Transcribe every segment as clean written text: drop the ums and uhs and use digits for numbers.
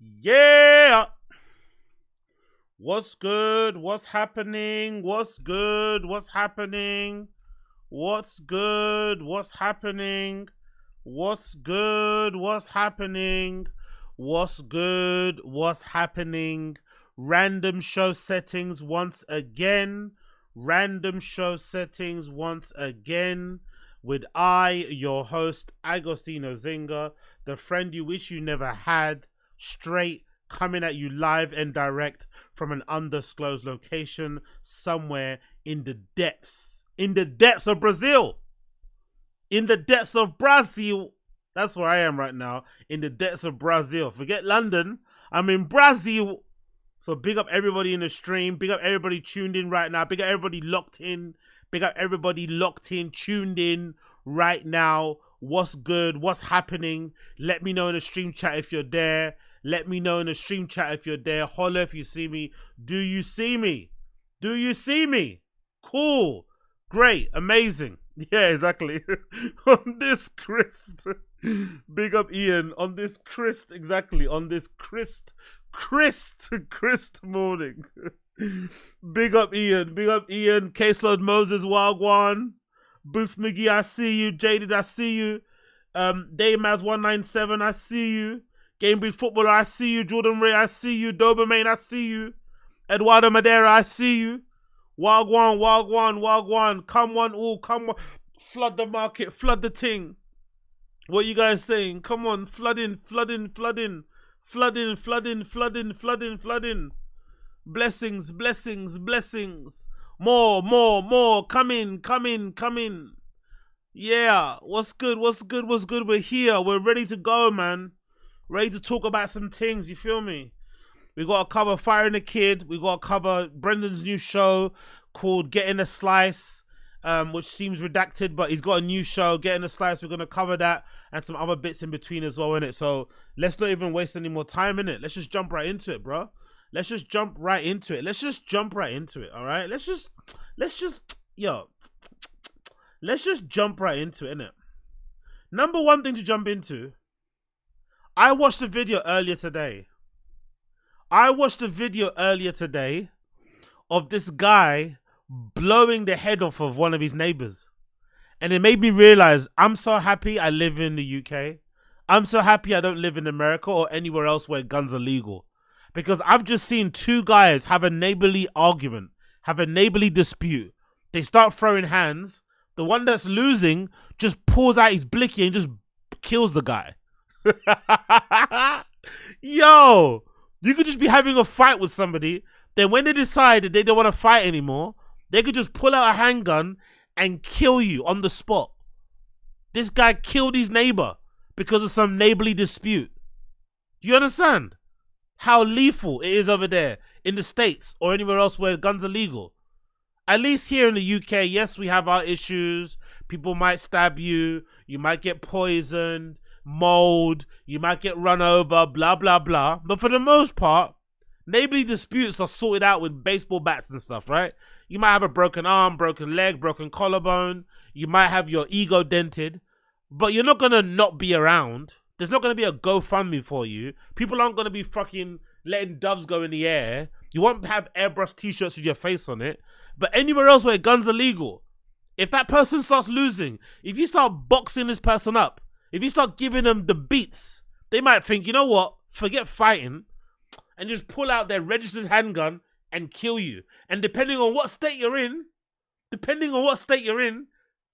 Yeah. What's good? What's happening? What's good? What's happening? What's good? What's happening? What's good? What's happening? What's good? What's happening? Random show settings once again. Random show settings once again. With I, your host, Agostino Zinga, the friend you wish you never had, straight coming at you live and direct from an undisclosed location somewhere in the depths of Brazil. In the depths of Brazil. That's where I am right now, in the depths of Brazil. Forget London, I'm in Brazil. So big up everybody in the stream. Big up everybody tuned in right now. Big up everybody locked in. Big up everybody locked in, tuned in right now. What's good? What's happening? Let me know in the stream chat if you're there. Let me know in the stream chat if you're there. Holler if you see me. Do you see me? Do you see me? Cool. Great. Amazing. Yeah, exactly. On this Christ. Big up Ian. On this Christ. Exactly. On this Christ morning. Big up Ian. Big up Ian. Caseload Moses Wagwan. Booth McGee, I see you. Jaded, I see you. Daymaz197, I see you. Gamebreed Footballer, I see you. Jordan Ray, I see you. Doberman, I see you. Eduardo Madeira, I see you. Wagwan, Wagwan, Wagwan. Come on, all, come on. Flood the market, flood the ting. What you guys saying? Come on, flood in, flood in, flood in. Flood in, flood in, flood in, flood in, flood in. Blessings, blessings, blessings. More, more, more. Come in, come in, come in. Yeah, what's good, what's good, what's good? We're here. We're ready to go, man. Ready to talk about some things, you feel me? We got to cover Firing the Kid. We got to cover Brendan's new show called Getting a Slice, which seems redacted, but he's got a new show, Getting a Slice. We're going to cover that and some other bits in between as well, innit? So let's not even waste any more time, innit? Let's just jump right into it, bro. Let's just jump right into it. Let's just jump right into it, all right? Let's just jump right into it, innit? Number one thing to jump into, I watched a video earlier today. Of this guy blowing the head off of one of his neighbors. And it made me realize I'm so happy I live in the UK. I'm so happy I don't live in America or anywhere else where guns are legal. Because I've just seen two guys have a neighborly argument, have a neighborly dispute. They start throwing hands. The one that's losing just pulls out his blicky and just kills the guy. Yo, you could just be having a fight with somebody. Then when they decide that they don't want to fight anymore, they could just pull out a handgun and kill you on the spot. This guy killed his neighbor because of some neighborly dispute. Do you understand how lethal it is over there in the States or anywhere else where guns are legal? At least here in the UK, yes, we have our issues. People might stab you. You might get poisoned, mold. You might get run over, blah, blah, blah. But for the most part, neighborly disputes are sorted out with baseball bats and stuff, right? You might have a broken arm, broken leg, broken collarbone. You might have your ego dented. But you're not going to not be around. There's not going to be a GoFundMe for you. People aren't going to be fucking letting doves go in the air. You won't have airbrush t-shirts with your face on it. But anywhere else where guns are legal, if that person starts losing, if you start boxing this person up, if you start giving them the beats, they might think, you know what, forget fighting and just pull out their registered handgun and kill you. And depending on what state you're in,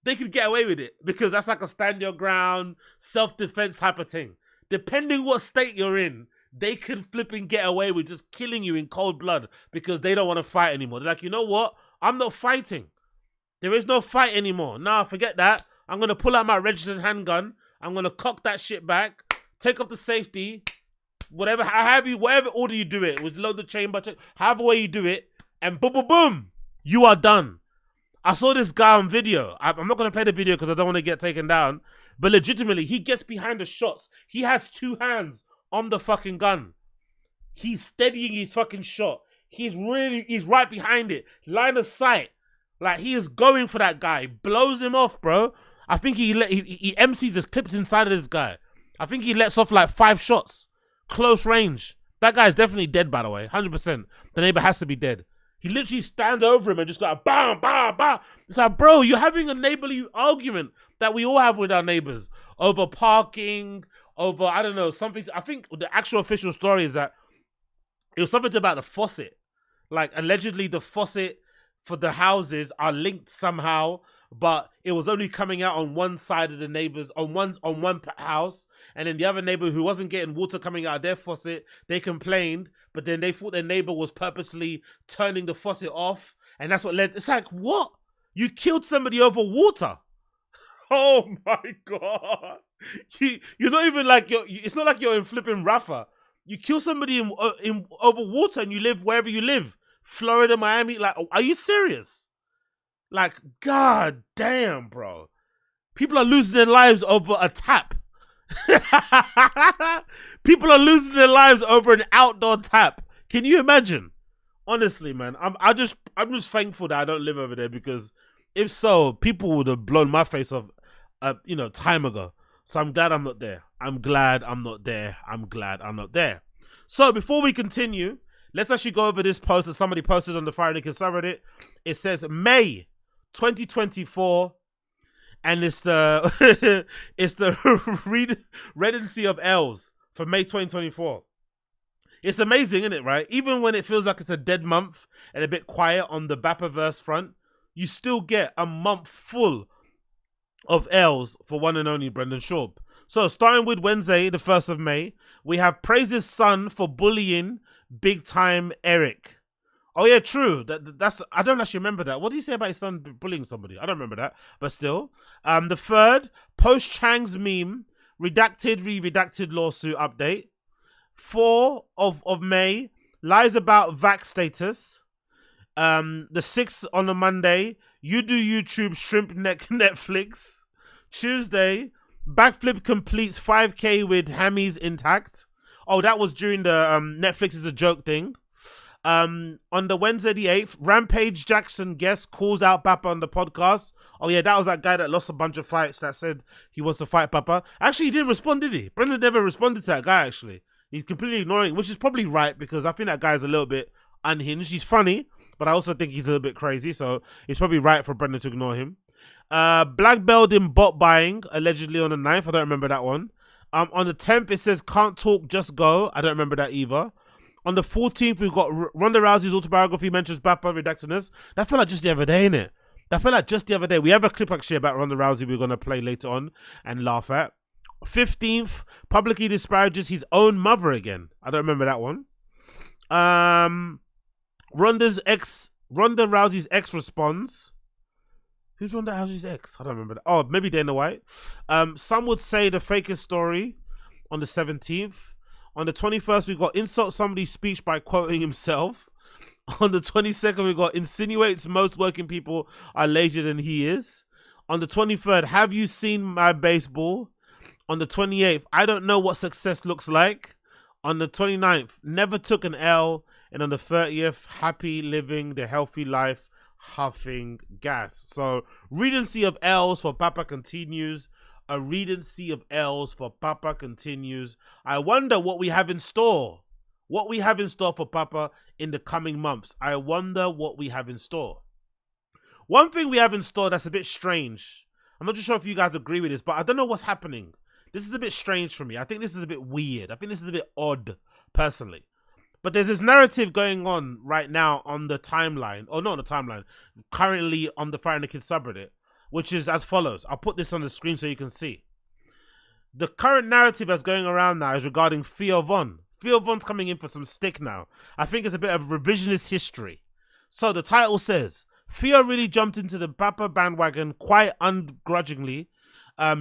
they could get away with it because that's like a stand your ground, self-defense type of thing. Depending what state you're in, they could flip and get away with just killing you in cold blood because they don't want to fight anymore. They're like, you know what? I'm not fighting. There is no fight anymore. Nah, forget that. I'm going to pull out my registered handgun. I'm going to cock that shit back, take off the safety, whatever order you do it, was load the chamber, however way you do it, and boom, boom, boom, you are done. I saw this guy on video. I'm not going to play the video because I don't want to get taken down, but legitimately, he gets behind the shots. He has two hands on the fucking gun. He's steadying his fucking shot. He's right behind it. Line of sight. Like, he is going for that guy. Blows him off, bro. I think he empties his clips inside of this guy. I think he lets off like 5 shots close range. That guy's definitely dead, by the way, 100%. The neighbor has to be dead. He literally stands over him and just like, bam, bam, bam. It's like, bro, you're having a neighborly argument that we all have with our neighbors over parking, over, I don't know, something. I think the actual official story is that it was something about the faucet. Like, allegedly the faucet for the houses are linked somehow, but it was only coming out on one side of the neighbors, on one house, and then the other neighbor who wasn't getting water coming out of their faucet, they complained, but then they thought their neighbor was purposely turning the faucet off, and that's what led. It's like, what? You killed somebody over water? Oh my god! You're not even like it's not like you're in flipping Rafa. You kill somebody in over water, and you live wherever you live, Florida, Miami. Like, are you serious? Like, god damn, bro. People are losing their lives over a tap. People are losing their lives over an outdoor tap. Can you imagine? Honestly, man, I'm just thankful that I don't live over there, because if so, people would have blown my face off, time ago. So I'm glad I'm not there. I'm glad I'm not there. I'm glad I'm not there. So before we continue, let's actually go over this post that somebody posted on the Fire Nick and subreddit. It says May 2024, and it's the it's the redundancy of L's for May 2024. It's amazing, isn't it, right? Even when it feels like it's a dead month and a bit quiet on the Bappaverse front, you still get a month full of L's for one and only Brendan Schaub. So starting with Wednesday, the 1st of May, we have praise his son for bullying big time Eric. Oh yeah, true. That's I don't actually remember that. What did he say about his son bullying somebody? I don't remember that, but still. The 3rd, post Chang's meme, redacted lawsuit update. 4 of May, lies about vax status. The 6th on a Monday, you do YouTube shrimp Netflix. Tuesday, backflip completes 5K with hammies intact. Oh, that was during the Netflix is a joke thing. On the Wednesday the 8th, Rampage Jackson guest calls out Papa on the podcast. Oh yeah, that was that guy that lost a bunch of fights that said he wants to fight Papa. Actually, he didn't respond, did he? Brendan never responded to that guy, actually. He's completely ignoring, which is probably right, because I think that guy's a little bit unhinged. He's funny, but I also think he's a little bit crazy, so it's probably right for Brendan to ignore him. Black belt in bot buying, allegedly on the 9th. I don't remember that one. On the 10th, it says can't talk, just go. I don't remember that either. On the 14th, we've got Ronda Rousey's autobiography mentions Bappa redactionist. That felt like just the other day, innit? That felt like just the other day. We have a clip actually about Ronda Rousey we're going to play later on and laugh at. 15th, publicly disparages his own mother again. I don't remember that one. Ronda Rousey's ex responds. Who's Ronda Rousey's ex? I don't remember that. Oh, maybe Dana White. Some would say the fakest story on the 17th. On the 21st, we got insult somebody's speech by quoting himself. On the 22nd, we got insinuates most working people are lazier than he is. On the 23rd, have you seen my baseball? On the 28th, I don't know what success looks like. On the 29th, never took an L. And on the 30th, happy living the healthy life, huffing gas. So, recency of L's for Papa continues. A recency of L's for Papa continues. I wonder what we have in store. What we have in store for Papa in the coming months. I wonder what we have in store. One thing we have in store that's a bit strange. I'm not just sure if you guys agree with this, but I don't know what's happening. This is a bit strange for me. I think this is a bit weird. I think this is a bit odd, personally. But there's this narrative going on right now on the timeline, or not on the timeline, currently on the Fire and the Kids subreddit, which is as follows. I'll put this on the screen so you can see. The current narrative that's going around now is regarding Theo Von. Theo Von's coming in for some stick now. I think it's a bit of revisionist history. So the title says, Theo really jumped into the Papa bandwagon quite ungrudgingly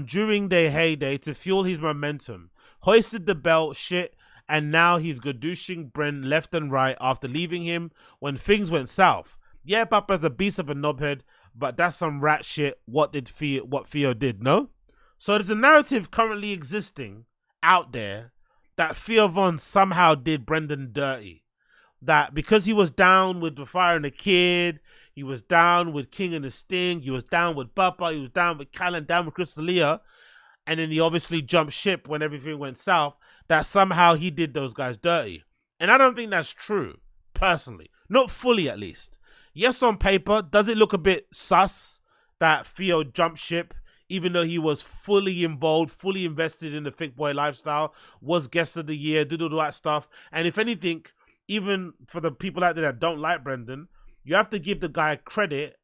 during their heyday to fuel his momentum. Hoisted the belt, shit, and now he's gadooshing Bren left and right after leaving him when things went south. Yeah, Papa's a beast of a knobhead, but that's some rat shit. What Theo did, no? So there's a narrative currently existing out there that Theo Von somehow did Brendan dirty. That because he was down with the Fire and the Kid, he was down with King and the Sting, he was down with Papa, he was down with Callan, down with Crystalia, and then he obviously jumped ship when everything went south. that somehow he did those guys dirty. And I don't think that's true, personally. Not fully, at least. Yes, on paper, does it look a bit sus that Theo jumped ship, even though he was fully involved, fully invested in the Thick Boy lifestyle, was guest of the year, did all that stuff. And if anything, even for the people out there that don't like Brendan, you have to give the guy credit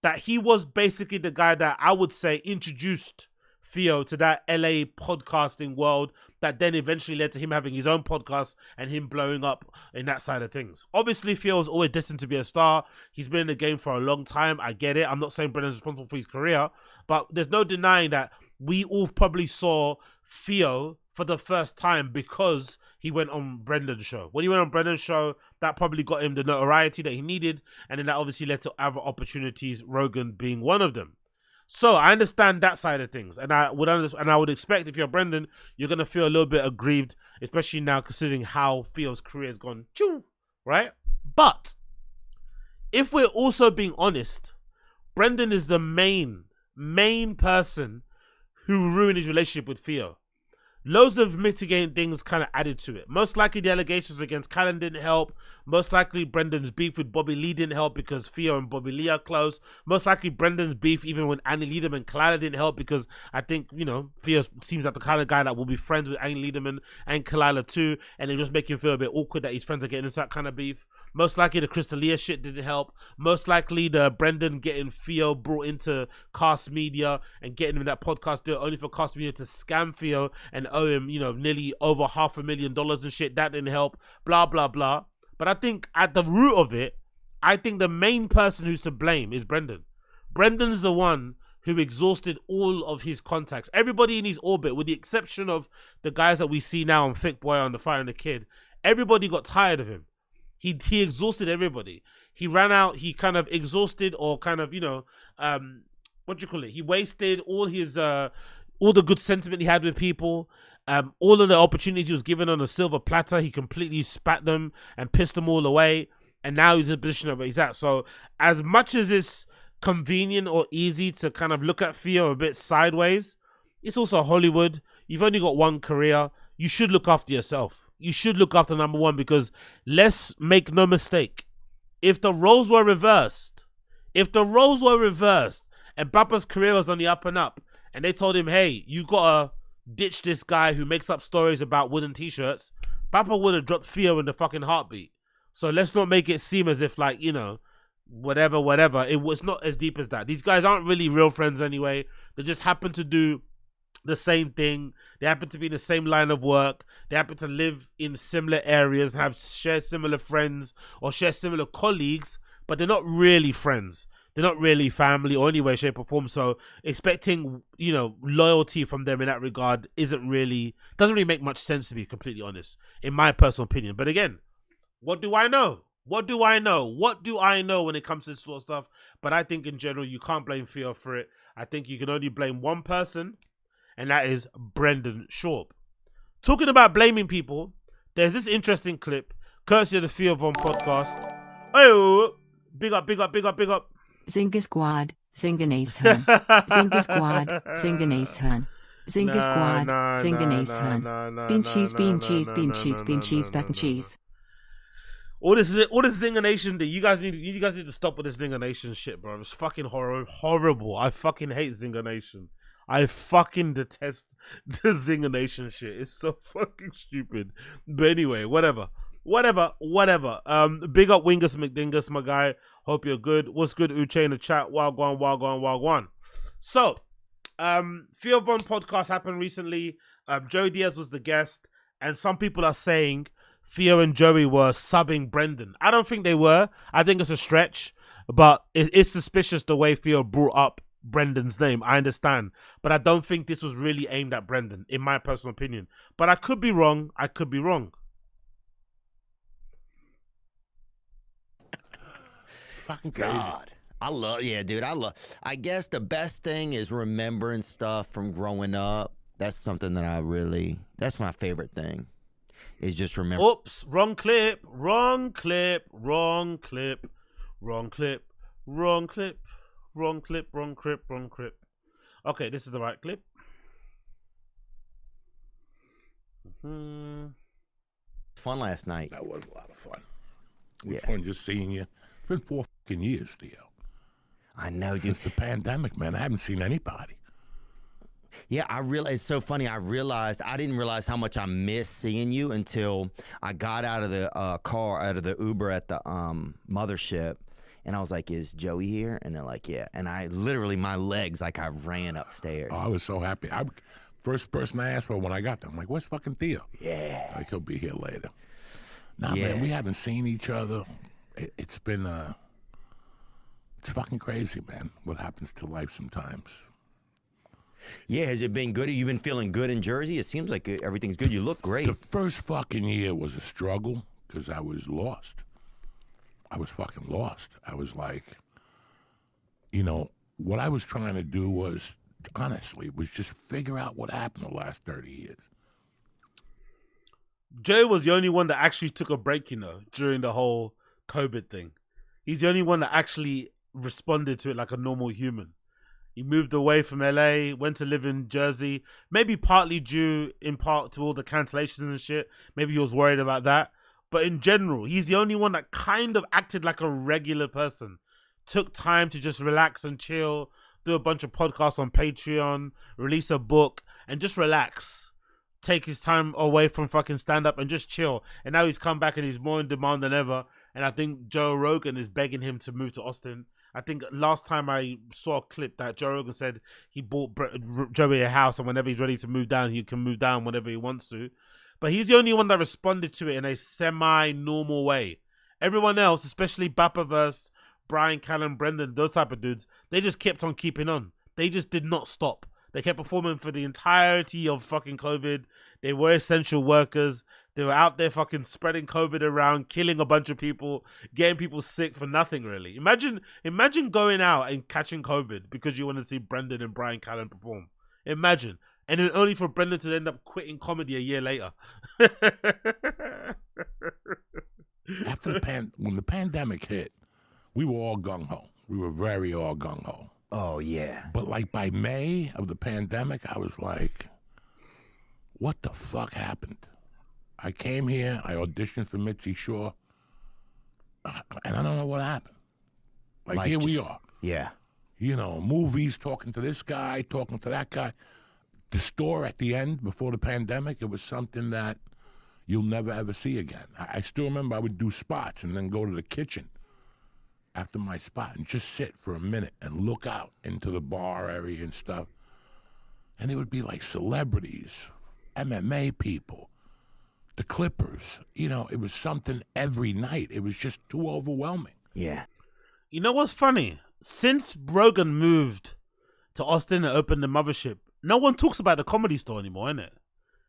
that he was basically the guy that I would say introduced Theo to that LA podcasting world that then eventually led to him having his own podcast and him blowing up in that side of things. Obviously, Theo was always destined to be a star. He's been in the game for a long time. I get it. I'm not saying Brendan's responsible for his career, but there's no denying that we all probably saw Theo for the first time because he went on Brendan's show. When he went on Brendan's show, that probably got him the notoriety that he needed, and then that obviously led to other opportunities, Rogan being one of them. So I understand that side of things, and I would expect if you're Brendan, you're gonna feel a little bit aggrieved, especially now considering how Theo's career has gone, right? But if we're also being honest, Brendan is the main person who ruined his relationship with Theo. Loads of mitigating things kind of added to it. Most likely the allegations against Callan didn't help. Most likely Brendan's beef with Bobby Lee didn't help because Theo and Bobby Lee are close. Most likely Brendan's beef even with Annie Lederman and Kalila didn't help because I think, Theo seems like the kind of guy that will be friends with Annie Lederman and Kalila too, and it just make him feel a bit awkward that his friends are getting into that kind of beef. Most likely the Crystalia shit didn't help. Most likely the Brendan getting Theo brought into Cast Media and getting him that podcast deal only for Cast Media to scam Theo and owe him, nearly over $500,000 and shit. That didn't help. Blah, blah, blah. But I think at the root of it, I think the main person who's to blame is Brendan. Brendan's the one who exhausted all of his contacts. Everybody in his orbit, with the exception of the guys that we see now on Thick Boy, on The Fire and the Kid, everybody got tired of him. He exhausted everybody. He ran out. He kind of exhausted, or kind of, what do you call it? He wasted all his, all the good sentiment he had with people. All of the opportunities he was given on a silver platter, he completely spat them and pissed them all away. And now he's in a position where he's at. So as much as it's convenient or easy to kind of look at Theo a bit sideways, it's also Hollywood. You've only got one career. You should look after yourself. You should look after number one, because let's make no mistake. If the roles were reversed, and Papa's career was on the up and up, and they told him, hey, you gotta ditch this guy who makes up stories about wooden t-shirts, Papa would have dropped Theo in the fucking heartbeat. So let's not make it seem as if, like, whatever. It was not as deep as that. These guys aren't really real friends anyway. They just happen to do the same thing. They happen to be in the same line of work. They happen to live in similar areas and share similar friends or share similar colleagues, but they're not really friends. They're not really family or any way, shape or form. So expecting, loyalty from them in that regard doesn't really make much sense, to be completely honest, in my personal opinion. But again, what do I know? What do I know when it comes to this sort of stuff? But I think in general, you can't blame Theo for it. I think you can only blame one person, and that is Brendan Schaub. Talking about blaming people, there's this interesting clip, courtesy of the Theo Von podcast. Oh, big up. Zinga Squad, Zinganation. Zinga Squad, Zinganation. Zinga Squad, Zinganation. Bean cheese, back and cheese. All this Zinger Nation thing, you guys need to stop with this Zinger Nation shit, bro. It's fucking horrible. I fucking hate Zinger Nation. I fucking detest the Zinger Nation shit. It's so fucking stupid. But anyway, whatever. Big up Wingus McDingus, my guy. Hope you're good. What's good, Uche in the chat? Wagwan. So, Theo Von podcast happened recently. Joey Diaz was the guest, and some people are saying Theo and Joey were subbing Brendan. I don't think they were. I think it's a stretch, but it's suspicious the way Theo brought up Brendan's name. I understand, but I don't think this was really aimed at Brendan, in my personal opinion. But I could be wrong. Fucking crazy. God. I guess the best thing is remembering stuff from growing up. That's something that that's my favorite thing, is just remember. Oops, wrong clip. Okay, this is the right clip. It's fun last night. That was a lot of fun. It was fun just seeing you. It's been 4 fucking years, Theo. I know, dude. Since the pandemic, man, I haven't seen anybody. Yeah, it's so funny. I didn't realize how much I missed seeing you until I got out of the out of the Uber at the mothership. And I was like, is Joey here? And they're like, yeah. And I literally, my legs, like I ran upstairs. Oh, I was so happy. First person I asked for when I got there, I'm like, where's fucking Theo? Yeah. Like, he'll be here later. Nah, man, we haven't seen each other. It's been, it's fucking crazy, man, what happens to life sometimes. Yeah, has it been good? Have you been feeling good in Jersey? It seems like everything's good. You look great. The first fucking year was a struggle because I was lost. I was fucking lost. I was like, what I was trying to do was, honestly, was just figure out what happened the last 30 years. Jay was the only one that actually took a break, during the whole COVID thing. He's the only one that actually responded to it like a normal human. He moved away from LA, went to live in Jersey, maybe partly due in part to all the cancellations and shit. Maybe he was worried about that. But in general, he's the only one that kind of acted like a regular person. Took time to just relax and chill, do a bunch of podcasts on Patreon, release a book, and just relax. Take his time away from fucking stand-up and just chill. And now he's come back and he's more in demand than ever. And I think Joe Rogan is begging him to move to Austin. I think last time I saw a clip that Joe Rogan said he bought Joey a house and whenever he's ready to move down, he can move down whenever he wants to. But he's the only one that responded to it in a semi-normal way. Everyone else, especially Bappaverse, Brian, Callen, Brendan, those type of dudes, they just kept on keeping on. They just did not stop. They kept performing for the entirety of fucking COVID. They were essential workers. They were out there fucking spreading COVID around, killing a bunch of people, getting people sick for nothing, really. Imagine going out and catching COVID because you want to see Brendan and Brian Callen perform. Imagine. And then only for Brendan to end up quitting comedy a year later. After when the pandemic hit, we were all gung-ho. We were very all gung-ho. Oh, yeah. But like by May of the pandemic, I was like, what the fuck happened? I came here, I auditioned for Mitzi Shore, and I don't know what happened. Like here we are. Yeah. Movies, talking to this guy, talking to that guy. The store at the end, before the pandemic, it was something that you'll never, ever see again. I still remember I would do spots and then go to the kitchen after my spot and just sit for a minute and look out into the bar area and stuff. And it would be like celebrities, MMA people, the Clippers. It was something every night. It was just too overwhelming. Yeah. You know what's funny? Since Rogan moved to Austin and opened the mothership, no one talks about the Comedy Store anymore, innit?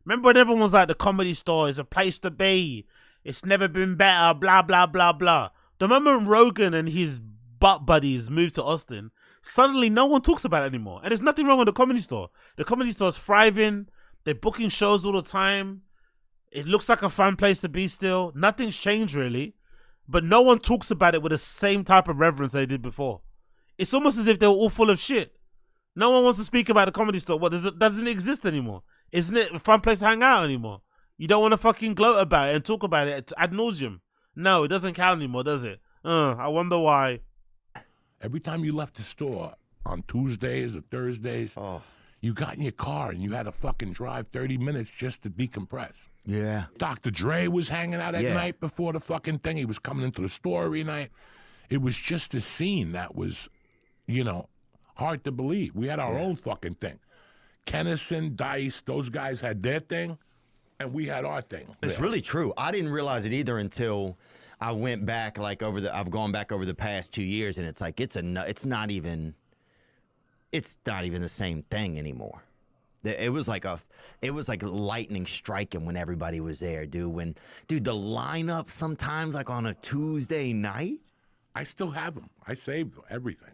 Remember when everyone was like, the Comedy Store is a place to be. It's never been better, blah, blah, blah, blah. The moment Rogan and his butt buddies moved to Austin, suddenly no one talks about it anymore. And there's nothing wrong with the Comedy Store. The Comedy Store is thriving. They're booking shows all the time. It looks like a fun place to be still. Nothing's changed, really. But no one talks about it with the same type of reverence they did before. It's almost as if they were all full of shit. No one wants to speak about the Comedy Store. What, doesn't exist anymore? Isn't it a fun place to hang out anymore? You don't want to fucking gloat about it and talk about it ad nauseum. No, it doesn't count anymore, does it? I wonder why. Every time you left the store on Tuesdays or Thursdays, you got in your car and you had to fucking drive 30 minutes just to decompress. Yeah. Dr. Dre was hanging out at night before the fucking thing. He was coming into the store every night. It was just a scene that was, hard to believe. We had our own fucking thing. Kennison, Dice, those guys had their thing, and we had our thing. It's really true. I didn't realize it either until I went back, I've gone back over the past 2 years, and it's like, it's not even the same thing anymore. It was like lightning striking when everybody was there, dude. The lineup sometimes, like on a Tuesday night. I still have them. I saved everything.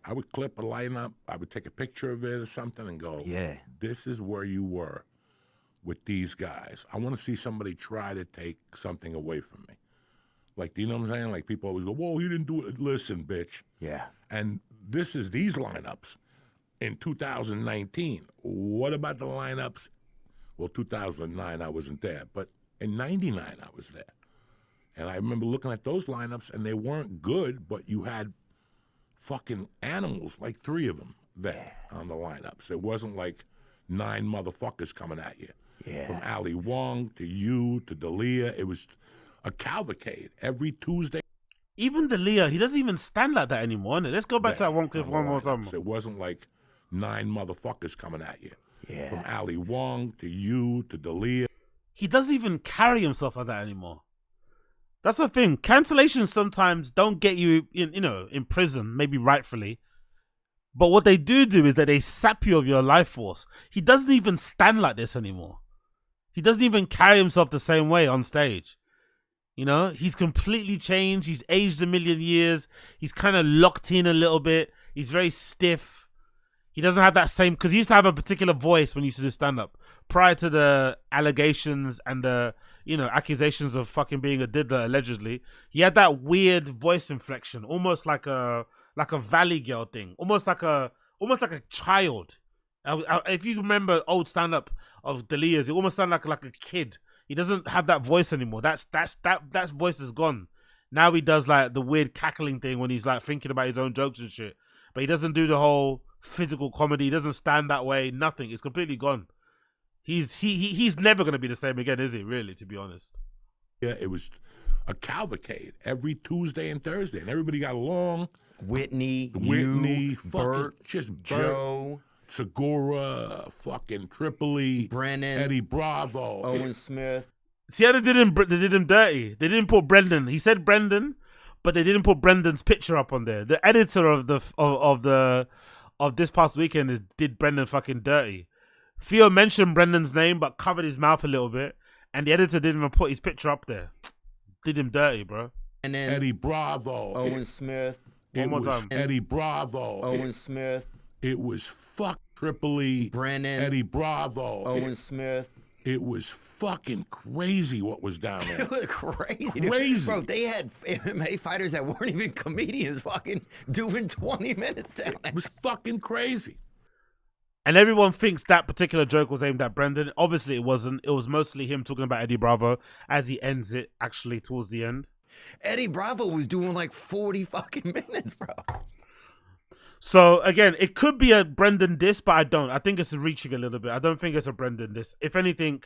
I would clip a lineup. I would take a picture of it or something and go, this is where you were with these guys. I want to see somebody try to take something away from me. Like, do you know what I'm saying? Like, people always go, whoa, you didn't do it. Listen, bitch. Yeah. And these lineups in 2019. What about the lineups Well, 2009 I wasn't there, but in '99 I was there. And I remember looking at those lineups, and they weren't good, but you had fucking animals, like 3 of them there on the lineups. It wasn't like 9 motherfuckers coming at you. Yeah. From Ali Wong to you to Dalia. It was a cavalcade every Tuesday. Even Dalia, he doesn't even stand like that anymore, innit? Let's go back to that one clip one more time. It wasn't like 9 motherfuckers coming at you. Yeah. From Ali Wong to you to Dalia. He doesn't even carry himself like that anymore. That's the thing. Cancellations sometimes don't get you in prison, maybe rightfully. But what they do is that they sap you of your life force. He doesn't even stand like this anymore. He doesn't even carry himself the same way on stage. You know, he's completely changed. He's aged a million years. He's kind of locked in a little bit. He's very stiff. He doesn't have that same, because he used to have a particular voice when he used to do stand-up. Prior to the allegations and the, accusations of fucking being a diddler, allegedly, he had that weird voice inflection, almost like a Valley Girl thing, almost like a child. If you remember old stand-up of Dalia's, it almost sounded like a kid. He doesn't have that voice anymore. That voice is gone. Now he does like the weird cackling thing when he's like thinking about his own jokes and shit. But he doesn't do the whole physical comedy. He doesn't stand that way. Nothing. It's completely gone. He's never gonna be the same again, is he? Really, to be honest. Yeah, it was a cavalcade every Tuesday and Thursday, and everybody got along. Whitney, Bert, Joe, Segura, fucking Tripoli, Brennan, Eddie Bravo, Owen Smith. See how they did him dirty. They didn't put Brendan. He said Brendan, but they didn't put Brendan's picture up on there. The editor of this past weekend did Brendan fucking dirty. Theo mentioned Brendan's name but covered his mouth a little bit, and the editor didn't even put his picture up there. Did him dirty, bro. And then Eddie Bravo, Owen Smith. One more time. Eddie Bravo, Owen Smith. It was fuck Tripoli, Brennan, Eddie Bravo, Owen Smith. It was fucking crazy what was down there. It was crazy. Crazy. Bro, they had MMA fighters that weren't even comedians fucking doing 20 minutes down there. It was fucking crazy. And everyone thinks that particular joke was aimed at Brendan. Obviously it wasn't. It was mostly him talking about Eddie Bravo as he ends it, actually, towards the end. Eddie Bravo was doing like 40 fucking minutes, bro. So, again, it could be a Brendan diss, but I don't. I think it's reaching a little bit. I don't think it's a Brendan diss. If anything,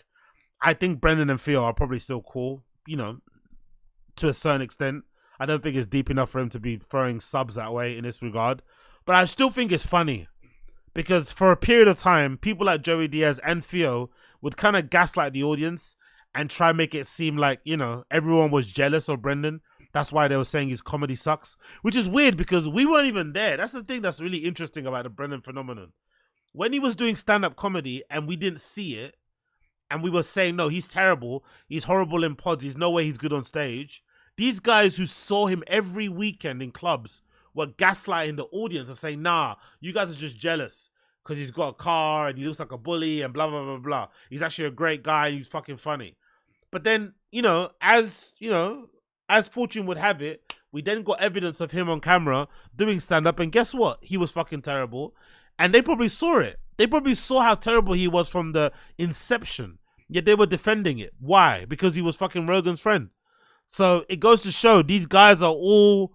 I think Brendan and Theo are probably still cool, to a certain extent. I don't think it's deep enough for him to be throwing subs that way in this regard. But I still think it's funny. Because for a period of time, people like Joey Diaz and Theo would kind of gaslight the audience and try and make it seem like, everyone was jealous of Brendan. That's why they were saying his comedy sucks, which is weird because we weren't even there. That's the thing that's really interesting about the Brendan phenomenon. When he was doing stand-up comedy and we didn't see it, and we were saying, no, he's terrible, he's horrible in pods, there's no way he's good on stage, these guys who saw him every weekend in clubs were gaslighting the audience and saying, nah, you guys are just jealous because he's got a car and he looks like a bully and blah, blah, blah, blah. He's actually a great guy and he's fucking funny. But then, as fortune would have it, we then got evidence of him on camera doing stand-up, and guess what? He was fucking terrible. And they probably saw it. They probably saw how terrible he was from the inception, yet they were defending it. Why? Because he was fucking Rogan's friend. So it goes to show these guys are all,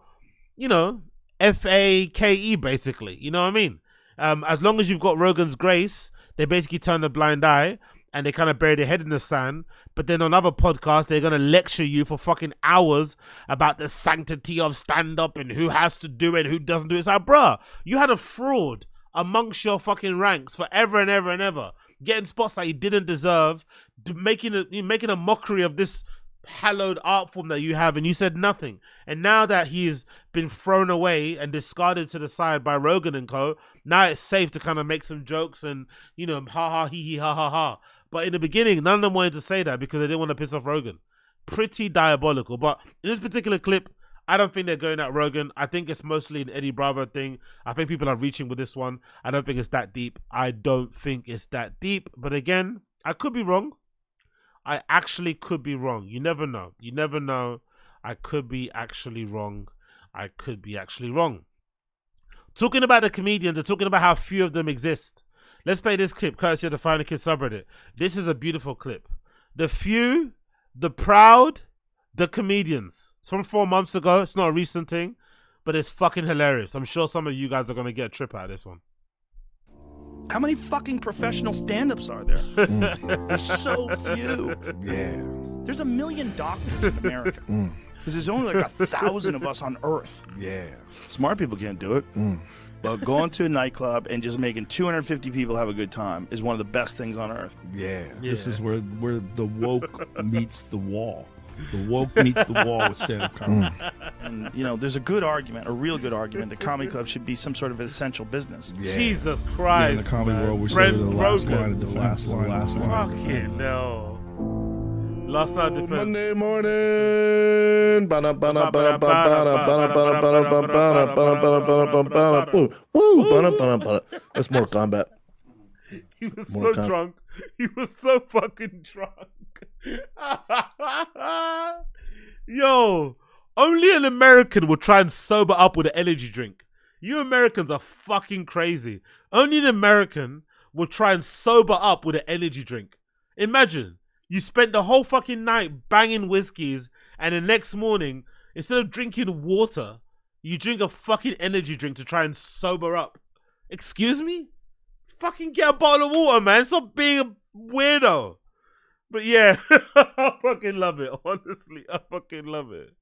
FAKE basically. You know what I mean? As long as you've got Rogan's grace, they basically turn a blind eye and they kind of bury their head in the sand. But then on other podcasts, they're going to lecture you for fucking hours about the sanctity of stand-up and who has to do it, who doesn't do it. It's like, bruh, you had a fraud amongst your fucking ranks forever and ever and ever, getting spots that you didn't deserve, making a mockery of this hallowed art form that you have, and you said nothing. And now that he's been thrown away and discarded to the side by Rogan and co, now it's safe to kind of make some jokes and, ha ha hee hee ha ha ha. But in the beginning, none of them wanted to say that because they didn't want to piss off Rogan. Pretty diabolical. But in this particular clip, I don't think they're going at Rogan. I think it's mostly an Eddie Bravo thing. I think people are reaching with this one. I don't think it's that deep. But again, I could be wrong. I actually could be wrong. You never know. I could be actually wrong. Talking about the comedians and talking about how few of them exist. Let's play this clip, courtesy of the Find a Kid subreddit. This is a beautiful clip. The Few, The Proud, The Comedians. It's from 4 months ago. It's not a recent thing, but it's fucking hilarious. I'm sure some of you guys are going to get a trip out of this one. How many fucking professional stand-ups are there? There's so few. Yeah. There's 1 million doctors in America. Because there's only like 1,000 of us on Earth. Yeah. Smart people can't do it. But going to a nightclub and just making 250 people have a good time is one of the best things on Earth. Yeah. This is where the woke meets the wall. The woke meets the wall with stand-up comedy. And, you know, there's a good argument, a real good argument, that comedy clubs should be some sort of an essential business. Yeah. Jesus Yeah, Christ. in the comedy world, we say Brent the last Rogan. line of defense. The last line of defense. Fucking no. Last night defense. Monday morning. Bada, bada, bada, bada, bada, bada, bada, bada, bada, bada, bada, boo. Woo, bada, bada, bada. That's Mortal Kombat. He was Mortal so Kombat. drunk. He was so fucking drunk. Yo, only an American would try and sober up with an energy drink. You Americans are fucking crazy. Only an American would try and sober up with an energy drink. Imagine, you spent the whole fucking night banging whiskeys, and the next morning, instead of drinking water, you drink a fucking energy drink to try and sober up. Excuse me? Fucking get a bottle of water, man. Stop being a weirdo. But yeah, I fucking love it. Honestly, I fucking love it.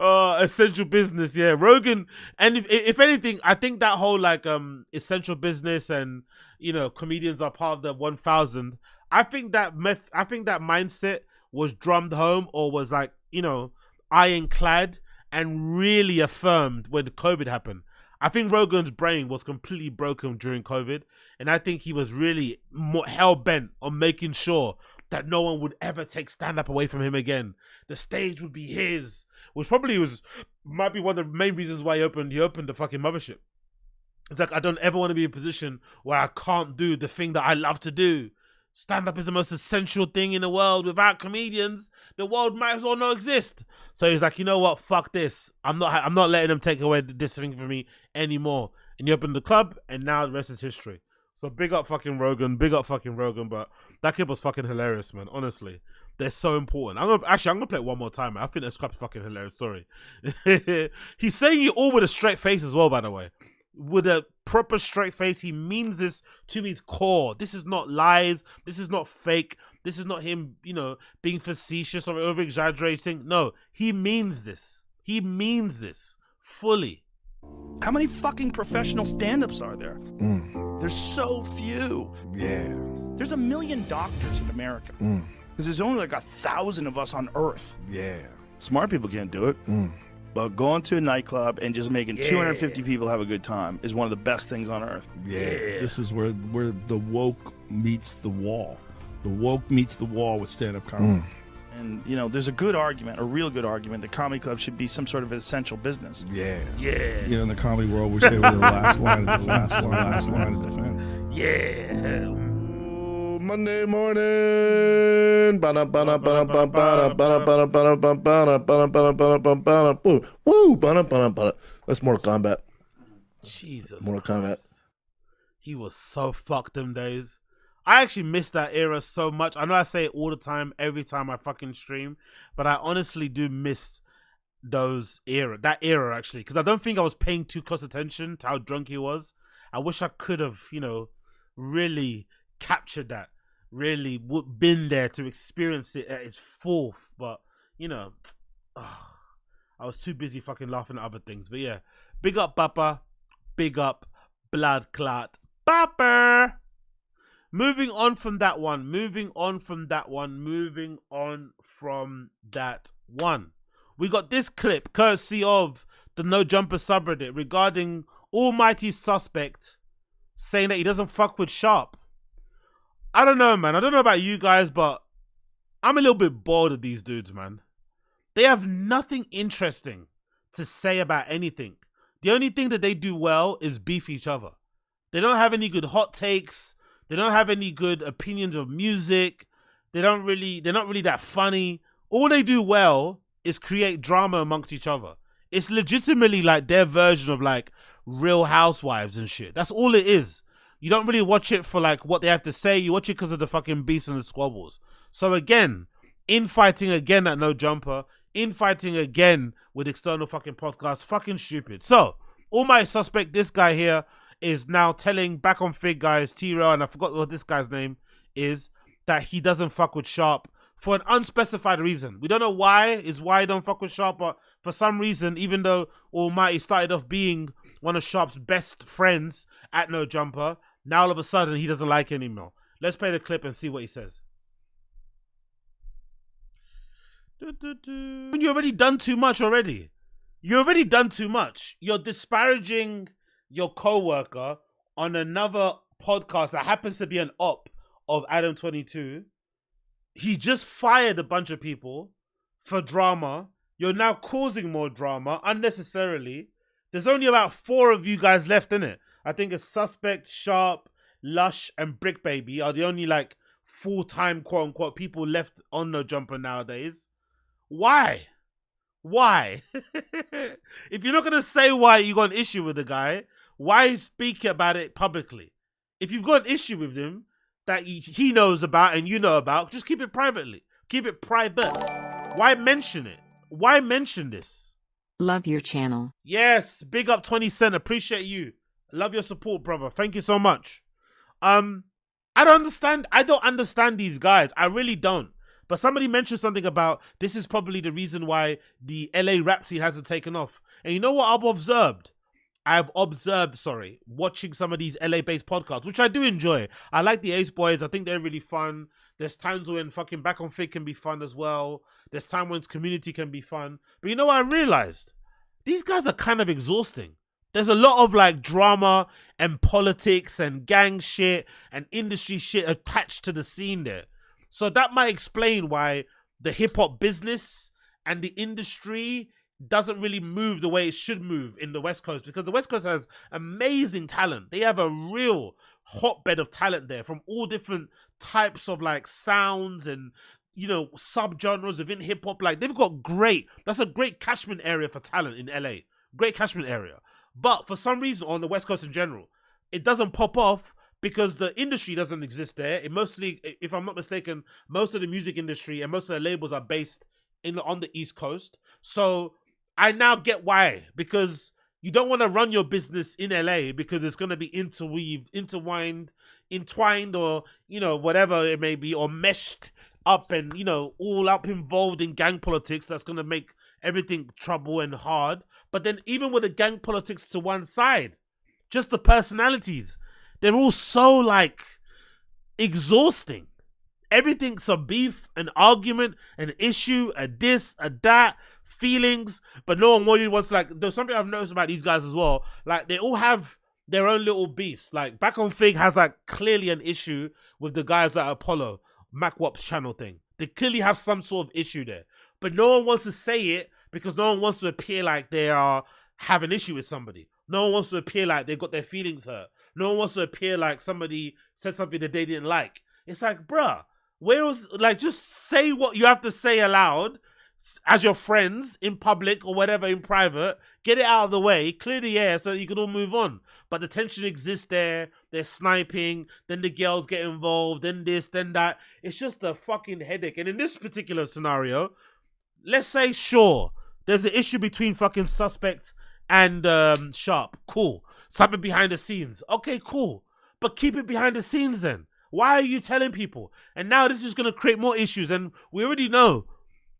Essential business, yeah. Rogan, and if anything, I think that whole like essential business and, you know, comedians are part of the 1,000. I think that mindset was drummed home, or was like, you know, ironclad and really affirmed when COVID happened. I think Rogan's brain was completely broken during COVID, and I think he was really more hell-bent on making sure that no one would ever take stand-up away from him again. The stage would be his, which probably might be one of the main reasons why he opened the fucking mothership. It's like, I don't ever want to be in a position where I can't do the thing that I love to do. Stand-up is the most essential thing in the world. Without comedians, the world might as well not exist. So he's like, you know what? Fuck this. I'm not letting them take away this thing from me anymore. And he opened the club, and now the rest is history. So big up fucking Rogan. But that clip was fucking hilarious, man. Honestly, they're so important. I'm gonna play it one more time, man. I think this clip's fucking hilarious. Sorry. He's saying it all with a straight face as well, by the way. With a proper straight face. He means this to his core. This is not lies. This is not fake. This is not him, you know, being facetious or over exaggerating. No, he means this. He means this fully. How many fucking professional stand-ups are there? There's so few. Yeah. There's 1 million doctors in America. Because there's only like 1,000 of us on Earth. Yeah. Smart people can't do it. But going to a nightclub and just making 250 people have a good time is one of the best things on Earth. Yeah. This is where the woke meets the wall. The woke meets the wall with stand-up comedy. And, you know, there's a good argument, a real good argument, that comedy clubs should be some sort of an essential business. Yeah. Yeah. You know, in the comedy world, we say we're the last line of defense. Last line of defense. Yeah. Monday morning. Bada, bada, bada, bada, bada, bada, bada, bada, bada, bada, bada, bada, bada, bada, boo. Woo, bada, bada, bada. That's Mortal Kombat. Jesus Mortal Kombat. Christ. He was so fucked them days. I actually miss that era so much. I know I say it all the time, every time I fucking stream, but I honestly do miss that era actually, because I don't think I was paying too close attention to how drunk he was. I wish I could have, you know, really captured that, really been there to experience it at its full, but, you know, I was too busy fucking laughing at other things. But yeah, big up Papa, big up Blood Clot Papa. Moving on from that one. We got this clip courtesy of the No Jumper subreddit regarding Almighty Suspect saying that he doesn't fuck with Sharp. I don't know, man. I don't know about you guys, but I'm a little bit bored of these dudes, man. They have nothing interesting to say about anything. The only thing that they do well is beef each other. They don't have any good hot takes. They don't have any good opinions of music. They're not really that funny. All they do well is create drama amongst each other. It's legitimately like their version of like Real Housewives and shit. That's all it is. You don't really watch it for like what they have to say. You watch it because of the fucking beefs and the squabbles. So again, infighting again at No Jumper, infighting again with external fucking podcasts, fucking stupid. So, all my suspect, this guy here is now telling Back on Fig guys, T-Rail, and I forgot what this guy's name is, that he doesn't fuck with Sharp for an unspecified reason. We don't know why he don't fuck with Sharp, but for some reason, even though Almighty started off being one of Sharp's best friends at No Jumper, now all of a sudden he doesn't like it anymore. Let's play the clip and see what he says. You already done too much already. You already done too much. You're disparaging your co-worker on another podcast that happens to be an op of Adam 22. He just fired a bunch of people for drama. You're now causing more drama unnecessarily. There's only about 4 of you guys left in it. I think it's Suspect, Sharp, Lush, and Brick Baby are the only like full-time quote unquote people left on No Jumper nowadays. Why? If you're not gonna say why you got an issue with the guy, why speak about it publicly? If you've got an issue with him that he knows about and you know about, just keep it privately. Keep it private. Why mention it? Why mention this? Love your channel. Yes, big up 20 Cent. Appreciate you. Love your support, brother. Thank you so much. I don't understand these guys. I really don't. But somebody mentioned something about this is probably the reason why the LA rap scene hasn't taken off. And you know what I've observed? Watching some of these LA-based podcasts, which I do enjoy. I like the Ace Boys. I think they're really fun. There's times when fucking Back on Fig can be fun as well. There's times when Community can be fun. But you know what I realized? These guys are kind of exhausting. There's a lot of like drama and politics and gang shit and industry shit attached to the scene there. So that might explain why the hip-hop business and the industry doesn't really move the way it should move in the West Coast, because the West Coast has amazing talent. They have a real hotbed of talent there from all different types of like sounds and, you know, subgenres within hip-hop. Like they've got that's a great catchment area for talent in LA. Great catchment area. But for some reason on the West Coast in general, it doesn't pop off, because the industry doesn't exist there. It mostly, if I'm not mistaken, most of the music industry and most of the labels are based on the East Coast. So I now get why, because you don't want to run your business in LA because it's going to be entwined, or, you know, whatever it may be, or meshed up and, you know, all up involved in gang politics. That's going to make everything trouble and hard. But then even with the gang politics to one side, just the personalities, they're all so like exhausting. Everything's a beef, an argument, an issue, a this, a that, feelings, but no one really wants, like, there's something I've noticed about these guys as well. Like, they all have their own little beefs. Like, Back on Fig has like clearly an issue with the guys at Apollo, Mac Wop's channel thing. They clearly have some sort of issue there, but no one wants to say it because no one wants to appear like they have an issue with somebody. No one wants to appear like they got their feelings hurt. No one wants to appear like somebody said something that they didn't like. It's like, bruh, just say what you have to say aloud as your friends in public or whatever in private. Get it out of the way, clear the air so that you can all move on. But the tension exists there. They're sniping. Then the girls get involved. Then this, then that. It's just a fucking headache. And in this particular scenario, let's say, sure, there's an issue between fucking Suspect and Sharp. Cool. Something behind the scenes. Okay, cool. But keep it behind the scenes then. Why are you telling people? And now this is going to create more issues. And we already know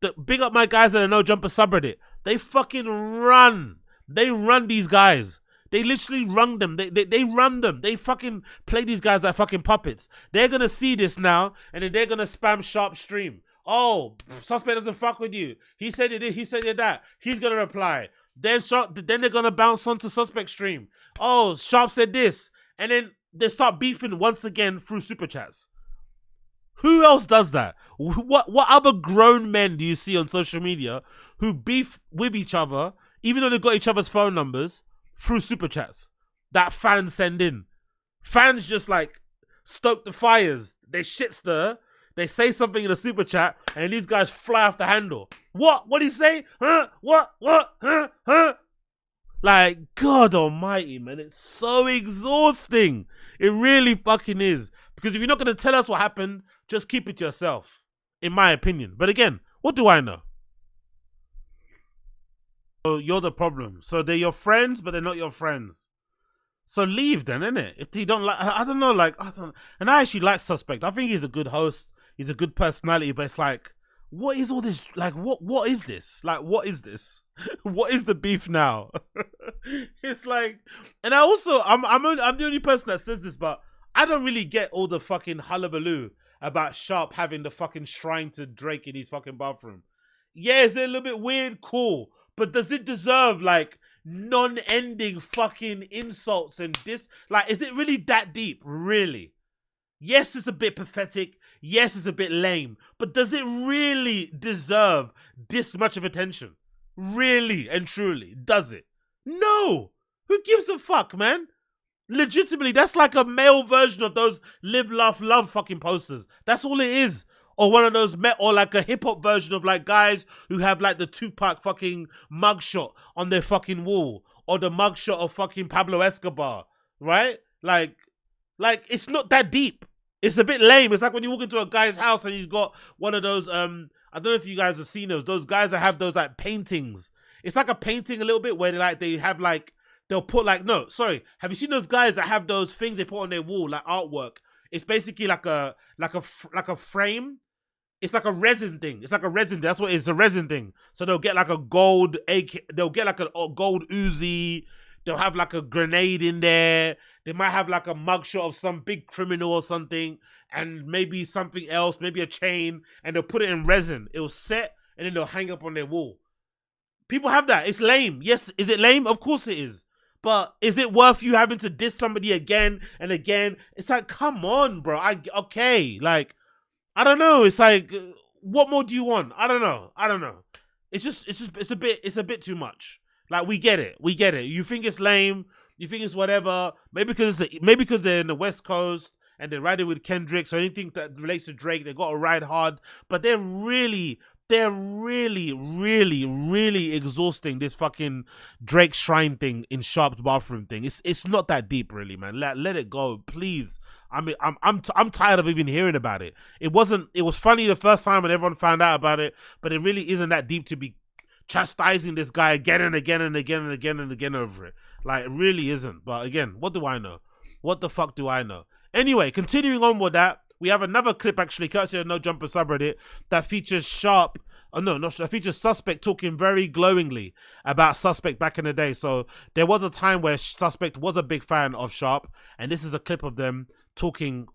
that, big up my guys at the No Jumper subreddit. They fucking run. They run these guys. They literally run them. They run them. They fucking play these guys like fucking puppets. They're going to see this now, and then they're going to spam Sharp stream. Oh, Suspect doesn't fuck with you. He said it, he said it that. He's going to reply. Then they're going to bounce onto Suspect stream. Oh, Sharp said this. And then they start beefing once again through super chats. Who else does that? What other grown men do you see on social media who beef with each other, even though they've got each other's phone numbers, through super chats that fans send in? Fans just like stoke the fires. They shit stir. They say something in the super chat, and these guys fly off the handle. What? What'd he say? Huh? What? Huh? Like, God almighty, man. It's so exhausting. It really fucking is. Because if you're not going to tell us what happened, just keep it to yourself, in my opinion. But again, what do I know? So you're the problem. So they're your friends, but they're not your friends. So leave then, innit? If you don't like, I don't know, like, and I actually like Suspect. I think he's a good host. He's a good personality, but it's like, what is all this? Like, what is this? Like, what is this? What is the beef now? It's like, and I also, I'm the only person that says this, but I don't really get all the fucking hullabaloo about Sharp having the fucking shrine to Drake in his fucking bathroom. Yeah, is it a little bit weird? Cool. But does it deserve, like, non-ending fucking insults and like, is it really that deep? Really? Yes, it's a bit pathetic. Yes, it's a bit lame. But does it really deserve this much of attention? Really and truly, does it? No. Who gives a fuck, man? Legitimately, that's like a male version of those live, laugh, love fucking posters. That's all it is. Or one of those, or like a hip hop version of like guys who have like the Tupac fucking mugshot on their fucking wall, or the mugshot of fucking Pablo Escobar, right? Like it's not that deep. It's a bit lame. It's like when you walk into a guy's house and he's got one of those, I don't know if you guys have seen those guys that have those like paintings. It's like a painting a little bit where they have like, they'll put like, no, sorry. Have you seen those guys that have those things they put on their wall, like artwork? It's basically like a frame. It's like a resin thing. It's like a resin. That's what it is, a resin thing. So they'll get like a gold AK. They'll get like a gold Uzi. They'll have like a grenade in there. They might have like a mugshot of some big criminal or something, and maybe something else, maybe a chain, and they'll put it in resin. It'll set, and then they'll hang up on their wall. People have that. It's lame. Yes, is it lame? Of course it is. But is it worth you having to diss somebody again and again? It's like, come on, bro. Okay, like, I don't know. It's like, what more do you want? I don't know. It's a bit too much. Like, we get it. You think it's lame. You think it's whatever. Maybe because they're in the West Coast and they're riding with Kendrick. So anything that relates to Drake, they got to ride hard. But they're really, really exhausting this fucking Drake shrine thing in Sharp's bathroom thing. It's not that deep, really, man. Let it go, please. I mean, I'm tired of even hearing about it. It was funny the first time when everyone found out about it, but it really isn't that deep to be chastising this guy again and again and again and again and again over it. Like, it really isn't. But again, what do I know? What the fuck do I know? Anyway, continuing on with that, we have another clip actually, courtesy of No Jumper subreddit, that features features Suspect talking very glowingly about Suspect back in the day. So there was a time where Suspect was a big fan of Sharp, and this is a clip of him talking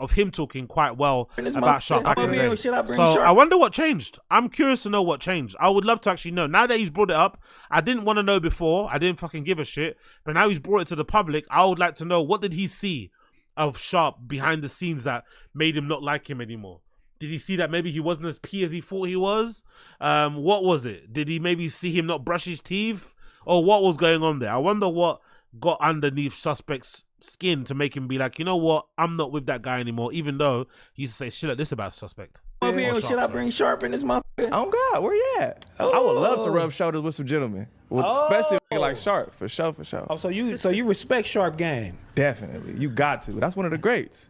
quite well about Sharp back in the day. So I wonder what changed. I'm curious to know what changed. I would love to actually know. Now that he's brought it up, I didn't want to know before. I didn't fucking give a shit. But now he's brought it to the public. I would like to know, what did he see of Sharp behind the scenes that made him not like him anymore? Did he see that maybe he wasn't as P as he thought he was? What was it? Did he maybe see him not brush his teeth? Or what was going on there? I wonder what got underneath Suspect's skin to make him be like, you know what? I'm not with that guy anymore, even though he used to say shit like this about Suspect. Should I bring Sharp in this motherfucker? Oh God, where you at? Oh. I would love to rub shoulders with some gentlemen, especially a nigga like Sharp, for sure. Oh, so you respect Sharp game? Definitely, you got to. That's one of the greats.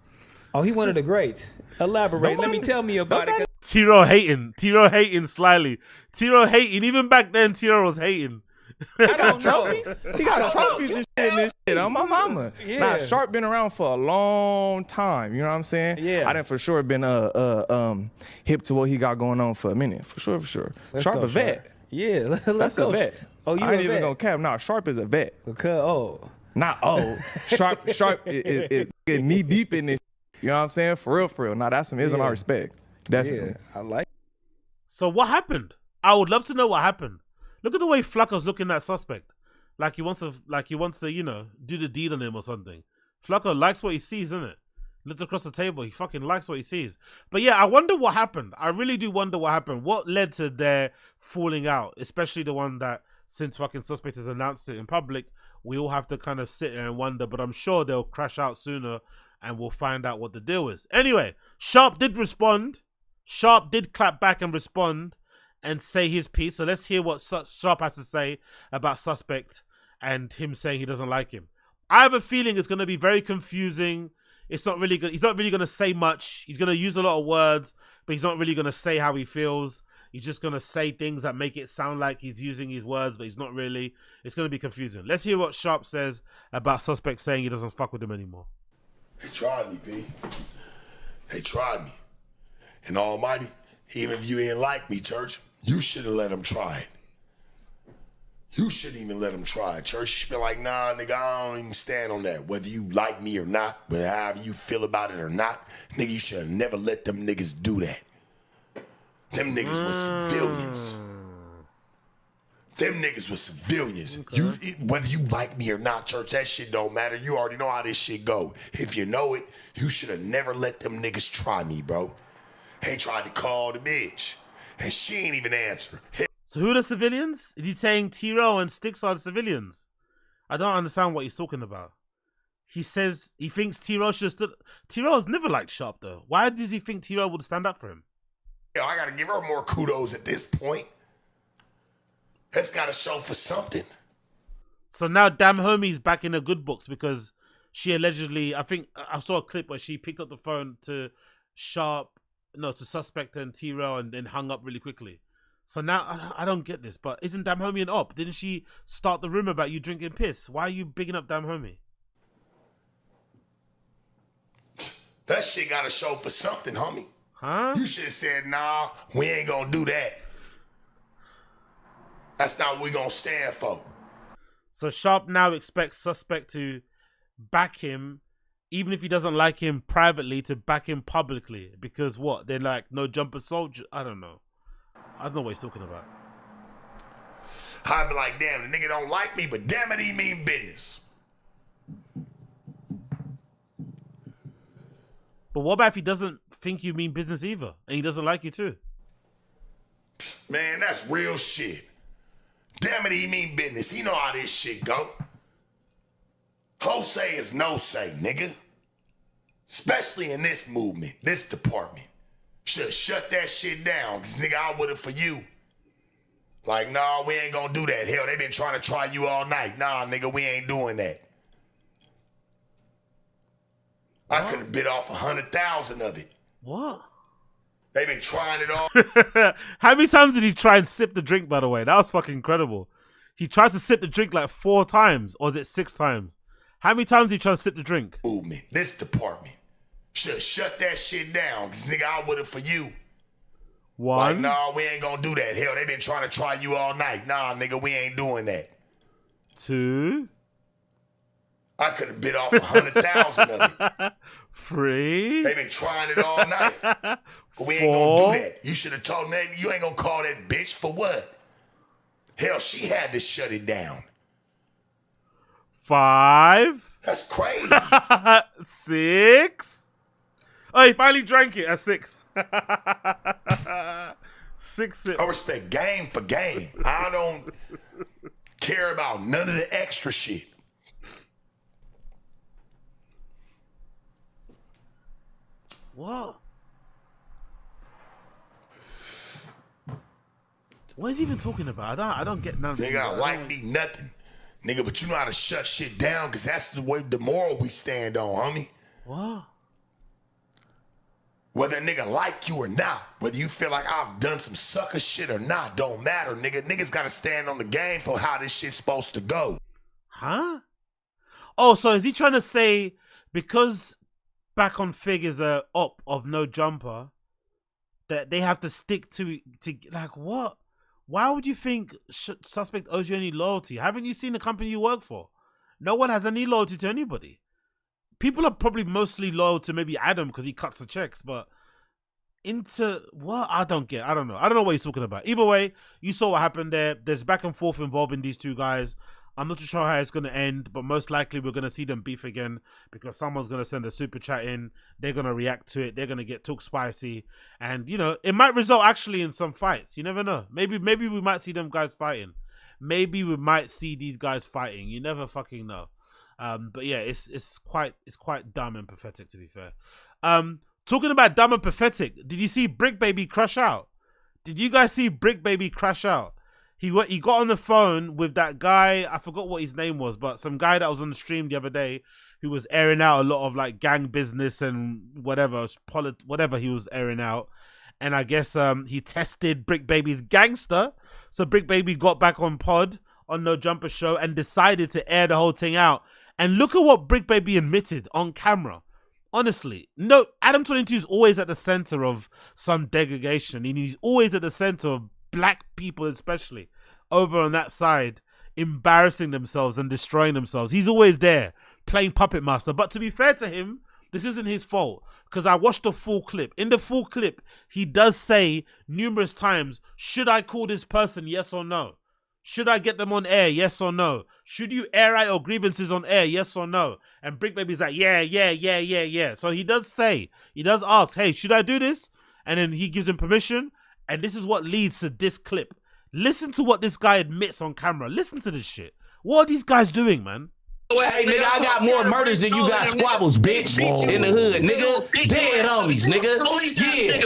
Oh, he one of the greats. Elaborate. Tell me about it. T-Row hating slyly. T-Row hating. Even back then, T-Row was hating. He got trophies. He got trophies and shit in this shit on my mama. Yeah. Nah, Sharp been around for a long time. You know what I'm saying? Yeah. I done for sure been hip to what he got going on for a minute. For sure. Sharp a vet. Yeah, Let's go. a vet. Oh, you I ain't a even vet? gonna cap. Nah, Sharp is a vet. Not Sharp is knee deep in this. You know what I'm saying? For real. Now that's some ism I respect. Definitely. Yeah, I like. So what happened? I would love to know what happened. Look at the way Flacco's looking at Suspect. Like he wants to, you know, do the deed on him or something. Flacco likes what he sees, isn't it? Looks across the table. He fucking likes what he sees. But yeah, I wonder what happened. I really do wonder what happened. What led to their falling out? Especially the one that, since fucking Suspect has announced it in public, we all have to kind of sit there and wonder. But I'm sure they'll crash out sooner and we'll find out what the deal is. Anyway, Sharp did respond. Sharp did clap back and respond and say his piece. So let's hear what Sharp has to say about Suspect and him saying he doesn't like him. I have a feeling it's going to be very confusing. It's not really good. He's not really going to say much. He's going to use a lot of words, but he's not really going to say how he feels. He's just going to say things that make it sound like he's using his words, but he's not really. It's going to be confusing. Let's hear what Sharp says about Suspect saying he doesn't fuck with him anymore. They tried me, B. They tried me. And Almighty, even if you ain't like me, Church, you should have let them try it. You shouldn't even let them try it, Church. You should be like, nah, nigga, I don't even stand on that. Whether you like me or not, whether however you feel about it or not, nigga, you should have never let them niggas do that. Them niggas were civilians. Them niggas were civilians. Okay. Whether you like me or not, Church, that shit don't matter. You already know how this shit go. If you know it, you should have never let them niggas try me, bro. They tried to call the bitch, and she ain't even answer. So who are the civilians? Is he saying T-Row and Sticks are the civilians? I don't understand what he's talking about. He says he thinks T-Row should have stood... T-Row's never liked Sharp, though. Why does he think T-Row would stand up for him? Yo, I gotta give her more kudos at this point. That's gotta show for something. So now Damn Homie's back in her good books because she allegedly... I think I saw a clip where she picked up the phone to to Suspect and T-Row and then hung up really quickly. So now, I don't get this, but isn't Damn Homie an op? Didn't she start the rumor about you drinking piss? Why are you bigging up Damn Homie? That shit gotta show for something, homie. Huh? You should have said, nah, we ain't gonna do that. That's not what we gonna stand for. So Sharp now expects Suspect to back him, even if he doesn't like him privately, to back him publicly. Because what? They're like, no jumper soldier? I don't know. I don't know what he's talking about. I'd be like, damn, the nigga don't like me, but damn it, he mean business. But what about if he doesn't think you mean business either, and he doesn't like you too? Man, that's real shit. Damn it, he mean business. He know how this shit go. Ho say is no say, nigga. Especially in this movement, this department. Should shut that shit down, cause nigga, I would've for you. Like, nah, we ain't gonna do that. Hell, they been trying to try you all night. Nah, nigga, we ain't doing that. I could've bit off 100,000 of it. What? They been trying it all. How many times did he try and sip the drink, by the way? That was fucking incredible. He tried to sip the drink like 4 times, or is it 6 times? How many times did he try to sip the drink? Movement, this department. Should shut that shit down, cause nigga, I would've for you. 1. Like, nah, we ain't gonna do that. Hell, they been trying to try you all night. Nah, nigga, we ain't doing that. 2. I could have bit off 100,000 of it. 3. They been trying it all night. But we ain't gonna do that. You should have told them you ain't gonna call that bitch for what? Hell, she had to shut it down. 5. That's crazy. 6. Oh, he finally drank it at 6. 6 sips. I respect game for game. I don't care about none of the extra shit. What? What is he even talking about? I don't get none. Nigga, like me nothing. Nigga, but you know how to shut shit down because that's the way the moral we stand on, homie. What? Whether a nigga like you or not, whether you feel like I've done some sucker shit or not, don't matter, nigga. Niggas gotta stand on the game for how this shit's supposed to go. Huh? Oh, so is he trying to say because Back on Fig is a op of No Jumper that they have to stick to like what? Why would you think Suspect owes you any loyalty? Haven't you seen the company you work for? No one has any loyalty to anybody. People are probably mostly loyal to maybe Adam because he cuts the checks, but into what? I don't get. I don't know. I don't know what he's talking about. Either way, you saw what happened there. There's back and forth involving these two guys. I'm not too sure how it's going to end, but most likely we're going to see them beef again because someone's going to send a super chat in. They're going to react to it. They're going to get talk spicy. And, you know, it might result actually in some fights. You never know. Maybe we might see them guys fighting. Maybe we might see these guys fighting. You never fucking know. But yeah, it's quite dumb and pathetic, to be fair. Talking about dumb and pathetic, did you see Brick Baby crash out? Did you guys see Brick Baby crash out? He got on the phone with that guy. I forgot what his name was, but some guy that was on the stream the other day who was airing out a lot of like gang business and whatever he was airing out. And I guess he tested Brick Baby's gangster. So Brick Baby got back on pod on No Jumper Show and decided to air the whole thing out. And look at what Brick Baby admitted on camera. Honestly, no, Adam 22 is always at the center of some degradation, and he's always at the center of black people, especially over on that side, embarrassing themselves and destroying themselves. He's always there playing puppet master. But to be fair to him, this isn't his fault, because I watched the full clip. In the full clip, he does say numerous times, should I call this person, yes or no? Should I get them on air? Yes or no? Should you air out your grievances on air? Yes or no? And Brick Baby's like, yeah. So he does ask, hey, should I do this? And then he gives him permission. And this is what leads to this clip. Listen to what this guy admits on camera. Listen to this shit. What are these guys doing, man? Hey, nigga, I got more murders than you got squabbles, bitch. In the hood, nigga. Dead homies, nigga. Yeah,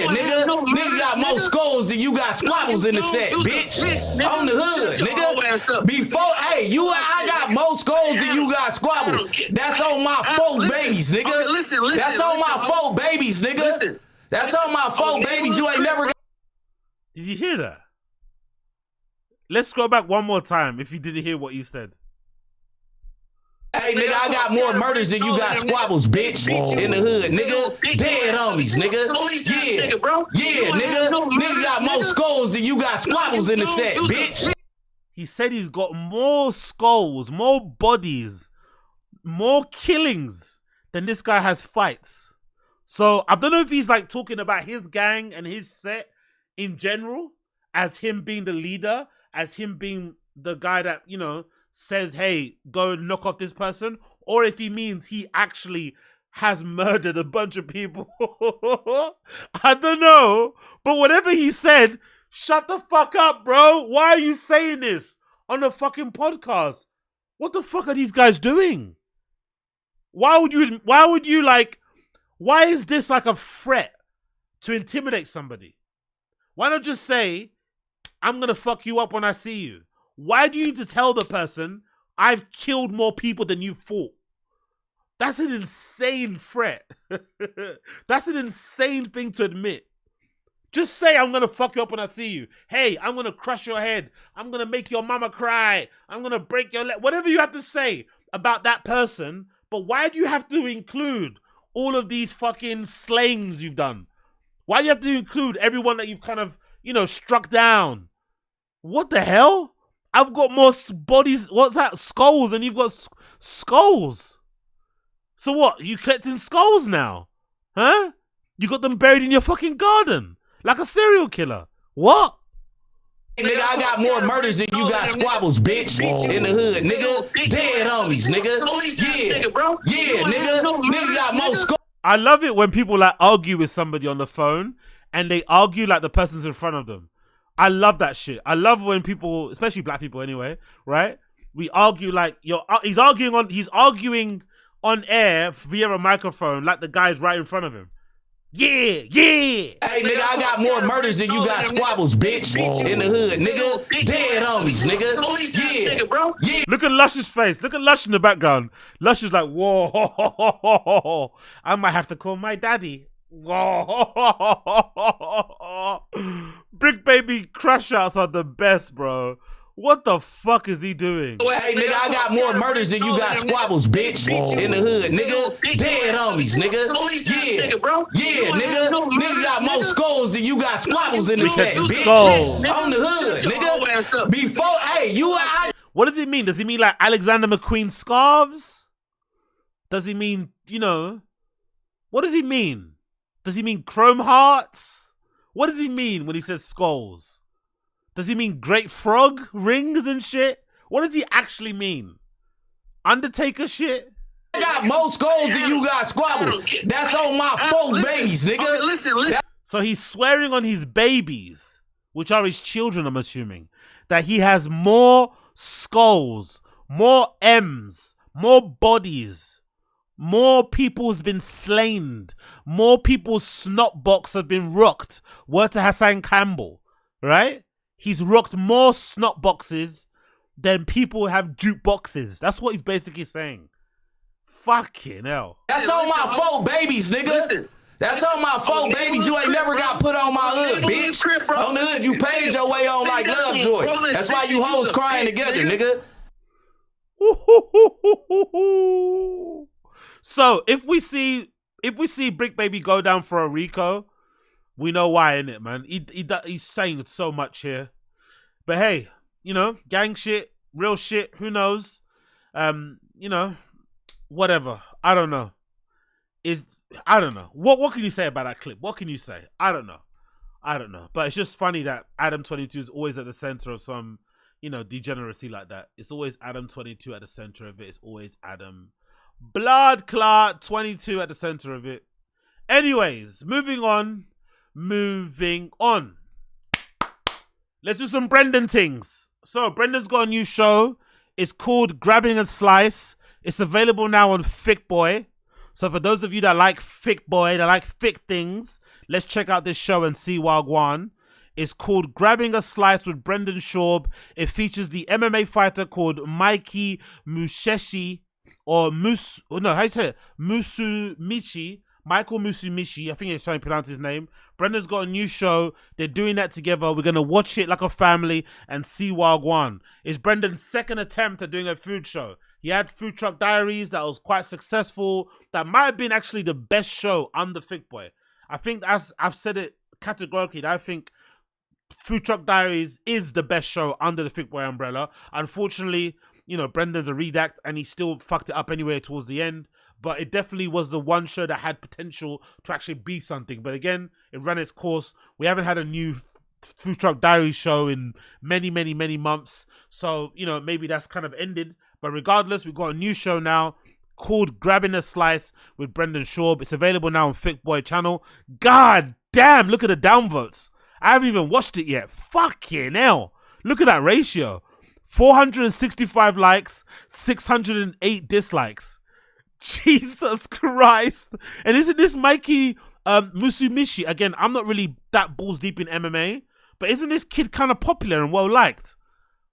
nigga. Nigga got more skulls than you got squabbles in the set, bitch. On the hood, nigga. Before, hey, I got more skulls than you got squabbles. That's on my 4 babies, nigga. That's on my 4 babies, nigga. That's on my 4 babies. You ain't never. Did you hear that? Let's scroll back one more time if you didn't hear what you said. Hey, nigga, I got more murders than you got squabbles, bitch. In the hood, nigga. Dead homies, nigga. Yeah, nigga. Nigga got more skulls than you got squabbles in the set, bitch. He said he's got more skulls, more bodies, more killings than this guy has fights. So I don't know if he's like talking about his gang and his set in general, as him being the leader, as him being the guy that, you know, says, hey, go and knock off this person, or if he means he actually has murdered a bunch of people. I don't know. But whatever he said, shut the fuck up, bro. Why are you saying this on a fucking podcast? What the fuck are these guys doing? Why would you like, why is this like a threat to intimidate somebody? Why not just say, I'm gonna fuck you up when I see you? Why do you need to tell the person, I've killed more people than you fought? That's an insane threat. That's an insane thing to admit. Just say, I'm going to fuck you up when I see you. Hey, I'm going to crush your head. I'm going to make your mama cry. I'm going to break your leg. Whatever you have to say about that person. But why do you have to include all of these fucking slayings you've done? Why do you have to include everyone that you've kind of, you know, struck down? What the hell? I've got more bodies, what's that, skulls, and you've got skulls. So what, you collecting skulls now? Huh? You got them buried in your fucking garden, like a serial killer. What? Hey, nigga, I got more murders than you got squabbles, bitch. In the hood, nigga. Dead homies, nigga. Yeah, nigga. Nigga got more skulls. I love it when people like argue with somebody on the phone, and they argue like the person's in front of them. I love that shit. I love when people, especially black people anyway, right? We argue like he's arguing on air via a microphone like the guy's right in front of him. Yeah. Hey, nigga, I got more murders than you got squabbles, bitch. In the hood, nigga. Dead homies, nigga. Yeah. Look at Lush's face. Look at Lush in the background. Lush is like, whoa. I might have to call my daddy. Whoa. Brick Baby crash outs are the best, bro. What the fuck is he doing? Hey, nigga, I got more murders than you got squabbles, bitch. In the hood, nigga. Dead homies, nigga. Yeah, nigga. Nigga got more skulls than you got squabbles in the set, bitch. On the hood, nigga. Before, hey, What does it mean? Does he mean like Alexander McQueen scarves? Does he mean, you know, what does he mean? Does he mean chrome hearts? What does he mean when he says skulls? Does he mean great frog rings and shit? What does he actually mean? Undertaker shit? I got more skulls than you got squabbles. That's on my 4 babies, nigga. Listen. So he's swearing on his babies, which are his children, I'm assuming, that he has more skulls, more M's, more bodies. More people's been slain. More people's snot box have been rocked. Word to Hassan Campbell, right? he's rocked more snot boxes than people have jukeboxes. That's what he's basically saying. Fucking hell. That's on my 4 babies, nigga. Listen. That's on my 4 babies. You ain't never got put on my hood, bitch. On the hood, you paid your way on like Lovejoy. That's why you hoes crying together, nigga. So if we see Brick Baby go down for a Rico, we know why, innit, man? He's saying so much here. But hey, you know, gang shit, real shit, who knows? You know, whatever. I don't know. I don't know. What can you say about that clip? What can you say? I don't know. But it's just funny that Adam 22 is always at the center of some, you know, degeneracy like that. It's always Adam 22 at the center of it. It's always Adam Blood Clot 22 at the center of it. Anyways, moving on. Let's do some Brendan things. So Brendan's got a new show. It's called Grabbing a Slice. It's available now on Thick Boy. So for those of you that like Thick Boy, that like thick things, let's check out this show and see Wagwan. It's called Grabbing a Slice with Brendan Schaub. It features the MMA fighter called Mikey Musheshi, or Musumichi. Michael Musumichi. I think it's trying to pronounce his name. Brendan's got a new show. They're doing that together. We're going to watch it like a family and see Wagwan. It's Brendan's second attempt at doing a food show. He had Food Truck Diaries that was quite successful. That might have been actually the best show under Thick Boy. I think, as I've said it categorically, that I think Food Truck Diaries is the best show under the Thick Boy umbrella. Unfortunately, you know, Brendan's a redact and he still fucked it up anyway towards the end. But it definitely was the one show that had potential to actually be something. But again, it ran its course. We haven't had a new Food Truck Diaries show in many months. So, you know, maybe that's kind of ended. But regardless, we've got a new show now called Grabbing a Slice with Brendan Schaub. It's available now on Thick Boy channel. God damn, look at the downvotes. I haven't even watched it yet. Fucking hell. Look at that ratio. 465 likes, 608 dislikes. Jesus Christ. And isn't this Mikey Musumichi? Again, I'm not really that balls deep in MMA, but isn't this kid kind of popular and well-liked?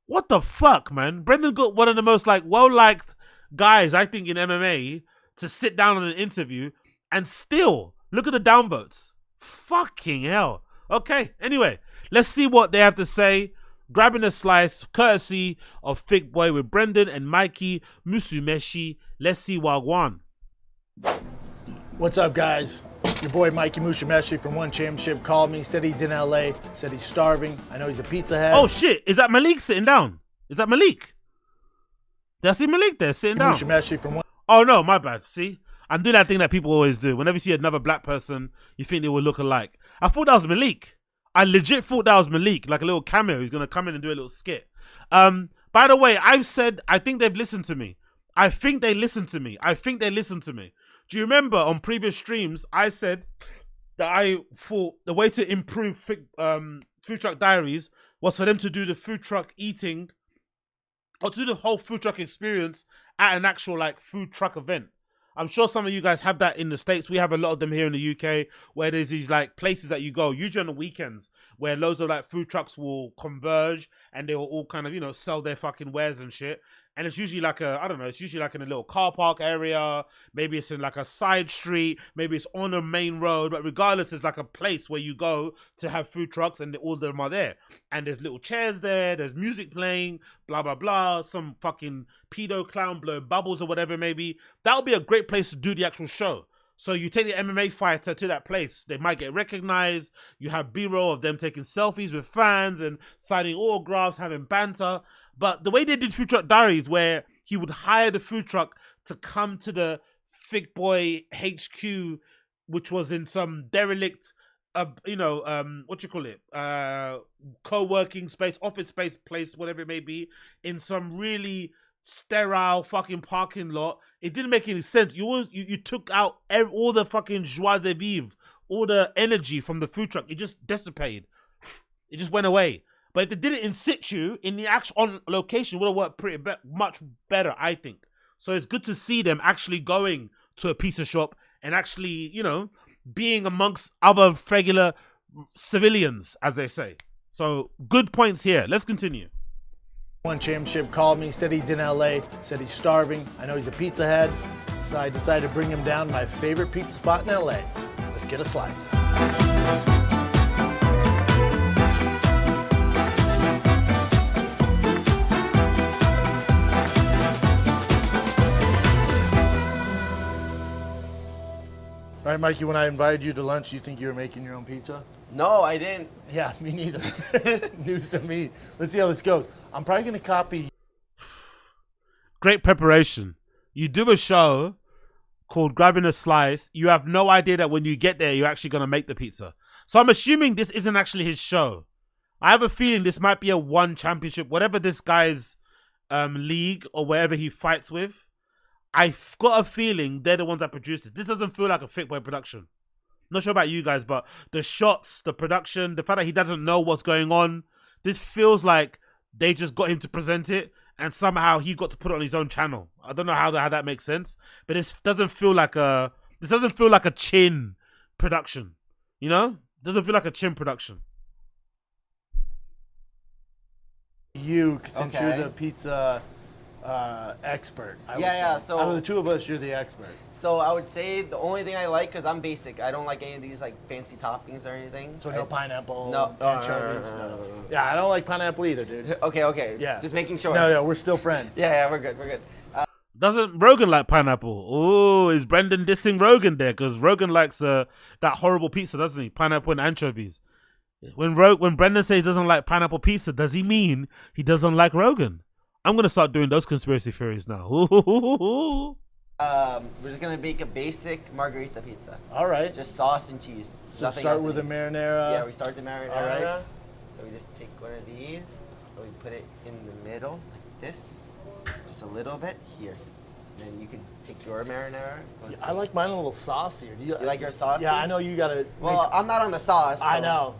What the fuck, man? Brendan got one of the most like well-liked guys, I think, in MMA to sit down on an interview and still look at the downvotes. Fucking hell. Okay, anyway, let's see what they have to say. Grabbing a Slice, courtesy of Thick Boy with Brendan and Mikey Musumeshi. Let's see Wagwan. What's up, guys? Your boy Mikey Mushimeshi from One Championship called me, said he's in LA, said he's starving. I know he's a pizza head. Oh shit, is that Malik sitting down? Is that Malik? Did I see Malik there sitting down? Mushimeshi from One. Oh no, my bad. See? I'm doing that thing that people always do. Whenever you see another black person, you think they will look alike. I thought that was Malik. I legit thought that was Malik, like a little cameo. He's going to come in and do a little skit. By the way, I've said, I think they've listened to me. I think they listened to me. Do you remember on previous streams, I said that I thought the way to improve Food Truck Diaries was for them to do the food truck eating, or to do the whole food truck experience at an actual like food truck event. I'm sure some of you guys have that in the States. We have a lot of them here in the UK where there's these like places that you go, usually on the weekends, where loads of like food trucks will converge and they will all kind of, you know, sell their fucking wares and shit. And it's usually like it's usually like in a little car park area. Maybe it's in like a side street. Maybe it's on a main road. But regardless, it's like a place where you go to have food trucks and all of them are there. And there's little chairs there. There's music playing, blah, blah, blah. Some fucking pedo clown blowing bubbles or whatever maybe. That would be a great place to do the actual show. So you take the MMA fighter to that place. They might get recognized. You have B-roll of them taking selfies with fans and signing autographs, having banter. But the way they did Food Truck Diaries, where he would hire the food truck to come to the Thick Boy HQ, which was in some derelict, co-working space, office space place, whatever it may be, in some really sterile fucking parking lot. It didn't make any sense. You took out all the fucking joie de vivre, all the energy from the food truck. It just dissipated. It just went away. But if they did it in situ, in the actual on location, it would have worked much better, I think. So it's good to see them actually going to a pizza shop and actually, you know, being amongst other regular civilians, as they say. So good points here. Let's continue. One championship called me, said he's in LA, said he's starving. I know he's a pizza head, so I decided to bring him down to my favorite pizza spot in LA. Let's get a slice. All right, Mikey, when I invited you to lunch, you think you were making your own pizza? No, I didn't. Yeah, me neither. News to me. Let's see how this goes. I'm probably going to copy. Great preparation. You do a show called Grabbing a Slice. You have no idea that when you get there, you're actually going to make the pizza. So I'm assuming this isn't actually his show. I have a feeling this might be a one championship, whatever this guy's league or wherever he fights with. I've got a feeling they're the ones that produce it. This doesn't feel like a Thick Boy production. Not sure about you guys, but the shots, the production, the fact that he doesn't know what's going on, this feels like they just got him to present it and somehow he got to put it on his own channel. I don't know how that makes sense, but this doesn't feel like a Chin production. You know? It doesn't feel like a Chin production. You, since you're the pizza expert. I would say. So out of the two of us, you're the expert. So I would say the only thing I like, because I'm basic, I don't like any of these like fancy toppings or anything. So no pineapple, no anchovies, no. Yeah, I don't like pineapple either, dude. Okay. Yeah. Just making sure. No, we're still friends. Yeah, we're good. Doesn't Rogan like pineapple? Oh, is Brendan dissing Rogan there? Because Rogan likes that horrible pizza, doesn't he? Pineapple and anchovies. When Brendan says he doesn't like pineapple pizza, does he mean he doesn't like Rogan? I'm going to start doing those conspiracy theories now. We're just going to make a basic margarita pizza. All right. Just sauce and cheese. So start with the marinara. Yeah, we start the marinara. All right. So we just take one of these, and we put it in the middle, like this, just a little bit here. And then you can take your marinara. Yeah, I like mine a little saucier. You like your sauce? Yeah, I know you got to. Well, I'm not on the sauce. So. I know.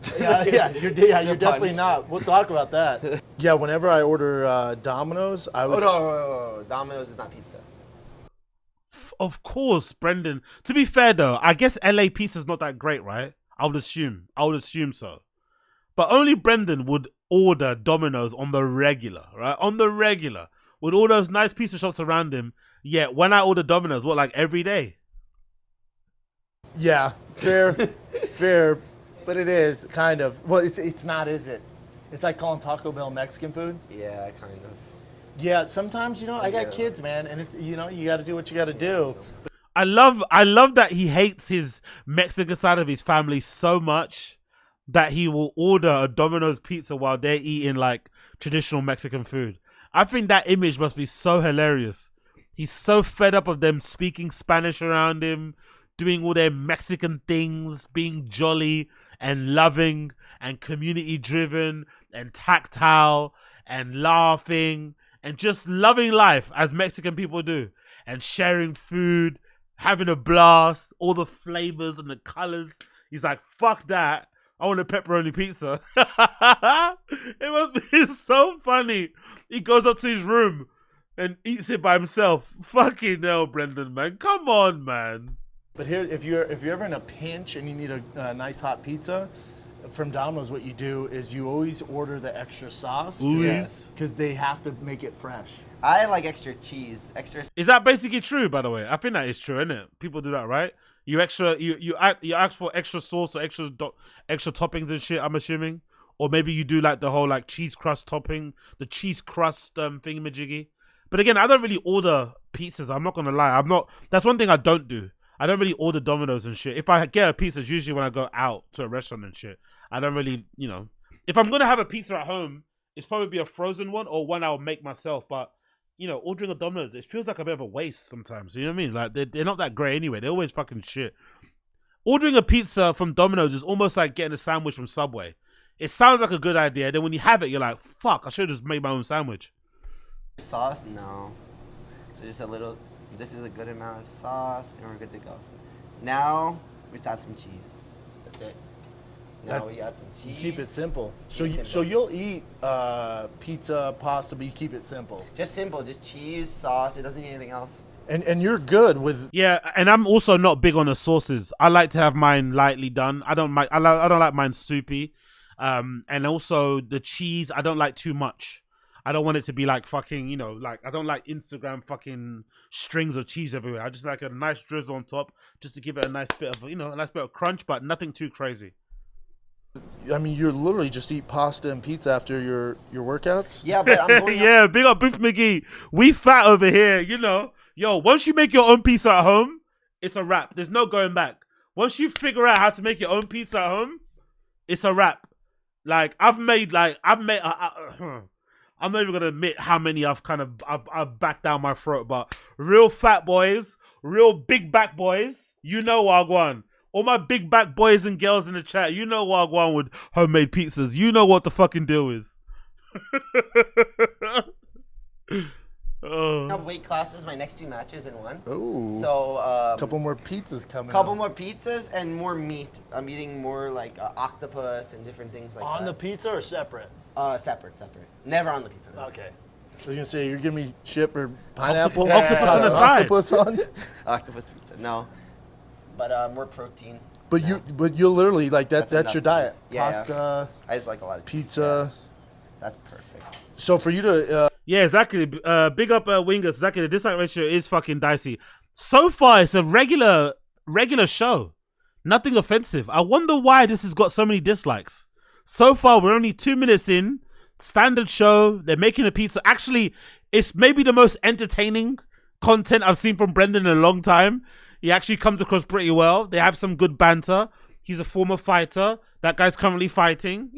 You're definitely not. We'll talk about that. Yeah, whenever I order Domino's, I was. Oh, no. Domino's is not pizza. Of course, Brendan. To be fair, though, I guess LA pizza's not that great, right? I would assume so. But only Brendan would order Domino's on the regular, right? On the regular. With all those nice pizza shops around him. Yeah, when I order Domino's, like every day? Yeah, fair, but it is kind of. Well, it's not, is it? It's like calling Taco Bell Mexican food. Yeah, kind of. Yeah, sometimes I got kids, man, and you got to do what you got to do. I love that he hates his Mexican side of his family so much that he will order a Domino's pizza while they're eating like traditional Mexican food. I think that image must be so hilarious. He's so fed up of them speaking Spanish around him, doing all their Mexican things, being jolly and loving and community driven and tactile and laughing and just loving life as Mexican people do and sharing food, having a blast, all the flavors and the colors. He's like, fuck that. I want a pepperoni pizza. It must be so funny. He goes up to his room and eats it by himself. Fucking hell, Brendan, man. Come on, man. But here, if you're ever in a pinch and you need a nice hot pizza, from Domino's, what you do is you always order the extra sauce. Because they have to make it fresh. I like extra cheese. Is that basically true, by the way? I think that is true, isn't it? People do that, right? You ask for extra sauce or extra toppings and shit, I'm assuming. Or maybe you do like the whole like cheese crust topping, the cheese crust thingamajiggy. But again, I don't really order pizzas. I'm not gonna lie. That's one thing I don't do. I don't really order Domino's and shit. If I get a pizza, it's usually when I go out to a restaurant and shit. I don't really, if I'm gonna have a pizza at home, it's probably be a frozen one or one I'll make myself. But ordering a Domino's, it feels like a bit of a waste sometimes. You know what I mean? Like they're not that great anyway. They're always fucking shit. Ordering a pizza from Domino's is almost like getting a sandwich from Subway. It sounds like a good idea. Then when you have it, you're like, fuck, I should have just made my own sandwich. Sauce? No. So just a little, this is a good amount of sauce and we're good to go. Now, we add some cheese. That's it. Now we add some cheese. You keep it simple. So you'll eat pizza, pasta, but you keep it simple. Just simple, just cheese, sauce. It doesn't need anything else. And you're good with. Yeah, and I'm also not big on the sauces. I like to have mine lightly done. I don't like mine soupy. And also the cheese, I don't like too much. I don't want it to be like fucking, like I don't like Instagram fucking strings of cheese everywhere. I just like a nice drizzle on top just to give it a nice bit of, a nice bit of crunch, but nothing too crazy. I mean, you literally just eat pasta and pizza after your workouts? Yeah, but I'm going yeah, big up Booth McGee. We fat over here, Yo, once you make your own pizza at home, it's a wrap. There's no going back. Once you figure out how to make your own pizza at home, it's a wrap. Like, I'm not even gonna admit how many I've backed down my throat, but real fat boys, real big back boys, Wagwan. All my big back boys and girls in the chat, Wagwan with homemade pizzas. You know what the fucking deal is. I have weight classes, my next 2 matches in one. Oh. So, couple more pizzas coming. Couple more pizzas and more meat. I'm eating more like octopus and different things like that. On the pizza or separate? Separate. Never on the pizza. No. Okay. I was gonna say, you're giving me shit for pineapple? Octopus on the side. Octopus on? Octopus pizza, no. But more protein. But you literally, like, that's your diet? Yeah, pasta. I just like a lot of pizza. Yeah. That's perfect. So for you to... yeah, exactly. Big up Wingers. Exactly. The dislike ratio is fucking dicey. So far, it's a regular show. Nothing offensive. I wonder why this has got so many dislikes. So far, we're only 2 minutes in. Standard show. They're making a pizza. Actually, it's maybe the most entertaining content I've seen from Brendan in a long time. He actually comes across pretty well. They have some good banter. He's a former fighter. That guy's currently fighting.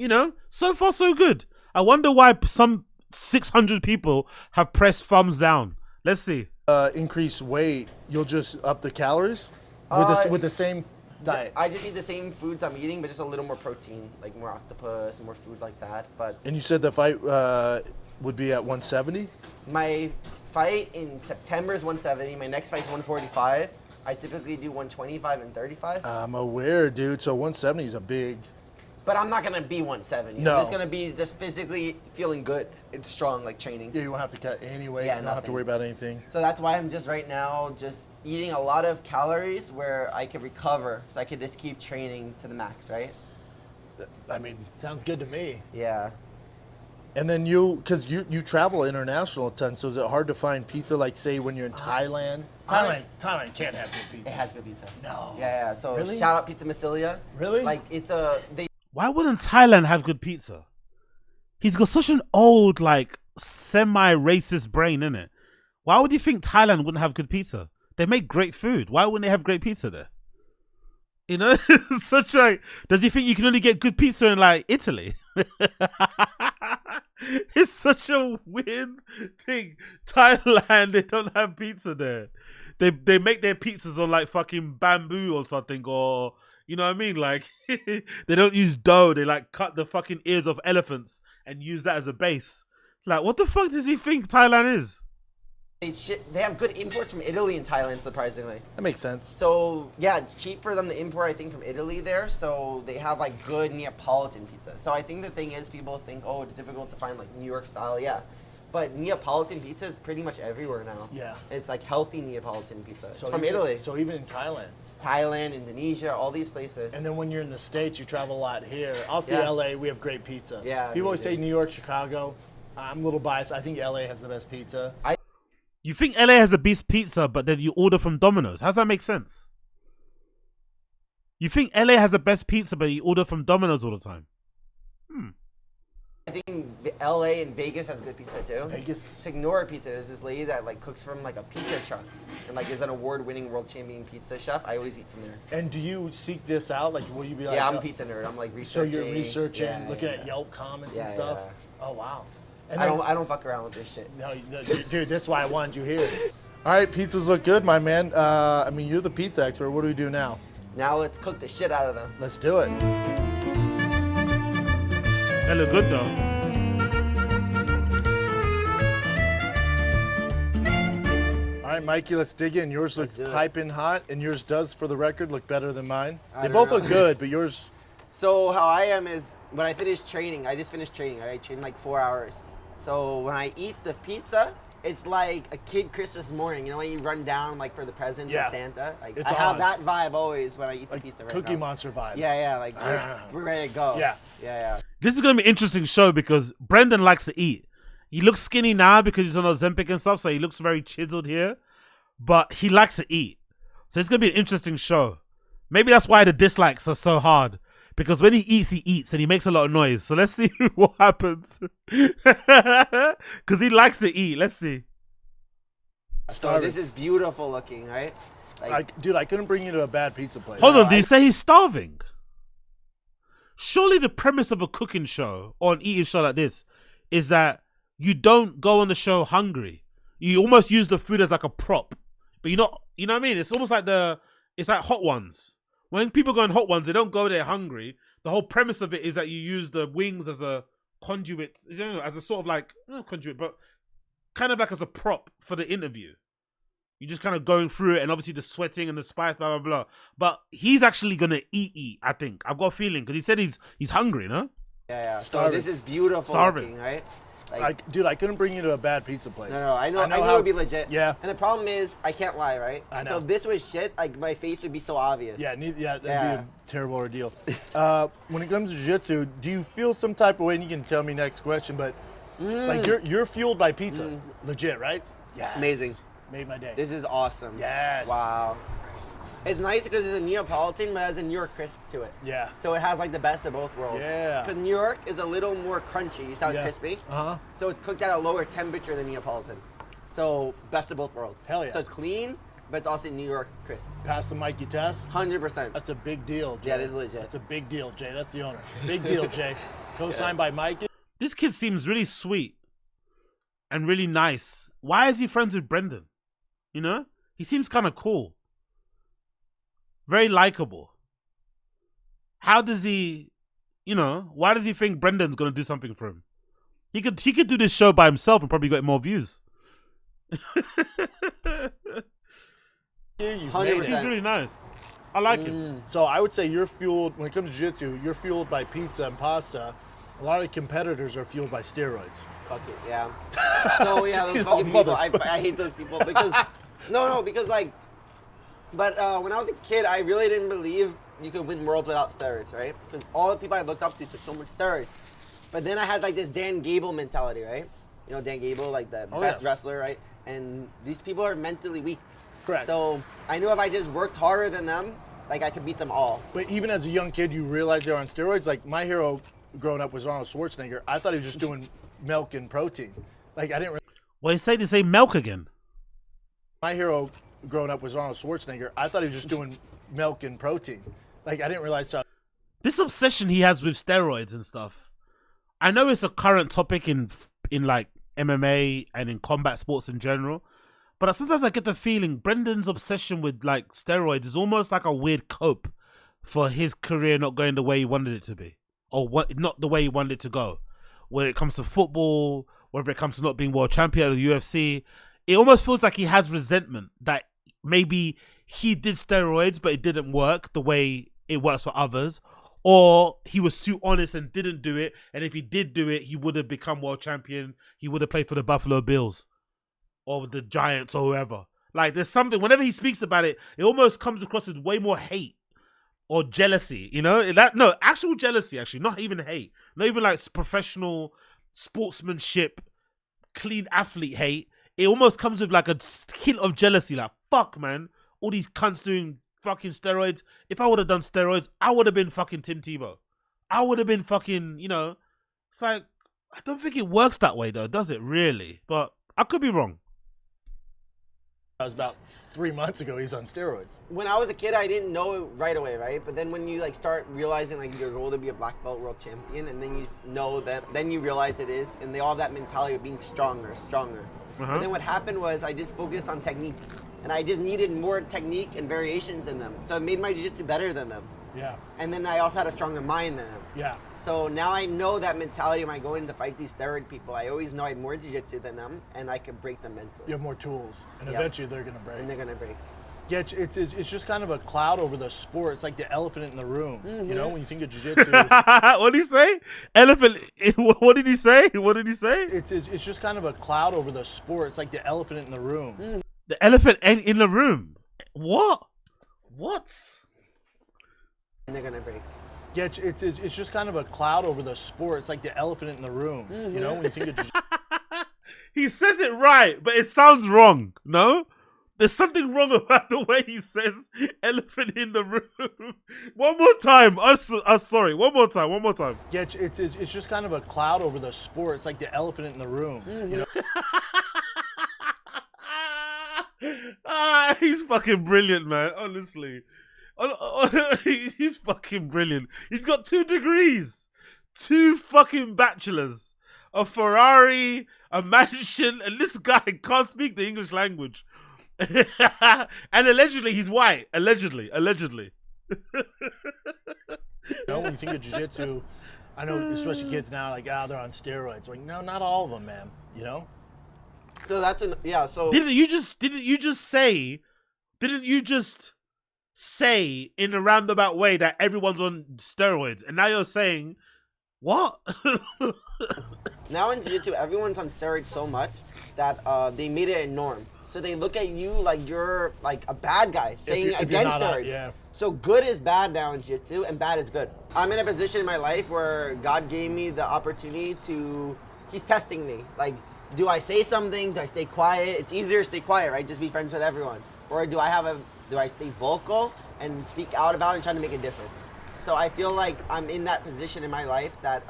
So far so good. I wonder why some 600 people have pressed thumbs down. Let's see. Increase weight, you'll just up the calories with the same diet. I just eat the same foods I'm eating, but just a little more protein, like more octopus and more food like that. But and you said the fight would be at 170? My fight in September is 170. My next fight is 145. I typically do 125 and 35. I'm aware, dude. So 170 is a big... But I'm not going to be 170. No. I'm just going to be just physically feeling good and strong, like training. Yeah, you won't have to cut any weight. Yeah, you don't have to worry about anything. So that's why I'm just right now just eating a lot of calories where I can recover, so I can just keep training to the max, right? I mean, sounds good to me. Yeah. And then because you travel international a ton, so is it hard to find pizza, like, say, when you're in Thailand? Thailand can't have good pizza. It has good pizza. No. Yeah. So really? Shout out Pizza Massilia. Really? Like, Why wouldn't Thailand have good pizza? He's got such an old, like, semi-racist brain, innit? Why would you think Thailand wouldn't have good pizza? They make great food. Why wouldn't they have great pizza there? Does he think you can only get good pizza in, like, Italy? It's such a weird thing. Thailand, they don't have pizza there. They make their pizzas on, like, fucking bamboo or something, or... You know what I mean? Like, they don't use dough. They, like, cut the fucking ears of elephants and use that as a base. Like, what the fuck does he think Thailand is? They have good imports from Italy and Thailand, surprisingly. That makes sense. So, yeah, it's cheap for them to import, I think, from Italy there. So they have, like, good Neapolitan pizza. So I think the thing is, people think, oh, it's difficult to find, like, New York style. Yeah. But Neapolitan pizza is pretty much everywhere now. Yeah. It's, like, healthy Neapolitan pizza. It's from Italy. So even in Thailand? Thailand, Indonesia, all these places. And then when you're in the States, you travel a lot here. Obviously, LA, we have great pizza. Yeah. People always say New York, Chicago. I'm a little biased. I think LA has the best pizza. You think LA has the best pizza, but then you order from Domino's. How does that make sense? You think LA has the best pizza, but you order from Domino's all the time? I think LA and Vegas has good pizza too. Vegas? Signora Pizza is this lady that like cooks from like a pizza truck and like is an award-winning world champion pizza chef. I always eat from there. And do you seek this out? Like, will you be like... Yeah, I'm a pizza nerd. I'm like researching. So you're researching, looking at Yelp comments and stuff? Yeah. Oh, wow. And I don't fuck around with this shit. No, dude, this is why I wanted you here. All right, pizzas look good, my man. I mean, you're the pizza expert. What do we do now? Now let's cook the shit out of them. Let's do it. They look good though. All right, Mikey, let's dig in. Yours looks piping hot, and yours does, for the record, look better than mine. They both look good, but yours... So how I am is, when I finish training, I just finished training. I trained like 4 hours. So when I eat the pizza, it's like a kid Christmas morning. You know when you run down like for the presents and Santa? Like, it's have that vibe always when I eat the pizza right Cookie now. Monster vibe. Yeah, like we're ready to go. Yeah. This is gonna be an interesting show because Brendan likes to eat. He looks skinny now because he's on Ozempic and stuff, so he looks very chiseled here. But he likes to eat. So it's gonna be an interesting show. Maybe that's why the dislikes are so hard. Because when he eats and he makes a lot of noise. So let's see what happens. Because he likes to eat. Let's see. So this is beautiful looking, right? Dude, I couldn't bring you to a bad pizza place. Hold on, did you say he's starving? Surely the premise of a cooking show or an eating show like this is that you don't go on the show hungry. You almost use the food as like a prop. But you're not, you know what I mean? It's almost like it's like Hot Ones. When people go on Hot Ones, they don't go there hungry. The whole premise of it is that you use the wings as a conduit, you know, as a sort of like, not conduit, but kind of like as a prop for the interview. You're just kind of going through it, and obviously the sweating and the spice, blah, blah, blah. But he's actually going to eat, I think. I've got a feeling, because he said he's hungry, no? Yeah. So this is beautiful looking, right? Dude, I couldn't bring you to a bad pizza place. No, I know it would be legit. Yeah. And the problem is, I can't lie, right? I know. So if this was shit, like my face would be so obvious. Yeah, that'd be a terrible ordeal. When it comes to jiu-jitsu, do you feel some type of way, and you can tell me next question, but like you're fueled by pizza. Legit, right? Yes. Amazing. Made my day. This is awesome. Yes. Wow. It's nice because it's a Neapolitan, but it has a New York crisp to it. Yeah. So it has like the best of both worlds. Yeah. Because New York is a little more crunchy. You sound crispy. Uh-huh. So it's cooked at a lower temperature than Neapolitan. So best of both worlds. Hell yeah. So it's clean, but it's also New York crisp. Pass the Mikey test? 100%. That's a big deal, Jay. Yeah, it is legit. That's a big deal, Jay. That's the owner. Big deal, Jay. Co-signed by Mikey. This kid seems really sweet and really nice. Why is he friends with Brendan? You know? He seems kind of cool. Very likable. How does he, why does he think Brendan's going to do something for him? He could do this show by himself and probably get more views. 100%. He's really nice. I like it. So I would say you're fueled, when it comes to jiu-jitsu, you're fueled by pizza and pasta. A lot of the competitors are fueled by steroids. Fuck it, yeah. So yeah, those fucking people, I hate those people because, because like, but when I was a kid, I really didn't believe you could win worlds without steroids, right? Because all the people I looked up to took so much steroids. But then I had like this Dan Gable mentality, right? You know Dan Gable, like the best wrestler, right? And these people are mentally weak. Correct. So I knew if I just worked harder than them, like I could beat them all. But even as a young kid, you realize they're on steroids. Like my hero growing up was Arnold Schwarzenegger. I thought he was just doing milk and protein. Like I didn't really... Well, they say milk again. My hero growing up was Arnold Schwarzenegger. I thought he was just doing milk and protein. Like I didn't realize how... This obsession he has with steroids and stuff. I know it's a current topic in like MMA and in combat sports in general, but sometimes I get the feeling Brendan's obsession with like steroids is almost like a weird cope for his career not going the way he wanted it to be, or not the way he wanted it to go. When it comes to football, whether it comes to not being world champion of the UFC, it almost feels like he has resentment that maybe he did steroids, but it didn't work the way it works for others. Or he was too honest and didn't do it. And if he did do it, he would have become world champion. He would have played for the Buffalo Bills or the Giants or whoever. Like there's something, whenever he speaks about it, it almost comes across as way more hate or jealousy, No, actual jealousy, actually, not even hate. Not even like professional sportsmanship, clean athlete hate. It almost comes with like a hint of jealousy. Like, fuck, man. All these cunts doing fucking steroids. If I would have done steroids, I would have been fucking Tim Tebow. I would have been fucking, It's like, I don't think it works that way though, does it really? But I could be wrong. That was about 3 months ago. He's on steroids. When I was a kid, I didn't know it right away, right? But then when you like start realizing like your goal to be a black belt world champion, and then you know that, then you realize it is, and they all have that mentality of being stronger. But then what happened was I just focused on technique, and I just needed more technique and variations in them. So it made my jiu-jitsu better than them. Yeah. And then I also had a stronger mind than them. Yeah. So now I know that mentality when I go in to fight these steroid people. I always know I have more jiu-jitsu than them, and I can break them mentally. You have more tools, and eventually they're going to break. And they're going to break. Yeah, it's just kind of a cloud over the sport. It's like the elephant in the room. You know, when you think of jiu-jitsu. What did he say? Elephant. What did he say? What did he say? It's just kind of a cloud over the sport. It's like the elephant in the room. The elephant in the room. What? And they're going to break. Yeah, it's just kind of a cloud over the sport. It's like the elephant in the room. You know, when you think of jiu-jitsu. He says it right, but it sounds wrong. No? There's something wrong about the way he says elephant in the room. One more time. Sorry. One more time. Yeah, it's just kind of a cloud over the sport. It's like the elephant in the room. You know? He's fucking brilliant, man. Honestly. He's fucking brilliant. He's got 2 degrees. 2 fucking bachelors. A Ferrari, a mansion, and this guy can't speak the English language. And allegedly he's white. Allegedly. You know, when you think of jiu-jitsu, I know especially kids now, like, they're on steroids. Like, no, not all of them, man. You know? So that's so Didn't you just say in a roundabout way that everyone's on steroids, and now you're saying what? Now in jiu-jitsu, everyone's on steroids so much that they made it a norm. So they look at you like you're like a bad guy, saying against steroids. Yeah. So good is bad now in jiu-jitsu, and bad is good. I'm in a position in my life where God gave me the opportunity He's testing me. Like, do I say something? Do I stay quiet? It's easier to stay quiet, right? Just be friends with everyone. Or do I stay vocal and speak out about it and try to make a difference? So I feel like I'm in that position in my life that,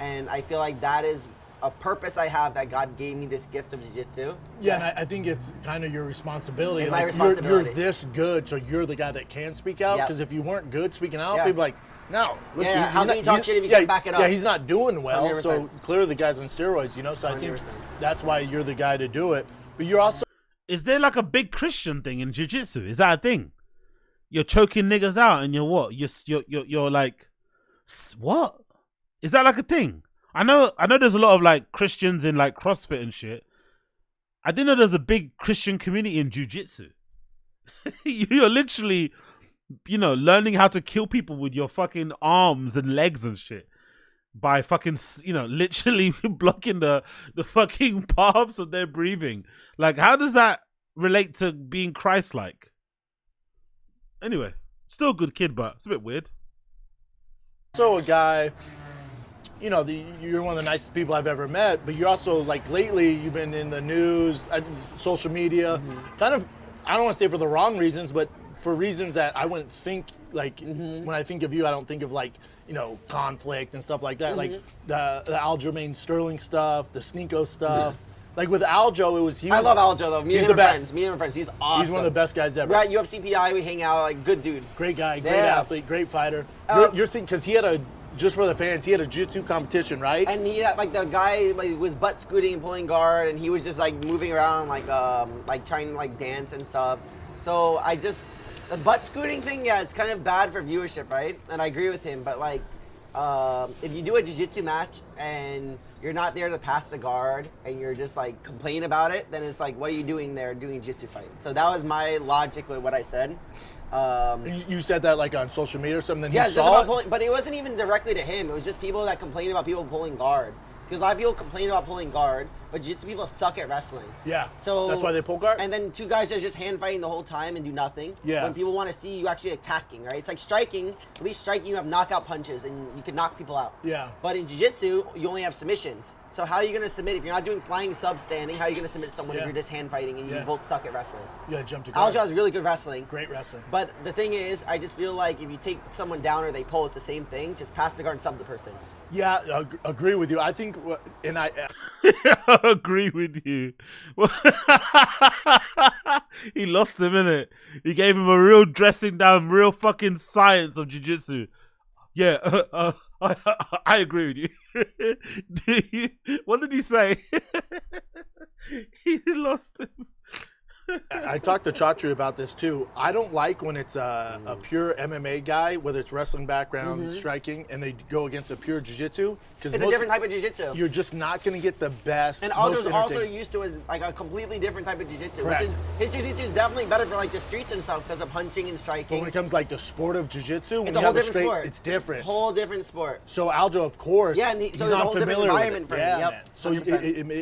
and I feel like that is a purpose I have, that God gave me this gift of jiu-jitsu. Yeah, and I think it's kind of your responsibility. It's like, my responsibility. You're this good, so you're the guy that can speak out. Because if you weren't good speaking out, Yeah. people like, no. Look, Yeah, how can you talk shit if you can't back it up? Yeah, he's not doing well, 100%. so clearly the guy's on steroids, you know? So I think 100%. that's why you're the guy to do it. But you're also... Is there like a big Christian thing in jiu-jitsu? Is that a thing? You're choking niggas out and you're what? You're like, what? Is that like a thing? I know there's a lot of like Christians in like CrossFit and shit. I didn't know there's a big Christian community in jiu-jitsu. You're literally, learning how to kill people with your fucking arms and legs and shit by fucking, literally blocking the fucking paths of their breathing. Like, how does that relate to being Christ-like? Anyway, still a good kid, but it's a bit weird. Also a guy, you're one of the nicest people I've ever met, but you're also, like, lately you've been in the news, social media, kind of, I don't want to say for the wrong reasons, but for reasons that I wouldn't think, like, when I think of you, I don't think of, like, conflict and stuff like that. Like, the Aljamain Sterling stuff, the Sneeko stuff. Like, with Aljo, I love Aljo, though. He's the best. Me and my friends. He's awesome. He's one of the best guys ever. We're at UFCPI, we hang out, like, good dude. Great guy, great athlete, great fighter. You're thinking, because he had just for the fans, he had a jiu-jitsu competition, right? And he had, like, the guy was butt scooting and pulling guard, and he was just, like, moving around, like trying to, like, dance and stuff. So the butt scooting thing, yeah, it's kind of bad for viewership, right? And I agree with him, but, like, if you do a jiu-jitsu match and you're not there to pass the guard and you're just, like, complaining about it, then it's like, what are you doing there doing a jiu-jitsu fight? So that was my logic with what I said. You said that, like, on social media or something, yeah, he saw it? But it wasn't even directly to him. It was just people that complained about people pulling guard. Because a lot of people complain about pulling guard, but jiu-jitsu people suck at wrestling. Yeah, so that's why they pull guard? And then 2 guys are just hand fighting the whole time and do nothing. Yeah. When people want to see you actually attacking, right? It's like striking. At least striking, you have knockout punches and you can knock people out. Yeah. But in jiu-jitsu, you only have submissions. So how are you going to submit? If you're not doing flying sub standing, how are you going to submit someone if you're just hand fighting and you both suck at wrestling? You gotta jump to guard. Aljo has really good wrestling. Great wrestling. But the thing is, I just feel like if you take someone down or they pull, it's the same thing. Just pass the guard and sub the person. Yeah, agree with you. I think, and I agree with you. He lost him, innit? He gave him a real dressing down, real fucking science of jiu-jitsu. Yeah, I agree with you. What did he say? He lost him. I talked to Chatri about this too. I don't like when it's a pure MMA guy, whether it's wrestling background, striking, and they go against a pure jiu-jitsu. It's a different type of jiu-jitsu. You're just not going to get the best. And Aldo's also used to a completely different type of jiu-jitsu. Correct. His jiu-jitsu is definitely better for like the streets and stuff because of punching and striking. But when it comes like the sport of jiu-jitsu, when it's you a whole have a different straight, sport. it's different. Whole different sport. So Aljo, of course, yeah, and he's so not a whole different familiar environment with it. for him. Yeah, Yep, man. So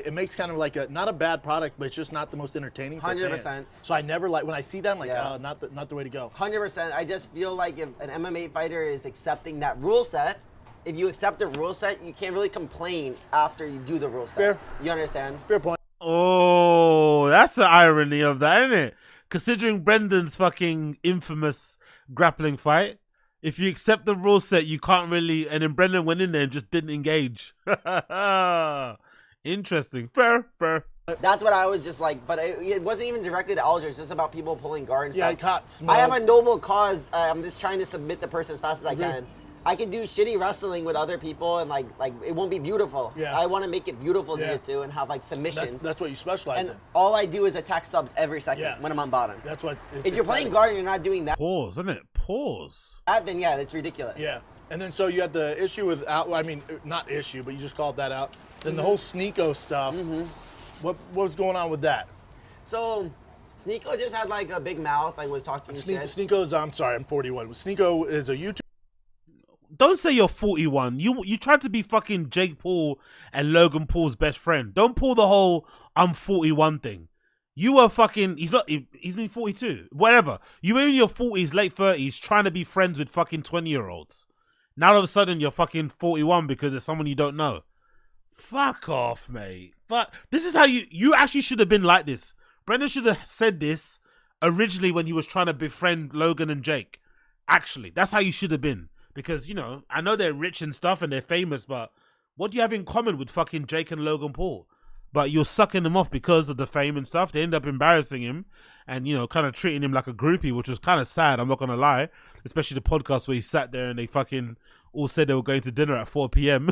it makes kind of like not a bad product, but it's just not the most entertaining for 100%. 100%. So I never like when I see that, I'm like, not the way to go. 100%. I just feel like if an MMA fighter is accepting that rule set, if you accept the rule set, you can't really complain after you do the rule set. Fair. You understand? Fair point. Oh, that's the irony of that, isn't it? Considering Brendan's fucking infamous grappling fight, if you accept the rule set, you can't really. And then Brendan went in there and just didn't engage. Interesting. Fair. That's what I was just like, but it wasn't even directed at Alger. It's just about people pulling guard and Yeah, stuff. I have a noble cause. I'm just trying to submit the person as fast as I can. I can do shitty wrestling with other people and like it won't be beautiful. Yeah. I want to make it beautiful jiu-jitsu and have like submissions. That's what you specialize and in. all I do is attack subs every second when I'm on bottom. That's what. If you're playing guard and you're not doing that, Pause, isn't it? Pause. Then yeah, that's ridiculous. Yeah. And then so you had the issue with not issue, but you just called that out. Then the whole Sneeko stuff. What was going on with that? So Sneeko just had like a big mouth, like was talking shit. Sneeko's, I'm sorry, I'm 41. Sneeko is a YouTube. Don't say you're 41. You tried to be fucking Jake Paul and Logan Paul's best friend. Don't pull the whole I'm 41 thing. You were fucking, he's in 42. Whatever. You were in your 40s, late 30s, trying to be friends with fucking 20-year-olds. Now all of a sudden you're fucking 41 because there's someone you don't know. Fuck off, mate. But this is how you actually should have been like this. Brendan should have said this originally when he was trying to befriend Logan and Jake. Actually, that's how you should have been. Because, you know, I know they're rich and stuff and they're famous, but what do you have in common with fucking Jake and Logan Paul? But you're sucking them off because of the fame and stuff. They end up embarrassing him and, you know, kind of treating him like a groupie, which was kind of sad, I'm not going to lie. Especially the podcast where he sat there and they fucking all said they were going to dinner at 4 p.m.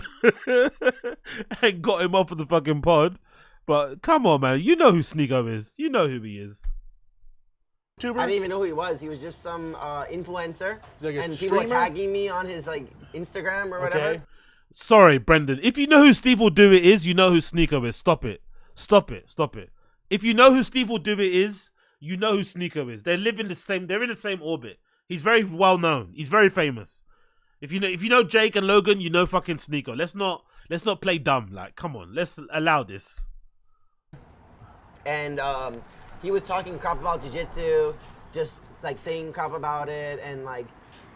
and got him off of the fucking pod. But come on, man. You know who Sneeko is. You know who he is. I didn't even know who he was. He was just some influencer. Like and people were tagging me on his like Instagram or whatever. Sorry, Brendan. If you know who Steve Will Do It is, you know who Sneeko is. Stop it. Stop it. Stop it. If you know who Steve Will Do It is, you know who Sneeko is. They're in the same orbit. He's very well known. He's very famous. If you know Jake and Logan, you know fucking Sneeko. Let's not play dumb. Like, come on. Let's allow this. And he was talking crap about jiu-jitsu, just like saying crap about it, and like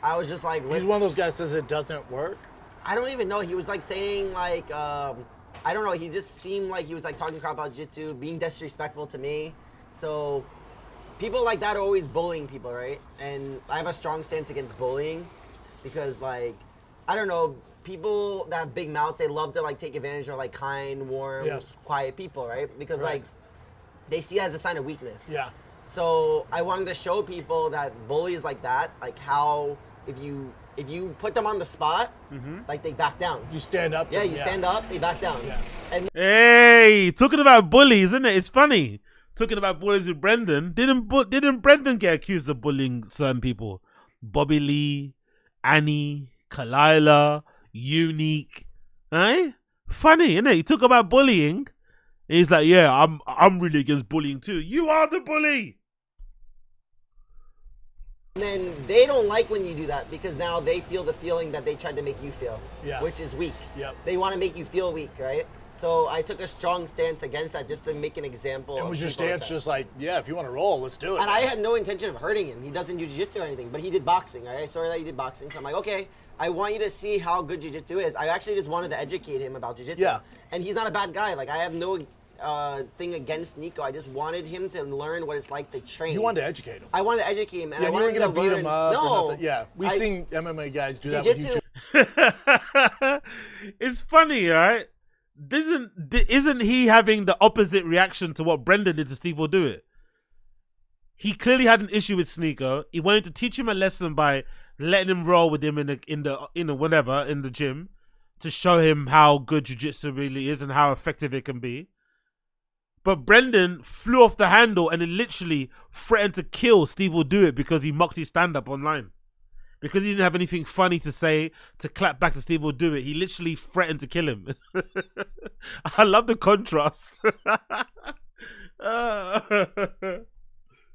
I was just like, he's one of those guys that says it doesn't work. I don't even know. He was like saying like I don't know. He just seemed like he was like talking crap about jiu-jitsu, being disrespectful to me. So people like that are always bullying people, right? And I have a strong stance against bullying because like I don't know. People that have big mouths, they love to like take advantage of like kind, warm, quiet people, right? Because like they see it as a sign of weakness. Yeah. So I wanted to show people that bullies like that, like how if you put them on the spot, like they back down. You stand up. Yeah, you stand up, they back down. Yeah. And hey, talking about bullies, isn't it? It's funny. Talking about bullies with Brendan. Didn't Brendan get accused of bullying certain people? Bobby Lee, Annie, Kalila, Unique. Eh? Funny, isn't it? He talk about bullying. He's like, yeah, I'm really against bullying too. You are the bully. And then they don't like when you do that because now they feel the feeling that they tried to make you feel, which is weak. Yep. They want to make you feel weak, right? So I took a strong stance against that just to make an example. And was your stance just like, yeah, if you want to roll, let's do it. And I had no intention of hurting him. He doesn't do jiu-jitsu or anything, but he did boxing, all right? I saw that he did boxing. So I'm like, okay, I want you to see how good jiu-jitsu is. I actually just wanted to educate him about jiu-jitsu. Yeah. And he's not a bad guy. Like, I have no thing against Nico. I just wanted him to learn what it's like to train. You wanted to educate him. I wanted to educate him. And yeah, I wanted you weren't going to beat him up no, or nothing. Yeah, we've seen MMA guys do jiu-jitsu. that with YouTube. It's funny, right? Isn't he having the opposite reaction to what Brendan did to Steve Will Do It? He clearly had an issue with Sneeko. He wanted to teach him a lesson by letting him roll with him in the gym to show him how good jiu-jitsu really is and how effective it can be. But Brendan flew off the handle and it literally threatened to kill Steve Will Do It because he mocked his stand-up online. Because he didn't have anything funny to say to clap back to Steve Will Do It, he literally threatened to kill him. I love the contrast.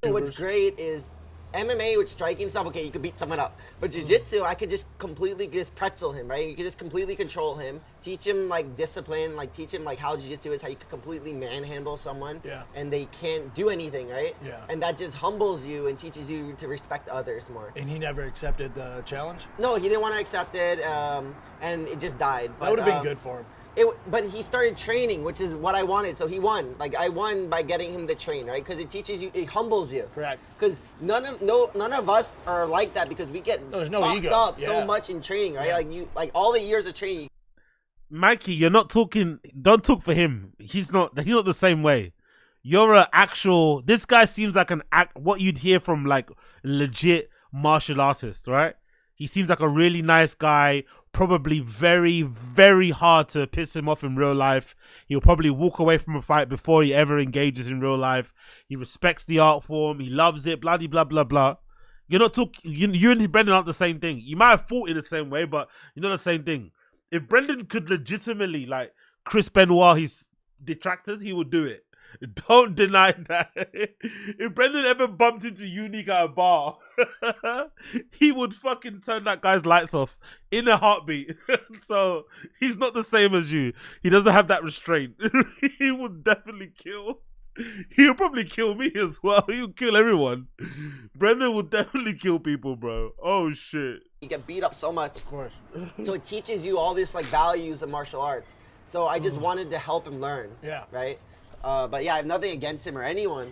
What's great is MMA with striking stuff, okay, you could beat someone up. But jiu-jitsu, I could just completely just pretzel him, right? You could just completely control him, teach him like discipline, like teach him like how jiu-jitsu is, how you could completely manhandle someone, and they can't do anything, right? Yeah. And that just humbles you and teaches you to respect others more. And he never accepted the challenge? No, he didn't want to accept it, and it just died. That would have been good for him. But he started training, which is what I wanted. So he won. Like I won by getting him to train, right? Because it teaches you, it humbles you. Correct. Because none of us are like that because we get there's no fucked ego. up so much in training, right? Like all the years of training. Mikey, you're not talking. Don't talk for him. He's not the same way. You're a actual. This guy seems like what you'd hear from like legit martial artist, right? He seems like a really nice guy. Probably very, very hard to piss him off in real life. He'll probably walk away from a fight before he ever engages in real life. He respects the art form. He loves it. Blah, blah, blah, blah. You're not talking. You and Brendan aren't the same thing. You might have fought in the same way, but you're not the same thing. If Brendan could legitimately like Chris Benoit his detractors, he would do it. Don't deny that. If Brendan ever bumped into Unique at a bar, he would fucking turn that guy's lights off in a heartbeat. So he's not the same as you. He doesn't have that restraint. He would definitely kill. He'll probably kill me as well. He'll kill everyone. Brendan would definitely kill people, bro. Oh shit. You get beat up so much. Of course. So it teaches you all this like values of martial arts. So I just wanted to help him learn. Yeah. Right. But yeah, I have nothing against him or anyone.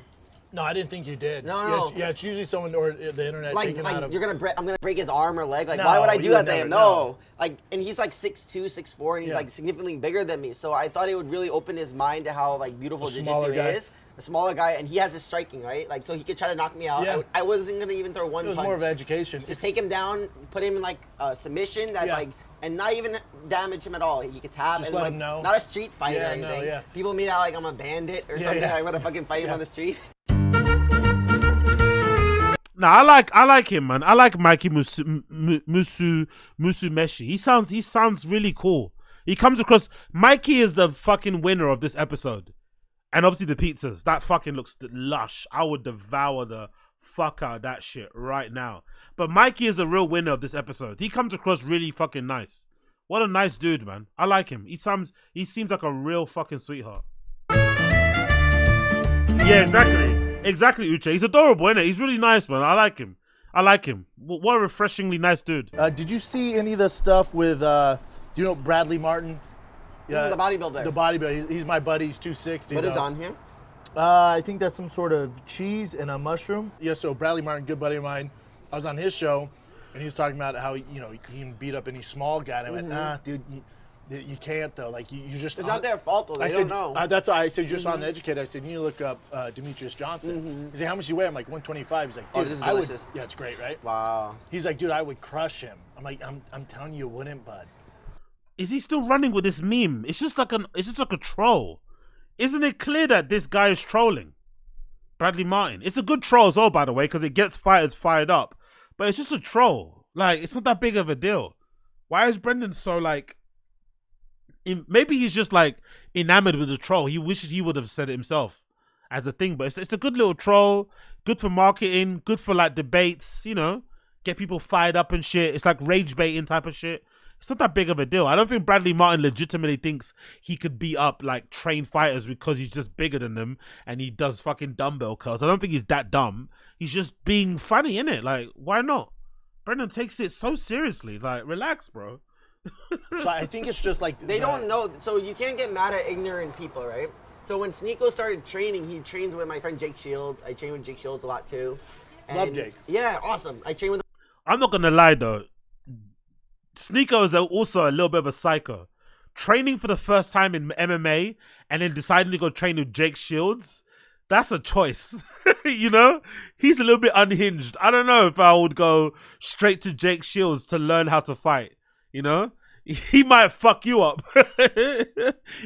No, I didn't think you did. No. Yeah, it's usually someone or the internet taking out of. You're I'm gonna break his arm or leg. Like, No, why would I do you that would to him? never, No. Like, and he's like 6'2", 6'4", and he's Yeah. like significantly bigger than me. So I thought it would really open his mind to how like beautiful A smaller jiu-jitsu guy. is. A smaller guy, and he has his striking, right? Like, so he could try to knock me out. Yeah. I wasn't gonna even throw one It was punch. more of education. Just take him down, put him in like a submission that like, and not even damage him at all. He could tap. Just and, let like, him know. Not a street fight Yeah, or no, anything. yeah. People mean out like I'm a bandit or something. I want to fucking fight him on the street. No, I like him, man. I like Mikey Musumeshi. He sounds really cool. He comes across. Mikey is the fucking winner of this episode, and obviously the pizzas. That fucking looks lush. I would devour the fuck out of that shit right now. But Mikey is the real winner of this episode. He comes across really fucking nice. What a nice dude, man. I like him. He seems like a real fucking sweetheart. Yeah, exactly, Uche. He's adorable, isn't it? He's really nice, man. I like him. What a refreshingly nice dude. Did you see any of the stuff with, do you know Bradley Martin? Yeah, the bodybuilder. The bodybuilder. He's my buddy. He's 260. What is on here? I think that's some sort of cheese and a mushroom. Yeah, so Bradley Martin, good buddy of mine, I was on his show, and he was talking about how, he can beat up any small guy. And I went, nah, dude, you can't, though. Like, you just... It's not their fault, though. They don't know. That's why I said, you're just uneducated. I said, you need to look up Demetrius Johnson. He said, how much do you weigh? I'm like, 125. He's like, dude, this is I would... delicious. Yeah, it's great, right? Wow. He's like, dude, I would crush him. I'm like, I'm telling you, wouldn't, bud. Is he still running with this meme? It's just like a troll. Isn't it clear that this guy is trolling? Bradley Martin. It's a good troll as well, by the way, because it gets fighters fired up. But it's just a troll. Like, it's not that big of a deal. Why is Brendan so like... Maybe he's just like enamored with the troll. He wishes he would have said it himself as a thing. But it's a good little troll. Good for marketing. Good for like debates, get people fired up and shit. It's like rage baiting type of shit. It's not that big of a deal. I don't think Bradley Martin legitimately thinks he could beat up like trained fighters because he's just bigger than them and he does fucking dumbbell curls. I don't think he's that dumb. He's just being funny, innit? Like, why not? Brendan takes it so seriously. Like, relax, bro. So I think it's just like... They don't know. So you can't get mad at ignorant people, right? So when Sneeko started training, he trains with my friend Jake Shields. I train with Jake Shields a lot too. Love Jake. Yeah, awesome. I train with... I'm not going to lie, though. Sneeko is also a little bit of a psycho. Training for the first time in MMA and then deciding to go train with Jake Shields, that's a choice. He's a little bit unhinged. I don't know if I would go straight to Jake Shields to learn how to fight. He might fuck you up.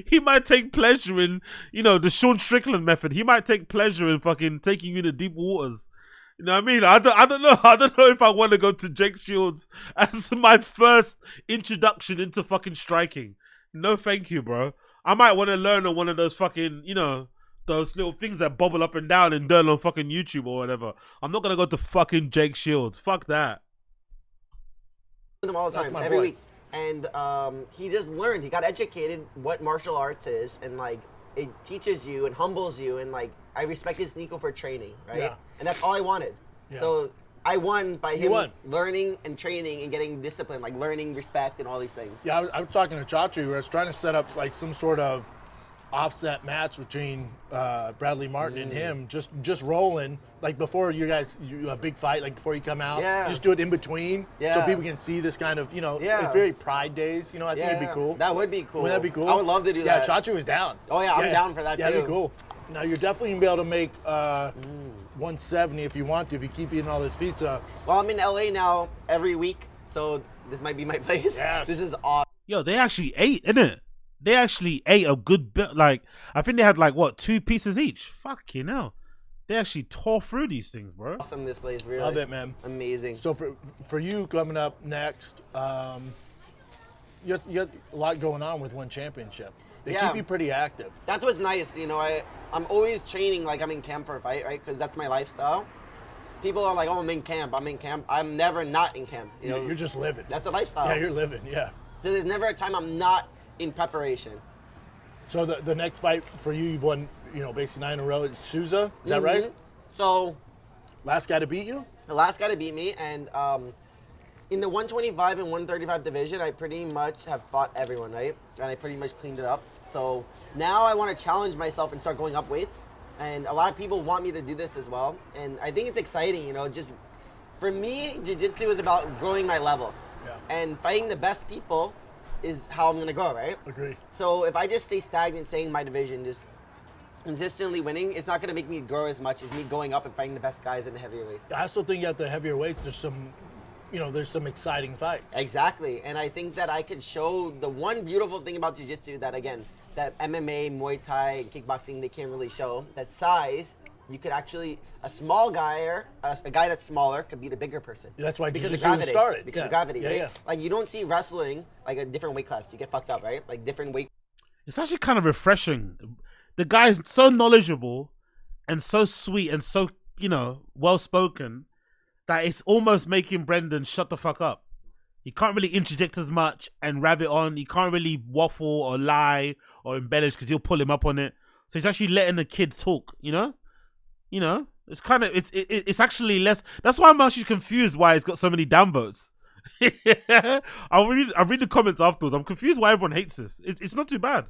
He might take pleasure in, the Sean Strickland method. He might take pleasure in fucking taking you into deep waters. You know what I mean? I don't know. I don't know if I want to go to Jake Shields as my first introduction into fucking striking. No, thank you, bro. I might want to learn on one of those fucking, those little things that bobble up and down and down on fucking YouTube or whatever. I'm not gonna go to fucking Jake Shields. Fuck that. Them all the time, every week. And he just learned, he got educated what martial arts is, and like it teaches you and humbles you, and like I respected Nico for training, right? Yeah. And that's all I wanted. Yeah. So I won by him learning and training and getting discipline, like learning respect and all these things. Yeah, I was talking to Chachi, where I was trying to set up like some sort of offset match between Bradley Martin and him, just rolling like before a big fight, like before you come out. Yeah. Just do it in between, so people can see this kind of it's very Pride Days. I think it'd be cool. That would be cool. Wouldn't that be cool? I would love to do that. Yeah, Chachi was down. Oh yeah, I'm down for that too. Yeah, that'd be cool. Now you're definitely gonna be able to make 170 if you want to, if you keep eating all this pizza. Well, I'm in LA now every week, so this might be my place. Yes. This is awesome. Yo, they actually ate, innit? They actually ate a good bit. Like, I think they had like, what, 2 pieces each? Fucking hell. They actually tore through these things, bro. Awesome, this place, really. Love it, man. Amazing. So for you coming up next, you got a lot going on with one championship. They keep you pretty active. That's what's nice, I'm always training like I'm in camp for a fight, right? Because that's my lifestyle. People are like, oh, I'm in camp. I'm never not in camp. You're just living. That's a lifestyle. Yeah, you're living, yeah. So there's never a time I'm not in preparation. So the next fight for you, you've won, basically 9 in a row. It's Souza, is that right? So, last guy to beat you? The last guy to beat me, and in the 125 and 135 division, I pretty much have fought everyone, right? And I pretty much cleaned it up. So now I want to challenge myself and start going up weights. And a lot of people want me to do this as well. And I think it's exciting, just for me, jiu-jitsu is about growing my level. Yeah. And fighting the best people is how I'm going to go, right? Agree. So if I just stay stagnant, staying in my division, just consistently winning, it's not going to make me grow as much as me going up and fighting the best guys in the heavier weights. I also think at the heavier weights, there's some exciting fights. Exactly. And I think that I could show the one beautiful thing about jiu-jitsu that, again, that MMA, Muay Thai, and kickboxing, they can't really show. That size, you could actually, a small guy or a guy that's smaller could beat a bigger person. That's why because jiu-jitsu was started. Because of gravity, yeah, right? Yeah. Like, you don't see wrestling, like a different weight class. You get fucked up, right? Like, different weight. It's actually kind of refreshing. The guy's so knowledgeable and so sweet and so, well-spoken that it's almost making Brendan shut the fuck up. He can't really interject as much and rabbit on. He can't really waffle or lie or embellish because he'll pull him up on it. So he's actually letting the kid talk, It's kind of, it's actually less. That's why I'm actually confused why he's got so many damn votes. I'll read the comments afterwards. I'm confused why everyone hates this. It's not too bad.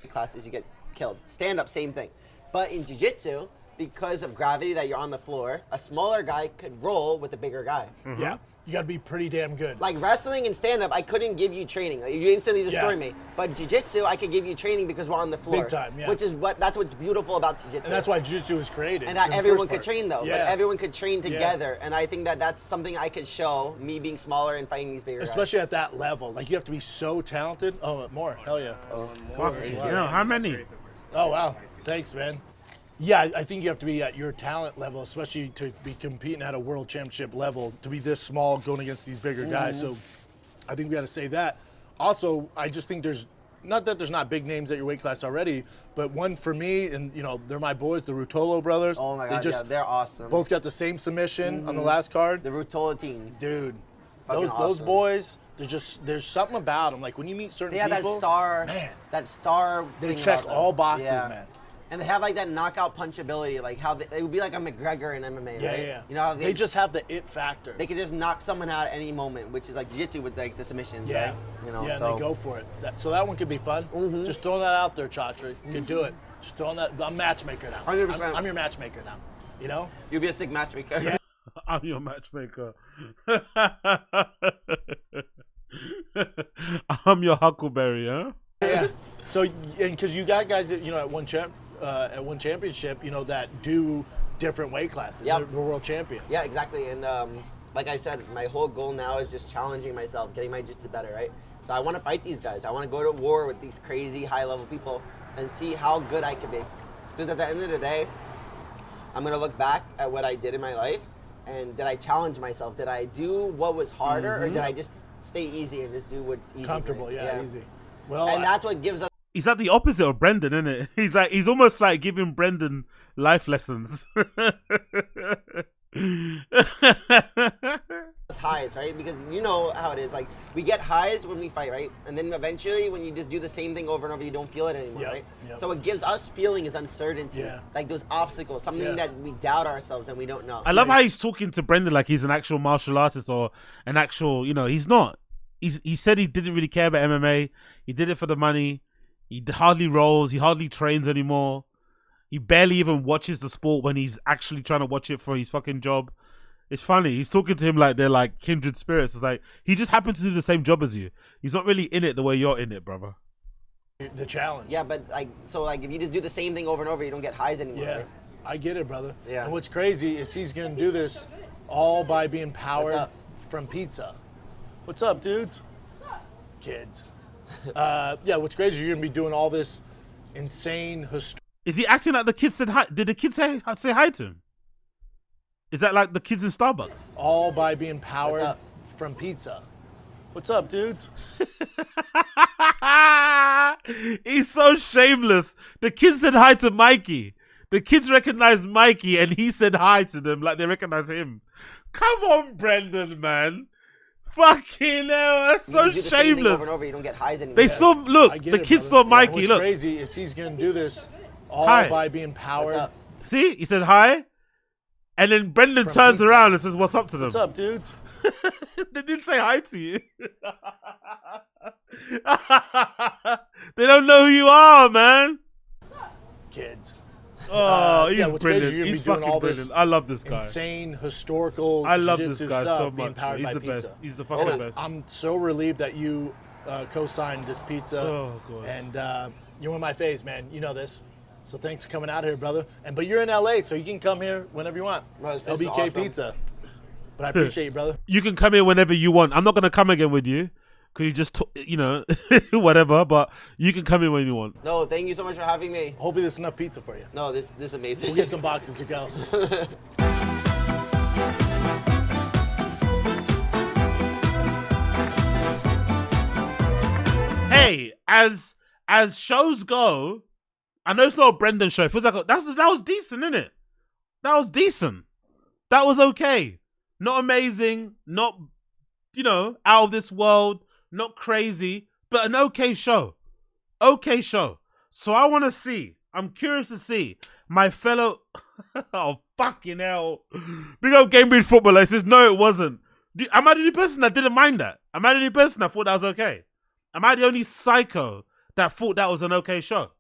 Classes, you get killed. Stand up, same thing. But in jiu-jitsu, because of gravity that you're on the floor, a smaller guy could roll with a bigger guy. Mm-hmm. Yeah. You got to be pretty damn good. Like wrestling and stand-up, I couldn't give you training. Like, you instantly destroy me. But jiu-jitsu, I could give you training because we're on the floor. Big time, yeah. That's what's beautiful about jiu-jitsu. And that's why jiu-jitsu was created. And that everyone could train, though. Yeah. Like, everyone could train together. And I think that that's something I could show, me being smaller and fighting these bigger guys. Especially at that level. Like, you have to be so talented. Oh, more. Hell yeah. How many? Oh, wow. Thanks, man. Yeah, I think you have to be at your talent level, especially to be competing at a world championship level, to be this small going against these bigger guys. So I think we got to say that. Also, I just think there's not big names at your weight class already, but one for me, and they're my boys, the Rutolo brothers. Oh my God, they're awesome. Both got the same submission on the last card. The Rutolo team. Dude, Fucking those awesome. boys, there's something about them. Like when you meet certain people. That star. They thing check about them. all boxes, Yeah. man. And they have like that knockout punch ability, like how it would be like a McGregor in MMA, Yeah, right? yeah. You know how They just have the it factor. they could just knock someone out at any moment, which is like jiu-jitsu with like the submissions, Yeah. right? Yeah, so they go for it. So that one could be fun. Just throwing that out there, Chatri. You could do it. Just throwing that. I'm matchmaker now. 100%. I'm your matchmaker now. You'll be a sick matchmaker. Yeah. I'm your matchmaker. I'm your Huckleberry, huh? Yeah. So, and because you got guys that at one championship, that do different weight classes. Yep. They're world champion. Yeah, exactly. And like I said, my whole goal now is just challenging myself, getting my jiu-jitsu better, right? So I want to fight these guys. I want to go to war with these crazy high-level people and see how good I can be. Because at the end of the day, I'm going to look back at what I did in my life, and did I challenge myself? Did I do what was harder, or did I just stay easy and just do what's easy? Comfortable, right? yeah, easy. Well, and that's what gives us He's like the opposite of Brendan, isn't it? He's almost like giving Brendan life lessons. Highs, right? Because you know how it is. Like, we get highs when we fight, right? And then eventually, when you just do the same thing over and over, you don't feel it anymore, right? Yep. So what gives us feeling is uncertainty. Yeah. Like those obstacles, something that we doubt ourselves and we don't know. I love how he's talking to Brendan like he's an actual martial artist or an actual, he's not. He said he didn't really care about MMA. He did it for the money. He hardly rolls. He hardly trains anymore. He barely even watches the sport when he's actually trying to watch it for his fucking job. It's funny. He's talking to him like they're like kindred spirits. It's like he just happens to do the same job as you. He's not really in it the way you're in it, brother. The challenge. Yeah, but if you just do the same thing over and over, you don't get highs anymore. Yeah, right? I get it, brother. Yeah. And what's crazy is he's gonna do this all by being powered from pizza. What's up, dudes? Kids. What's crazy is you're gonna be doing all this insane Is he acting like the kids said hi? Did the kids say hi to him? Is that like the kids in Starbucks? all by being powered from pizza. What's up, dudes? He's so shameless. The kids said hi to Mikey. The kids recognized Mikey and he said hi to them like they recognize him. Come on, Brendan, man. Fucking hell, that's so You do the same thing over shameless. and over, you don't get highs anymore. They saw, look, I get the it, kids brother. saw Mikey, What's look. crazy is he's gonna do this all Hi. by being powered. See, he said hi. And then Brendan turns around and says, what's up to them? What's up, dudes? They didn't say hi to you. They don't know who you are, man. Kids. Oh, he's what's crazy, brilliant. you're gonna He's be doing fucking all brilliant. this I love this guy. insane historical. I love this jiu-jitsu guy stuff so being much. powered He's by the pizza. best. He's the fucking best. I'm so relieved that you co-signed this pizza. Oh, God. And you're one of my faves, man. You know this. So thanks for coming out here, brother. But you're in LA, so you can come here whenever you want. Bro, this is LBK awesome. Pizza. But I appreciate you, brother. You can come here whenever you want. I'm not going to come again with you because you just, whatever. But you can come in when you want. No, thank you so much for having me. Hopefully there's enough pizza for you. No, this is amazing. We'll get some boxes to go. Hey, as shows go, I know it's not a Brendan show. It feels like that was decent, isn't it? That was decent. That was okay. Not amazing. Not out of this world. Not crazy, but an okay show. Okay show. So I want to see. I'm curious to see my fellow. Oh fucking hell! Big up Cambridge footballer. He says no, it wasn't. Am I the only person that didn't mind that? Am I the only person that thought that was okay? Am I the only psycho that thought that was an okay show?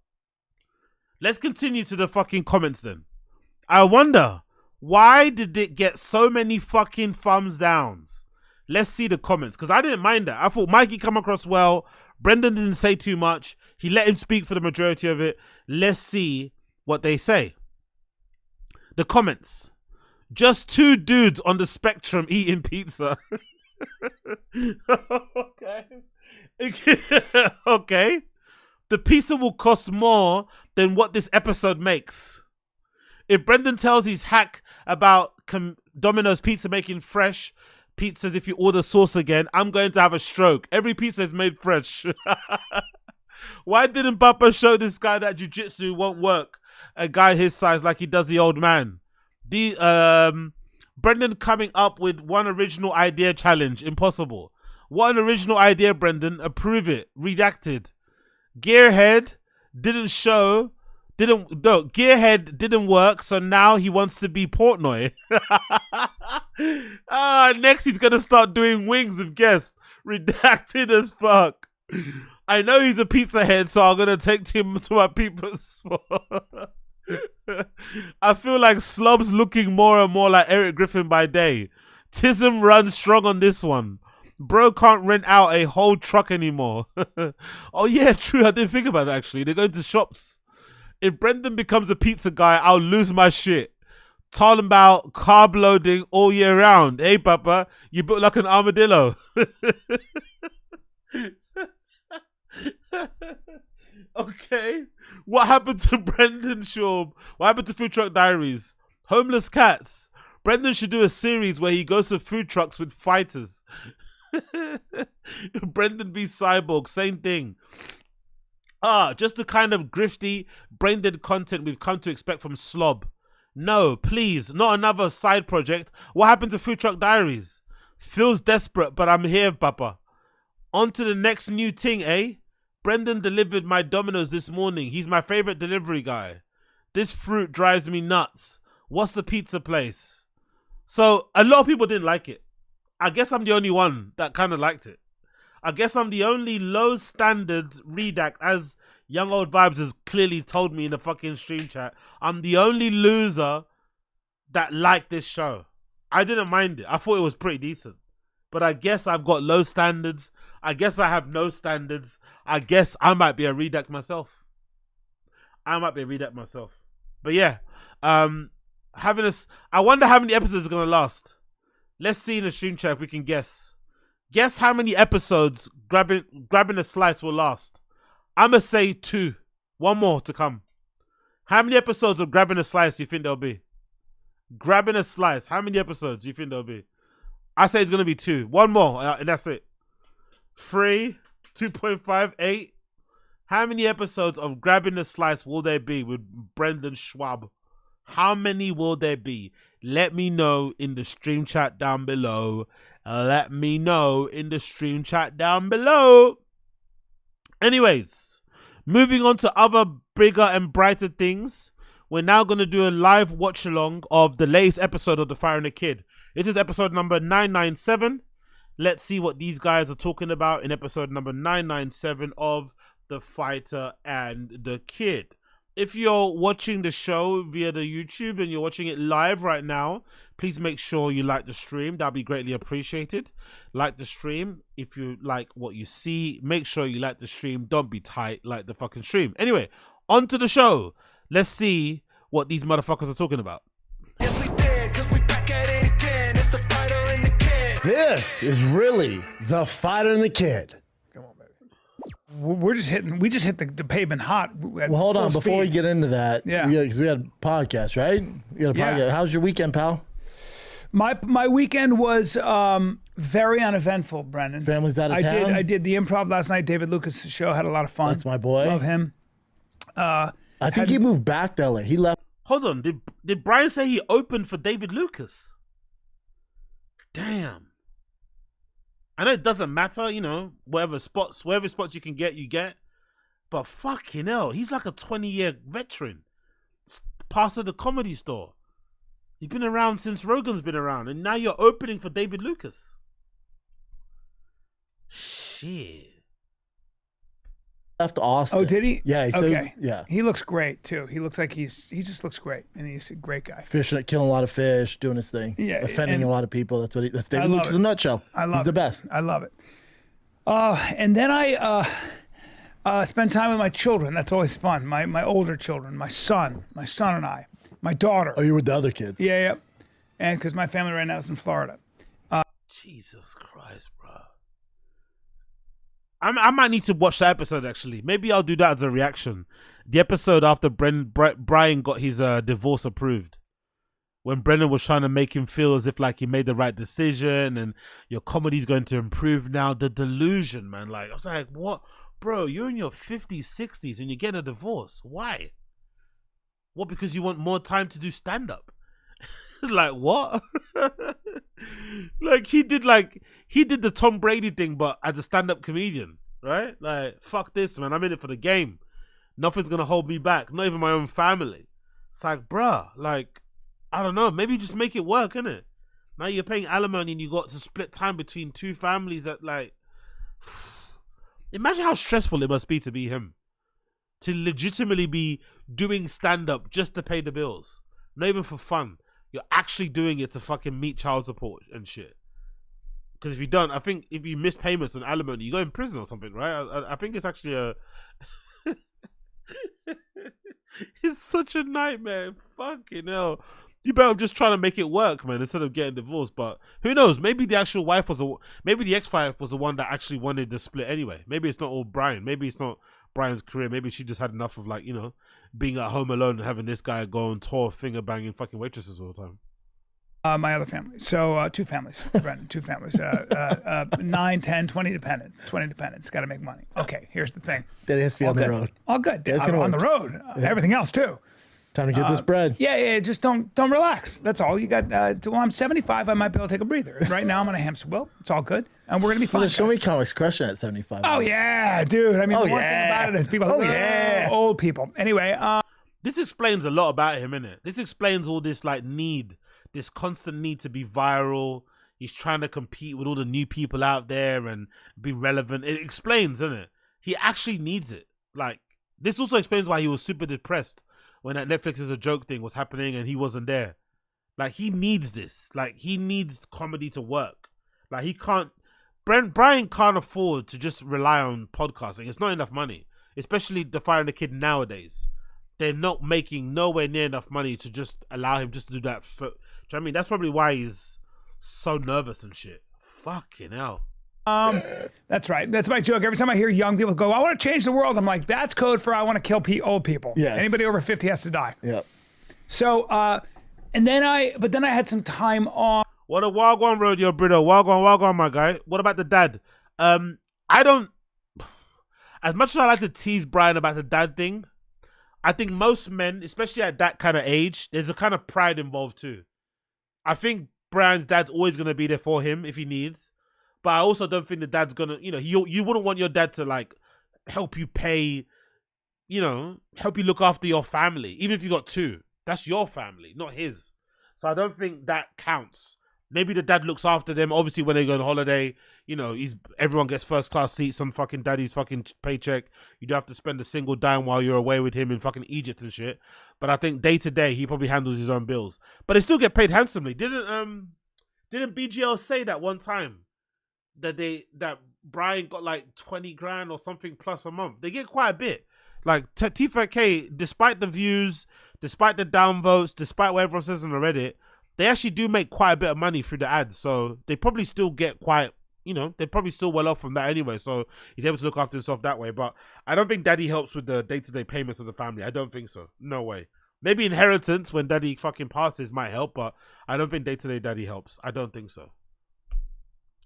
Let's continue to the fucking comments then. I wonder, why did it get so many fucking thumbs downs? Let's see the comments, because I didn't mind that. I thought Mikey come across well. Brendan didn't say too much. He let him speak for the majority of it. Let's see what they say. The comments. Just two dudes on the spectrum eating pizza. Okay. Okay. The pizza will cost more than what this episode makes. If Brendan tells his hack about Domino's pizza making fresh pizzas if you order sauce again, I'm going to have a stroke. Every pizza is made fresh. Why didn't Papa show this guy that jiu-jitsu won't work? A guy his size like he does the old man. Brendan coming up with one original idea challenge. Impossible. What an original idea, Brendan. Approve it. Redacted. Gearhead Gearhead didn't work, so now he wants to be Portnoy. Next he's gonna start doing wings with guests. Redacted as fuck. I know he's a pizza head, so I'm gonna take him to my people's spot. I feel like Slob's looking more and more like Eric Griffin by day. Tism runs strong on this one. Bro can't rent out a whole truck anymore. Oh yeah, true. I didn't think about that actually. They're going to shops. If Brendan becomes a pizza guy, I'll lose my shit. Talking about carb loading all year round. Hey, Papa, you built like an armadillo. Okay. What happened to Brendan Schaub? What happened to Food Truck Diaries? Homeless cats. Brendan should do a series where he goes to food trucks with fighters. Brendan v Cyborg, same thing. Just the kind of grifty, brain-dead content we've come to expect from Slob. No, please, not another side project. What happened to Food Truck Diaries? Feels desperate, but I'm here, Papa. On to the next new thing, eh? Brendan delivered my Domino's this morning. He's my favorite delivery guy. This fruit drives me nuts. What's the pizza place? So, a lot of people didn't like it. I guess I'm the only one that kind of liked it. I guess I'm the only low standard redact, as Young Old Vibes has clearly told me in the fucking stream chat. I'm the only loser that liked this show. I didn't mind it. I thought it was pretty decent. But I guess I've got low standards. I guess I have no standards. I guess I might be a redact myself. But yeah, I wonder how many episodes are gonna last. Let's see in the stream chat if we can guess. Guess how many episodes grabbing a slice will last. I'ma say 2. 1 more to come. How many episodes of grabbing a slice do you think there'll be? Grabbing a slice. How many episodes do you think there'll be? I say it's gonna be 2. 1 more, and that's it. 3, 2.5, 8. How many episodes of grabbing a slice will there be with Brendan Schwab? How many will there be? Let me know in the stream chat down below. Let me know in the stream chat down below. Anyways, moving on to other bigger and brighter things. We're now going to do a live watch along of the latest episode of The Fighter and the Kid. This is episode number 997. Let's see what these guys are talking about in episode number 997 of The Fighter and the Kid. If you're watching the show via the YouTube and you're watching it live right now, please make sure you like the stream. That'll be greatly appreciated. Like the stream. If you like what you see, make sure you like the stream. Don't be tight like the fucking stream. Anyway, on to the show. Let's see what these motherfuckers are talking about. Yes, we did, 'cause we back at it again. It's The Fighter and the Kid. This is really The Fighter and the Kid. We just hit the pavement hot. Well, hold on. Before we get into that, because we had a podcast, right? We had a podcast. How's your weekend, pal? My weekend was very uneventful, Brendan. Family's out of town? I did the improv last night. David Lucas' show. Had a lot of fun. That's my boy. Love him. I think he moved back to LA. He left. Hold on. Did Brian say he opened for David Lucas? Damn. I know it doesn't matter, you know, whatever spots you can get, you get. But fucking hell, he's like a 20-year veteran. Pastor the Comedy Store. He's been around since Rogan's been around, and now you're opening for David Lucas. Shit. Left Austin. Oh, did he? Yeah. Okay. Yeah. He looks great too. He looks like he just looks great, and he's a great guy. Fishing, killing a lot of fish, doing his thing. Yeah, offending a lot of people. That's David love Lucas in a nutshell. He's the best. I love it. And then I spend time with my children. That's always fun. My older children, my son and I, my daughter. Oh, you're with the other kids. Yeah. And because my family right now is in Florida. Jesus Christ, bro. I might need to watch that episode, actually. Maybe I'll do that as a reaction. The episode after Brian got his divorce approved. When Brendan was trying to make him feel as if like he made the right decision and your comedy's going to improve now. The delusion, man. Like, I was like, what? Bro, you're in your 50s, 60s and you're getting a divorce. Why? What, because you want more time to do stand-up? Like, what? Like, he did the Tom Brady thing, but as a stand-up comedian, right? Like, fuck this, man. I'm in it for the game. Nothing's gonna hold me back. Not even my own family. It's like, bruh, like, I don't know. Maybe just make it work, innit? Now you're paying alimony and you got to split time between two families that, like, imagine how stressful it must be to be him. To legitimately be doing stand-up just to pay the bills. Not even for fun. You're actually doing it to fucking meet child support and shit. Because if you don't, I think if you miss payments and alimony, you go in prison or something, right? I think it's actually a... It's such a nightmare. Fucking hell. You better just try to make it work, man, instead of getting divorced. But who knows? Maybe the actual wife maybe the ex-wife was the one that actually wanted the split anyway. Maybe it's not all Brian. Maybe it's not Brian's career. Maybe she just had enough of, like, you know, being at home alone and having this guy go on tour finger banging fucking waitresses all the time. My other family. So 2 families, Brendan, 2 families. 9, 10, 20 dependents. 20 dependents. Got to make money. Okay, here's the thing. Daddy has to be All on the good. road. All good. Daddy's I'm gonna on the work. road. Everything else too. Time to get this bread. Yeah. Just don't relax. That's all. You got. Till I'm 75, I might be able to take a breather. Right now, I'm on a hamster wheel. It's all good, and we're gonna be fine. There's so guys. many comics crushing at 75. Oh yeah, dude. I mean, Oh, the one thing yeah. about it is people. Oh, love yeah. old people. Anyway, This explains a lot about him, innit? This explains all this this constant need to be viral. He's trying to compete with all the new people out there and be relevant. It explains, doesn't it? He actually needs it. Like, this also explains why he was super depressed when that Netflix is a joke thing was happening and he wasn't there. Like, he needs this. Like, he needs comedy to work. Like, he can't... Brian can't afford to just rely on podcasting. It's not enough money. Especially the Fire and the Kid nowadays. They're not making nowhere near enough money to just allow him just to do that. Do you know what I mean? That's probably why he's so nervous and shit. Fucking hell. that's right. That's my joke. Every time I hear young people go, "I want to change the world," I'm like, "That's code for I want to kill old people." Yes. Anybody over 50 has to die. Yep. So, and then I had some time off. What a Wagwan rodeo, brother. Wagwan, my guy. What about the dad? I don't... As much as I like to tease Brian about the dad thing, I think most men, especially at that kind of age, there's a kind of pride involved too. I think Brian's dad's always going to be there for him if he needs. But I also don't think the dad's going to, you wouldn't want your dad to like help you pay, help you look after your family. Even if you got 2, that's your family, not his. So I don't think that counts. Maybe the dad looks after them. Obviously, when they go on holiday, everyone gets first class seats on fucking daddy's fucking paycheck. You don't have to spend a single dime while you're away with him in fucking Egypt and shit. But I think day to day, he probably handles his own bills. But they still get paid handsomely. Didn't BGL say that one time that Brian got like 20 grand or something plus a month? They get quite a bit. Like T5K, despite the views, despite the downvotes, despite what everyone says on the Reddit, they actually do make quite a bit of money through the ads. So they probably still get quite, they're probably still well off from that anyway. So he's able to look after himself that way. But I don't think daddy helps with the day-to-day payments of the family. I don't think so. No way. Maybe inheritance when daddy fucking passes might help, but I don't think day-to-day daddy helps. I don't think so.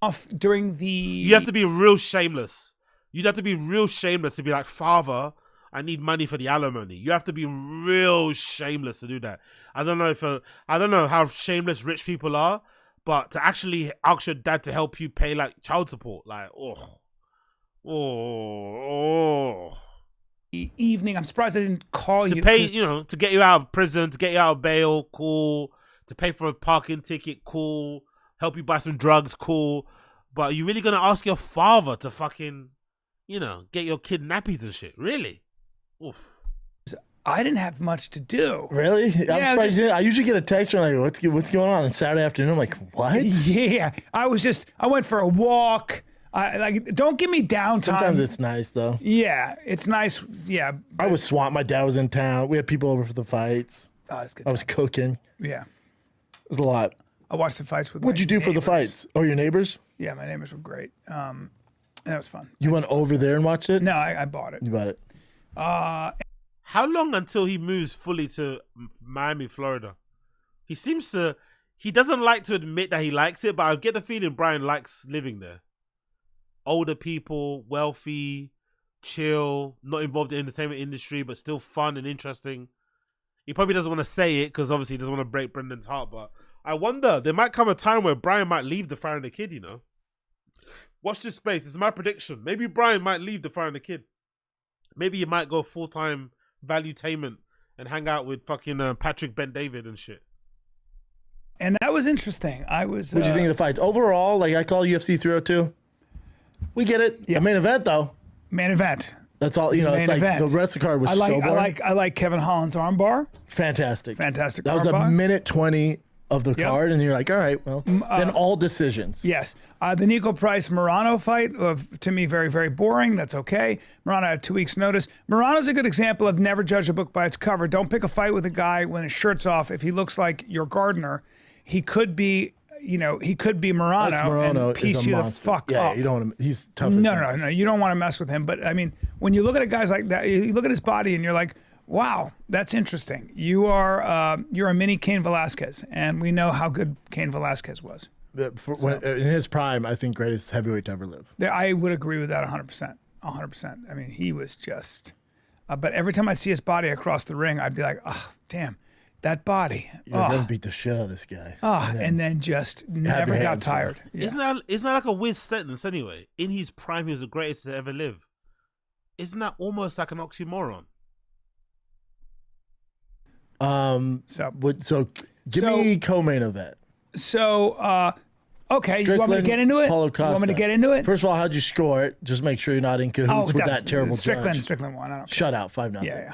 Off during the... You have to be real shameless. You'd have to be real shameless to be like, "Father, I need money for the alimony." You have to be real shameless to do that. I don't know how shameless rich people are, but to actually ask your dad to help you pay like child support, like, evening. I'm surprised I didn't call to you. pay, to get you out of prison, to get you out of bail, cool. To pay for a parking ticket, cool. Help you buy some drugs, cool. But are you really gonna ask your father to fucking, get your kid nappies and shit? Really? Oof. I didn't have much to do. Really? I'm surprised you didn't. I usually get a text from like, what's going on Saturday afternoon? I'm like, what? Yeah. I went for a walk. Don't give me downtime. Sometimes it's nice though. Yeah, it's nice. Yeah. I was swamped. My dad was in town. We had people over for the fights. Oh, that's good. I was cooking. Yeah. It was a lot. I watched the fights with What'd you do neighbors. for the fights? Oh, your neighbors? Yeah, my neighbors were great. That was fun. You went over there and watched it? No, I bought it. You bought it. How long until he moves fully to Miami, Florida? He doesn't like to admit that he likes it, but I get the feeling Brian likes living there. Older people, wealthy, chill, not involved in the entertainment industry, but still fun and interesting. He probably doesn't want to say it because obviously he doesn't want to break Brendan's heart, but I wonder, there might come a time where Brian might leave the Fire and the Kid, Watch this space. It's my prediction. Maybe Brian might leave the Fire and the Kid. Maybe he might go full-time valuetainment and hang out with fucking Patrick Ben-David and shit. And that was interesting. What do you think of the fights? Overall, like I call UFC 302. We get it. Yeah. Main event though. Main event. That's all. Main it's like event. The rest of the card was so boring. I like Kevin Holland's armbar. Fantastic. Fantastic. That was a minute 20 of the card, and you're like, all right, well, then all decisions. Yes. The Nico Price Morano fight, to me, very, very boring. That's okay. Morano had 2 weeks' notice. Morano's a good example of never judge a book by its cover. Don't pick a fight with a guy when his shirt's off. If he looks like your gardener, he could be, he could be Morano and piece you the fuck up. Yeah, you don't want to, he's tough as No, you don't want to mess with him. But, I mean, when you look at guys like that, you look at his body and you're like, Wow, that's interesting. You're a mini Cain Velasquez, and we know how good Cain Velasquez was. In his prime, I think greatest heavyweight to ever live. I would agree with that 100%. 100%. I mean, he was just. But every time I see his body across the ring, I'd be like, oh, damn, that body. You're gonna beat the shit out of this guy. And then just never got tired. Yeah. Isn't that like a weird sentence anyway? In his prime, he was the greatest to ever live. Isn't that almost like an oxymoron? So give me co-main event. So, okay, Strickland, you want me to get into it? Paulo You want Costa. me to get into it? First of all, how'd you score it? Just make sure you're not in cahoots with that terrible judge. Strickland won. I don't Shut out 5-0. Yeah,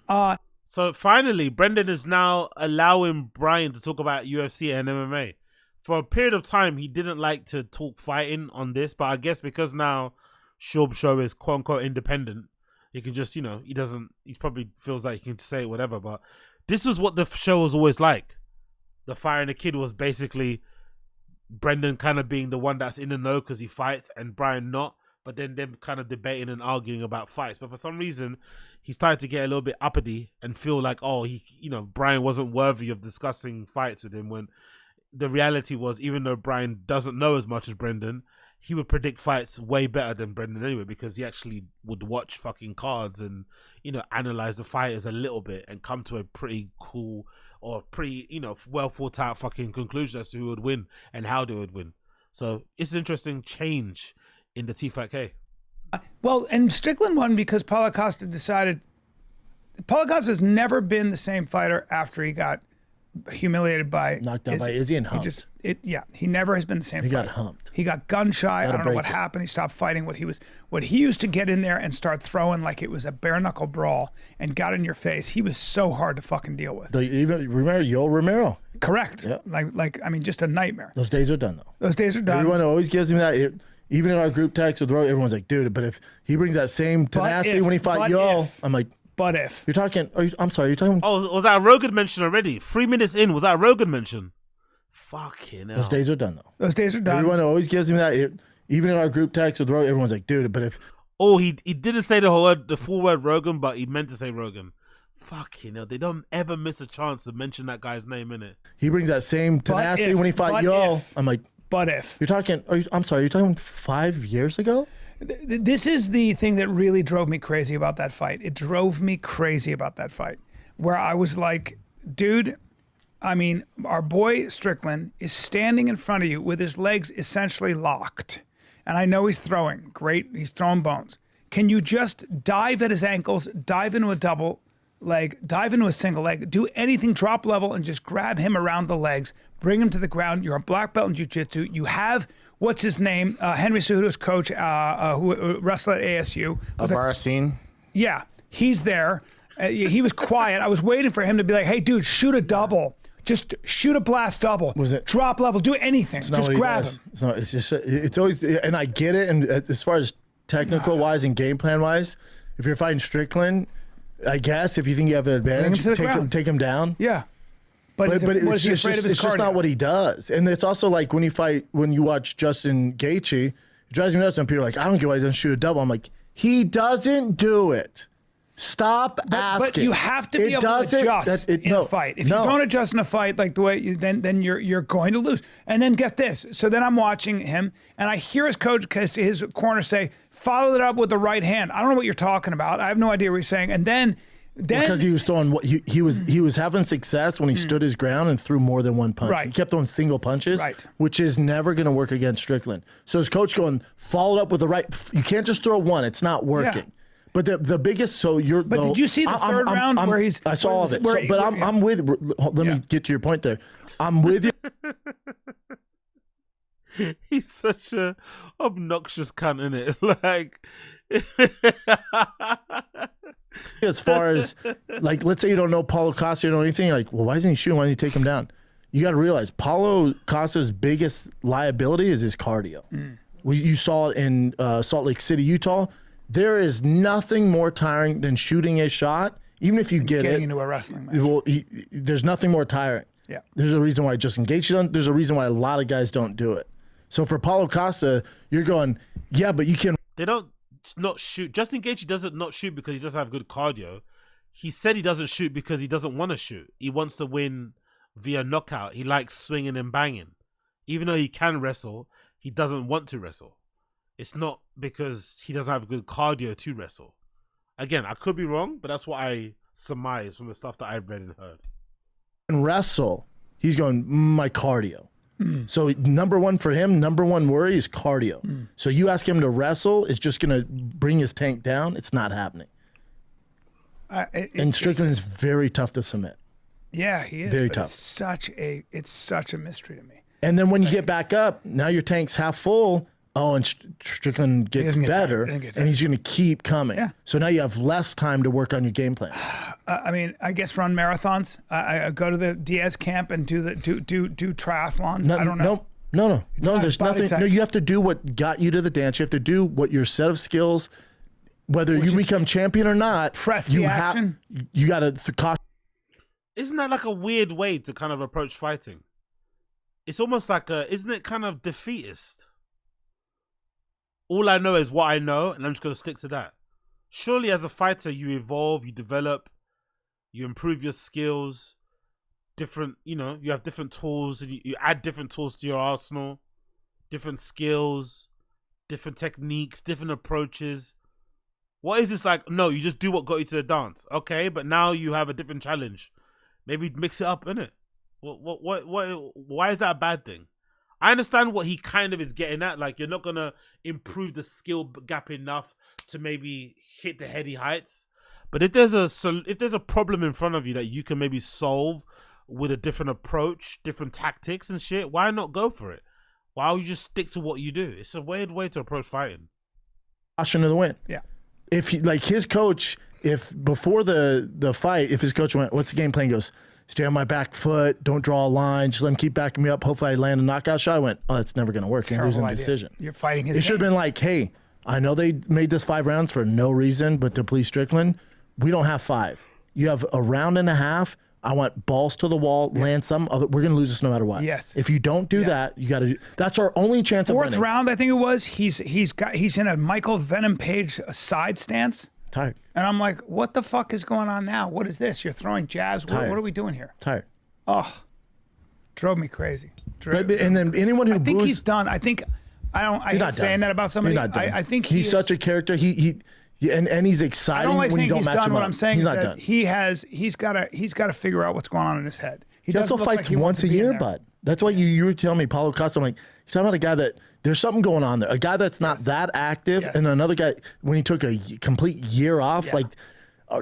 100%. So finally, Brendan is now allowing Brian to talk about UFC and MMA. For a period of time, he didn't like to talk fighting on this, but I guess because now Shub Show is quote unquote independent, he can just, he probably feels like he can say whatever. But this is what the show was always like. The Fire and the Kid was basically Brendan kind of being the one that's in the know because he fights and Brian not, but then them kind of debating and arguing about fights. But for some reason, he started to get a little bit uppity and feel like, Brian wasn't worthy of discussing fights with him, when the reality was, even though Brian doesn't know as much as Brendan, he would predict fights way better than Brendan anyway, because he actually would watch fucking cards and, analyze the fighters a little bit and come to a pretty cool or pretty, well thought out fucking conclusion as to who would win and how they would win. So it's an interesting change in the T5K. Well, and Strickland won because Paulo Costa decided. Paulo Costa has never been the same fighter after he got humiliated by knocked out by Izzy and humped. He never has been the same. He fighter. got humped. He got gun shy. I don't know what happened. He stopped fighting. What he used to get in there and start throwing like it was a bare knuckle brawl and got in your face. He was so hard to fucking deal with. Even remember Yoel Romero? Correct. Yeah. I mean, just a nightmare. Those days are done though. Those days are done. Everyone always gives me that. Even in our group text with Rogue, everyone's like, dude, but if he brings that same tenacity when he fight Yoel, I'm like, but if you're talking, I'm sorry, you're talking. Oh, was that a Rogan mention already? 3 minutes in, was that a Rogan mention? Fucking hell. Those days are done though. Those days are done. Everyone always gives me that. Even in our group text with Rogue, everyone's like, dude, but if. Oh, he didn't say the full word Rogan, but he meant to say Rogan. Fucking hell, they don't ever miss a chance to mention that guy's name in it. He brings that same tenacity when he fight Yoel. I'm like, but if you're talking, I'm sorry, you're talking 5 years ago? This is the thing that really drove me crazy about that fight. It drove me crazy about that fight, where I was like, dude, I mean, our boy Strickland is standing in front of you with his legs essentially locked. And I know he's throwing. Great, he's throwing bones. Can you just dive at his ankles, dive into a double leg, dive into a single leg, do anything, drop level, and just grab him around the legs, bring him to the ground. You're a black belt in jiu-jitsu. You have, what's his name? Henry Cejudo's coach, who wrestled at ASU. Baracine? Yeah, he's there. He was quiet. I was waiting for him to be like, hey, dude, shoot a double. Just shoot a blast double. Was it drop level? Do anything. Just grab him. It's not. It's just. It's always. And I get it. And as far as technical wise and game plan wise, if you're fighting Strickland, I guess if you think you have an advantage, take him down. Yeah. But it's just not what he does. And it's also like when you watch Justin Gaethje, it drives me nuts when people are like, I don't get why he doesn't shoot a double. I'm like, he doesn't do it. Stop asking. But you have to be able to adjust in a fight. If you don't adjust in a fight like the way then you're going to lose. And then guess this. So then I'm watching him and I hear his coach, his corner say, follow it up with the right hand. I don't know what you're talking about. I have no idea what he's saying. And then because he was throwing, he was having success when he stood his ground and threw more than one punch. Right. He kept throwing single punches, right, which is never going to work against Strickland. So his coach going, follow it up with the right. You can't just throw one. It's not working. Yeah. But the biggest, But did you see the third round where he's? I saw all of it. I'm with. Let me get to your point there. I'm with you. He's such a obnoxious cunt, isn't it? Like, as far as like, let's say you don't know Paulo Costa, you don't know anything. You're like, well, why isn't he shooting? Why didn't he take him down? You got to realize Paulo Costa's biggest liability is his cardio. You saw it in Salt Lake City, Utah. There is nothing more tiring than shooting a shot, even if you getting into a wrestling match. Well, there's nothing more tiring. Yeah. There's a reason why Justin Gaethje doesn't. There's a reason why a lot of guys don't do it. So for Paulo Costa, you're going, yeah, but you can. They don't not shoot. Justin Gaethje doesn't not shoot because he doesn't have good cardio. he said he doesn't shoot because he doesn't want to shoot. He wants to win via knockout. He likes swinging and banging. Even though he can wrestle, he doesn't want to wrestle. It's not because he doesn't have good cardio to wrestle. Again, I could be wrong, but that's what I surmise from the stuff that I've read and heard. And wrestle, he's going, my cardio. So number one for him, number one worry is cardio. So you ask him to wrestle, it's just going to bring his tank down. It's not happening. And Strickland is very tough to submit. Yeah, he is. Very tough. It's such a mystery to me. And then when you get back up, now your tank's half full. Oh, and Strickland gets better, and he's going to keep coming. Yeah. So now you have less time to work on your game plan. I mean, I guess run marathons. I go to the Diaz camp and do triathlons. I don't know. No. There's body nothing. type. No, you have to do what got you to the dance. You have to do what your set of skills, whether you become champion or not. Press the action. You got to. Isn't that like a weird way to kind of approach fighting? It's almost like isn't it kind of defeatist? All I know is what I know, and I'm just going to stick to that. Surely as a fighter, you evolve, you develop, you improve your skills, you have different tools, and you add different tools to your arsenal, different skills, different techniques, different approaches. What is this like? No, you just do what got you to the dance. Okay, but now you have a different challenge. Maybe mix it up, innit? Why is that a bad thing? I understand what he kind of is getting at. Like, you're not going to improve the skill gap enough to maybe hit the heady heights. But if there's a problem in front of you that you can maybe solve with a different approach, different tactics and shit, why not go for it? Why would you just stick to what you do? It's a weird way to approach fighting. Caution to the wind. Yeah. If he, like his coach, if before the fight, if his coach went, what's the game plan? He goes, stay on my back foot, don't draw a line, just let him keep backing me up. Hopefully I land a knockout shot. I went, oh, that's never going to work. You're losing the decision. You're fighting his It should have been like, hey, I know they made this 5 rounds for no reason, but to please Strickland, we don't have 5. You have a round and a half. I want balls to the wall, land some. We're going to lose this no matter what. Yes. If you don't do that, you got to do. That's our only chance of winning. 4th round, I think it was. He's in a Michael Venom Page side stance. Tired. And I'm like, what the fuck is going on now? What is this? You're throwing jabs. What are we doing here? Tired. Oh, drove me crazy. And then anyone who I think boos, he's done. I hate saying that about somebody. He's not done. I think he's such a character. And he's exciting. I don't like when saying you don't he's match done. him What up. I'm saying he's is not that done. he's got to figure out what's going on in his head. He also doesn't look fights like he wants once to a be in year, there. bud. That's why you were telling me Paulo Costa. I'm like, you're talking about a guy that there's something going on there. A guy that's not that active, and another guy when he took a complete year off. Like,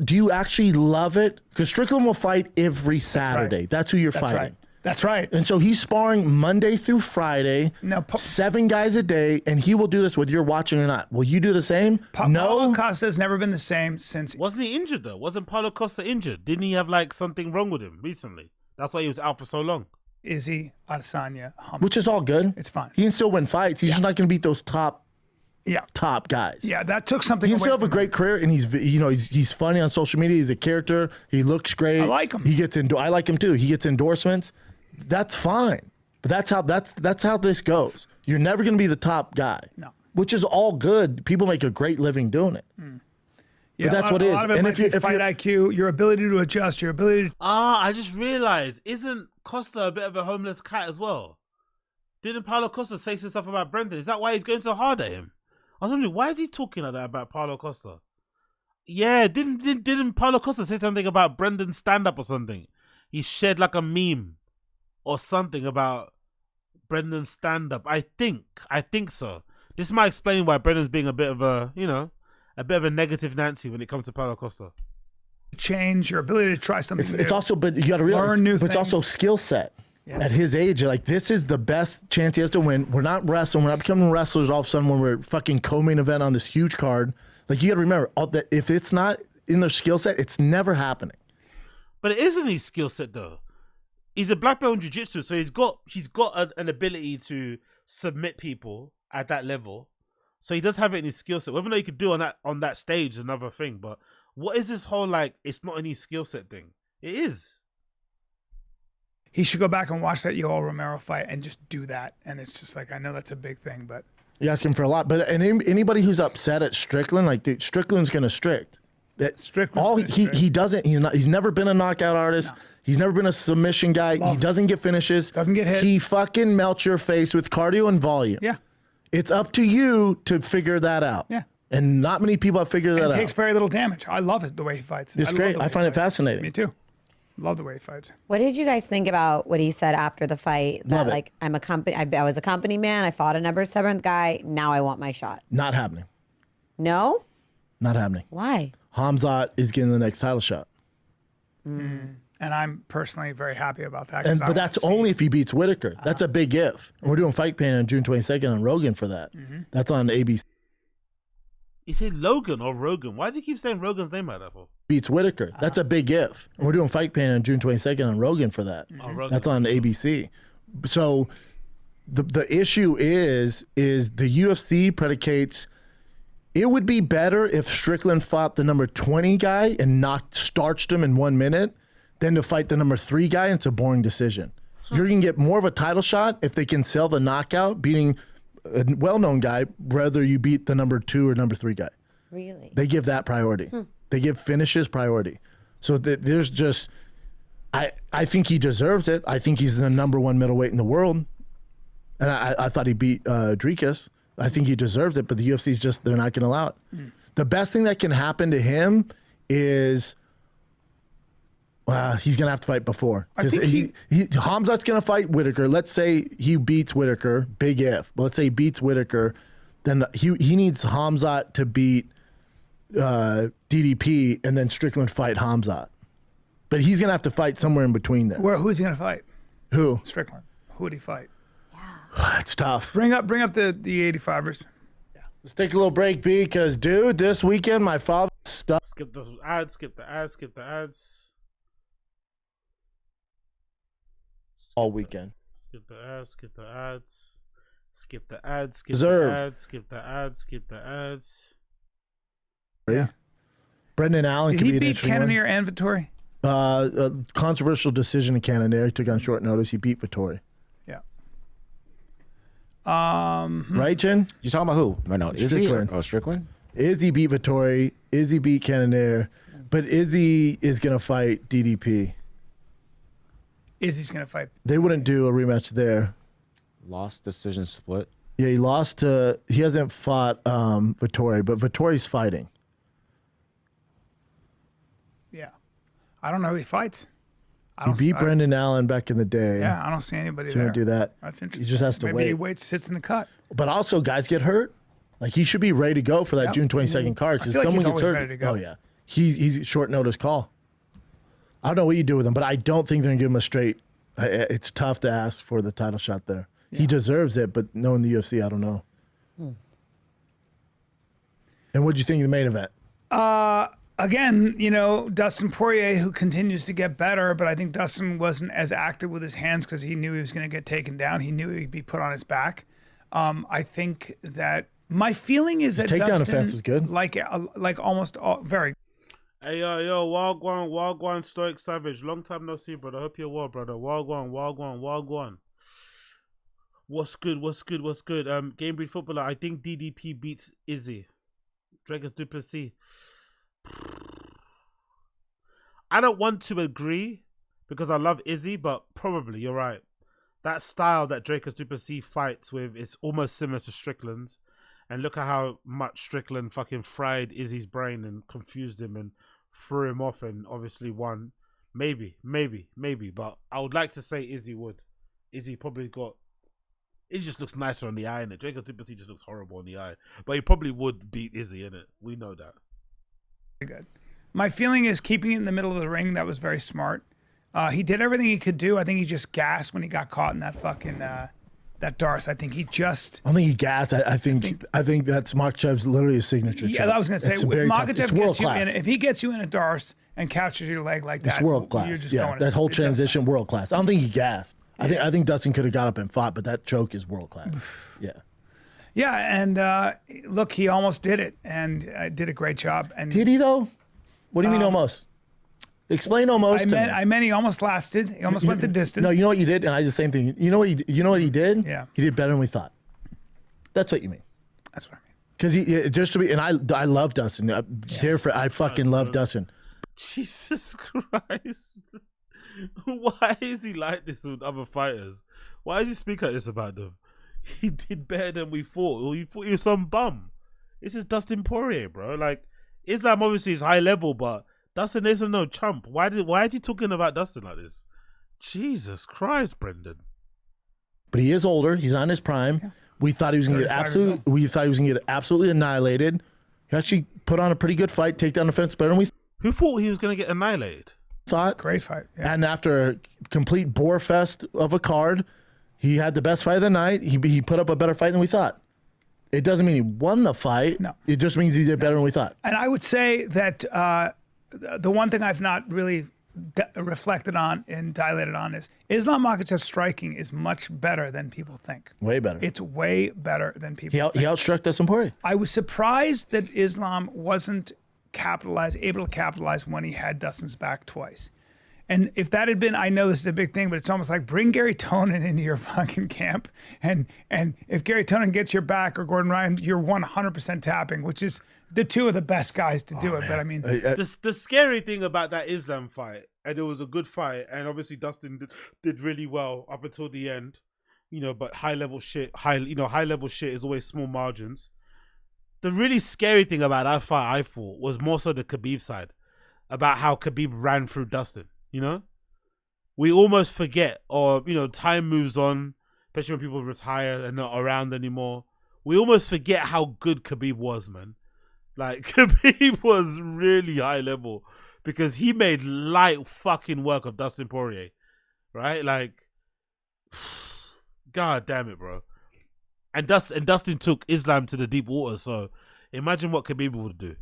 do you actually love it? Because Strickland will fight every Saturday. That's who you're fighting. Right. That's right. And so he's sparring Monday through Friday, 7 guys a day, and he will do this whether you're watching or not. Will you do the same? Paulo Costa's never been the same since. Wasn't he injured though? Wasn't Paulo Costa injured? Didn't he have like something wrong with him recently? That's why he was out for so long. Izzy, Adesanya, Hump. Which is all good. It's fine. He can still win fights. He's just not going to beat those top guys. Yeah, that took something. He can away still have a from great career, and he's funny on social media. He's a character. He looks great. I like him. He gets I like him too. He gets endorsements. That's fine. But that's how this goes. You're never going to be the top guy. No. Which is all good. People make a great living doing it. Yeah, but that's what it is. A lot of it might be fight IQ, your ability to adjust, your ability to... I just realized, isn't Costa a bit of a homeless cat as well? Didn't Paulo Costa say some stuff about Brendan? Is that why he's going so hard at him? I was wondering, why is he talking like that about Paulo Costa? Yeah, didn't Paulo Costa say something about Brendan's stand-up or something? He shared like a meme or something about Brendan's stand-up. I think so. This might explain why Brendan's being a bit of a, a bit of a negative Nancy when it comes to Paulo Costa. Change your ability to try something new. It's also, but you got to realize, Learn new but it's also skill set. Yeah. At his age, like, this is the best chance he has to win. We're not wrestling. We're not becoming wrestlers all of a sudden when we're fucking co-main event on this huge card. Like, you got to remember, if it's not in their skill set, it's never happening. But it isn't his skill set though. He's a black belt in jiu-jitsu, so he's got an ability to submit people at that level. So he does have it in his skill set. Whether or not he could do on that stage is another thing. But what is this whole it's not in his skill set thing? It is. He should go back and watch that Yoel Romero fight and just do that. And it's just like, I know that's a big thing, but you ask him for a lot. But anybody who's upset at Strickland, like, dude, Strickland's gonna strict. That Strickland's he doesn't. He's never been a knockout artist. No. He's never been a submission guy. He doesn't get finishes. Doesn't get hit. He fucking melts your face with cardio and volume. Yeah. It's up to you to figure that out. Yeah. And not many people have figured that out. It takes very little damage. I love it, the way he fights. It's great. I find it fascinating. Me too. Love the way he fights. What did you guys think about what he said after the fight? That Love it. like I'm a company. I was a company man. I fought a number 7th guy. Now I want my shot. Not happening. No. Not happening. Why? Hamzat is getting the next title shot. And I'm personally very happy about that. But that's only if he beats Whitaker. That's a big if. And we're doing Fight Pain on June 22nd on Rogan for that. That's on ABC. He said Logan or Rogan. Why does he keep saying Rogan's name like that for? Beats Whitaker. That's a big if. And we're doing Fight Pain on June 22nd on Rogan for that. That's on ABC. So the issue is the UFC predicates. It would be better if Strickland fought the number 20 guy and starched him in 1 minute than to fight the number 3 guy. And it's a boring decision. You're going to get more of a title shot if they can sell the knockout, beating a well-known guy, whether you beat the number 2 or number 3 guy. Really? They give that priority. They give finishes priority. So there's just, I think he deserves it. I think he's the number 1 middleweight in the world. And I thought he beat Dricus. I think he deserves it, but the UFC's just, they're not going to allow it. The best thing that can happen to him is, he's going to have to fight before. Because Hamzat's going to fight Whitaker. Let's say he beats Whitaker, big if. But let's say he beats Whitaker, then he needs Hamzat to beat DDP and then Strickland fight Hamzat. But he's going to have to fight somewhere in between there. Who's he going to fight? Who? Strickland. Who would he fight? It's tough. Bring up the 85ers. Let's take a little break, B, because, dude, this weekend my father stuck. Skip the ads, skip the ads, skip the ads. All weekend. Skip the ads, skip the ads. Skip the ads, skip Reserve. the ads, skip the ads, skip the ads. Yeah. Brendan Allen Did could he be an beat interesting Cannonier and Vittori? A controversial decision in Cannonier. He took on short notice. He beat Vittori. Yeah. Right, Jen? You talking about who? No, Strickland. Strickland? Izzy beat Vittori. Izzy beat Cannonier. But Izzy is going to fight DDP. Izzy's going to fight. They wouldn't do a rematch there. Lost decision split. Yeah, he lost to. He hasn't fought Vittori, but Vittori's fighting. Yeah. I don't know who he fights. He beat Brendan Allen back in the day. Yeah, I don't see anybody He's there. going to do that. That's interesting. He just has to Maybe wait. he waits, sits in the cut. But also, guys get hurt. Like, he should be ready to go for that Yep. June 22nd card I because feel like someone he's gets always hurt. ready to go. Oh, yeah. He's short notice call. I don't know what you do with him, but I don't think they're going to give him a straight. It's tough to ask for the title shot there. Yeah. He deserves it, but knowing the UFC, I don't know. And what do you think of the main event? Again, Dustin Poirier, who continues to get better, but I think Dustin wasn't as active with his hands because he knew he was going to get taken down. He knew he'd be put on his back. I think that my feeling is his that takedown Dustin, offense was good. Like almost all, very. Hey, yo, Wagwan, Stoic Savage. Long time no see, brother. Hope you're well, brother. Wagwan. What's good? Game Breed Footballer. I think DDP beats Izzy. Dragons Duplessis. I don't want to agree because I love Izzy, but probably you're right. That style that Dracus Duplessis fights with is almost similar to Strickland's. And look at how much Strickland fucking fried Izzy's brain and confused him and threw him off and obviously won. Maybe. But I would like to say Izzy would. Izzy probably got... It just looks nicer on the eye, innit? Dracus Duplessis just looks horrible on the eye. But he probably would beat Izzy, innit? We know that. Good. My feeling is keeping it in the middle of the ring. That was very smart. He did everything he could do. I think he just gassed when he got caught in that fucking that Darce. I think he just. I think he gassed. I think that's Makhachev's literally his signature. Yeah, choke. I was gonna say It's if very tough. Makhachev It's gets world you class. in. If he gets you in a Darce and captures your leg like that, It's world class. You're just Yeah, going that whole it doesn't- transition, world class. I don't think he gassed. I think Dustin could have got up and fought, but that choke is world class. Yeah. Yeah, and look, he almost did it and did a great job. And did he though? What do you mean almost? Explain almost. I meant he almost lasted. He almost went the distance. No, you know what you did, and I did the same thing. You know what he did? Yeah. He did better than we thought. That's what you mean. That's what I mean. Because just to be, and I love Dustin. I fucking love Dustin. Jesus Christ. Why is he like this with other fighters? Why does he speak like this about them? He did better than we thought. Or you thought he was some bum. This is Dustin Poirier, bro. Like, Islam obviously is high level, but Dustin isn't no chump. Why is he talking about Dustin like this? Jesus Christ, Brendan. But he is older. He's on his prime. Yeah. We thought he was going to get absolutely annihilated. He actually put on a pretty good fight, take down the fence better than we thought. Who thought he was going to get annihilated? Great fight. Yeah. And after a complete bore fest of a card, he had the best fight of the night. He put up a better fight than we thought. It doesn't mean he won the fight. No. It just means he did better than we thought. And I would say that the one thing I've not really reflected on and dilated on is Islam Makhachev's striking is much better than people think. Way better. It's way better than people think. He outstruck Dustin Poirier. I was surprised that Islam wasn't able to capitalize when he had Dustin's back twice. And if that had been, I know this is a big thing, but it's almost like bring Gary Tonin into your fucking camp. And if Gary Tonin gets your back or Gordon Ryan, you're 100% tapping, which is the two of the best guys to do it. Man. But I mean, the scary thing about that Islam fight, and it was a good fight, and obviously Dustin did really well up until the end, but high level shit is always small margins. The really scary thing about that fight, I thought, was more so the Khabib side, about how Khabib ran through Dustin. We almost forget, or time moves on, especially when people retire and not around anymore. We almost forget how good Khabib was, man. Like, Khabib was really high level because he made light fucking work of Dustin Poirier, right? Like, god damn it, bro. And Dustin took Islam to the deep water, so imagine what Khabib would do.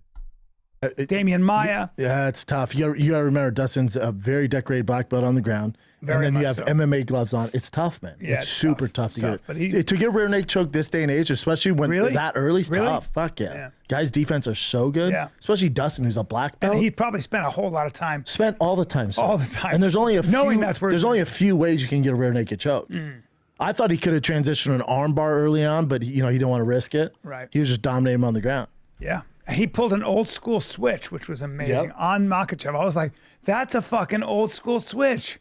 Damian Maia. Yeah, it's tough. You gotta remember, Dustin's a very decorated black belt on the ground. Very and then you have so. MMA gloves on. It's tough, man. Yeah, it's super tough to get. But to get a rear naked choke this day and age, especially when that early, is tough. Fuck yeah. Guys' defense are so good. Yeah. Especially Dustin, who's a black belt. And he probably spent a whole lot of time. Spent all the time. So. All the time. And there's only a knowing few, that's where there's only a few ways you can get a rear naked choke. I thought he could have transitioned an arm bar early on, but he didn't want to risk it. Right. He was just dominating him on the ground. Yeah. He pulled an old school switch, which was amazing, on Makhachev. I was like, that's a fucking old school switch.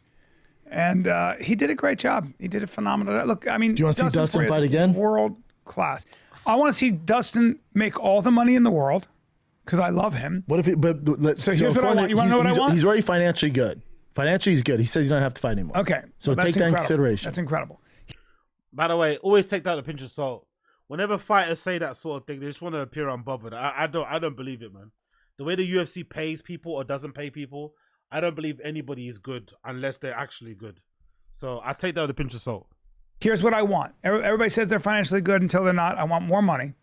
And he did a great job. He did a phenomenal. Look, I mean, do you want to see Dustin fight again? World class. I want to see Dustin make all the money in the world because I love him. What if? So here's what I want. You want to know what I want? He's already financially good. Financially, he's good. He says he don't have to fight anymore. Okay. So take that in consideration. That's incredible. By the way, always take that with a pinch of salt. Whenever fighters say that sort of thing, they just want to appear unbothered. I don't believe it, man. The way the UFC pays people or doesn't pay people, I don't believe anybody is good unless they're actually good. So I take that with a pinch of salt. Here's what I want. Everybody says they're financially good until they're not. I want more money.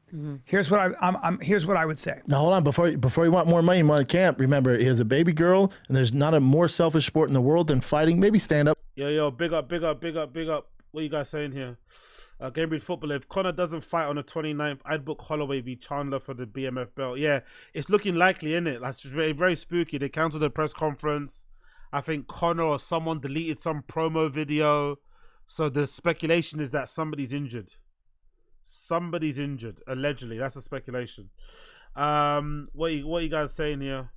Here's what here's what I would say. Now hold on, before you want more money, you want a camp. Remember, he has a baby girl, and there's not a more selfish sport in the world than fighting. Maybe stand up. Yo, big up. What are you guys saying here? Gamebreed Football. If Conor doesn't fight on the 29th, I'd book Holloway v Chandler for the BMF belt. Yeah, it's looking likely, isn't it? That's very, very spooky. They cancelled the press conference. I think Conor or someone deleted some promo video. So the speculation is that somebody's injured. Somebody's injured, allegedly. That's a speculation. What are you guys saying here?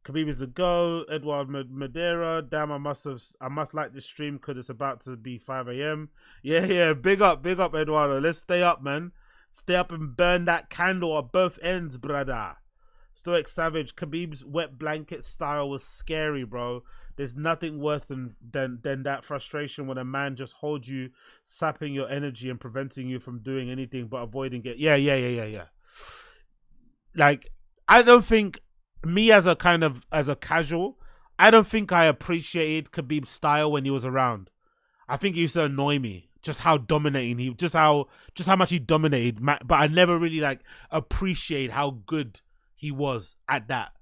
Khabib is the go. Edward Madeira. Damn, I must like this stream because it's about to be 5 a.m. Yeah. Big up, Eduardo. Let's stay up, man. Stay up and burn that candle at both ends, brother. Stoic Savage. Khabib's wet blanket style was scary, bro. There's nothing worse than that frustration when a man just holds you, sapping your energy and preventing you from doing anything but avoiding it. Yeah. Like, I don't think me as a casual, I don't think I appreciated Khabib's style when he was around. I think he used to annoy me, just how dominating just how much he dominated. But I never really appreciate how good he was at that.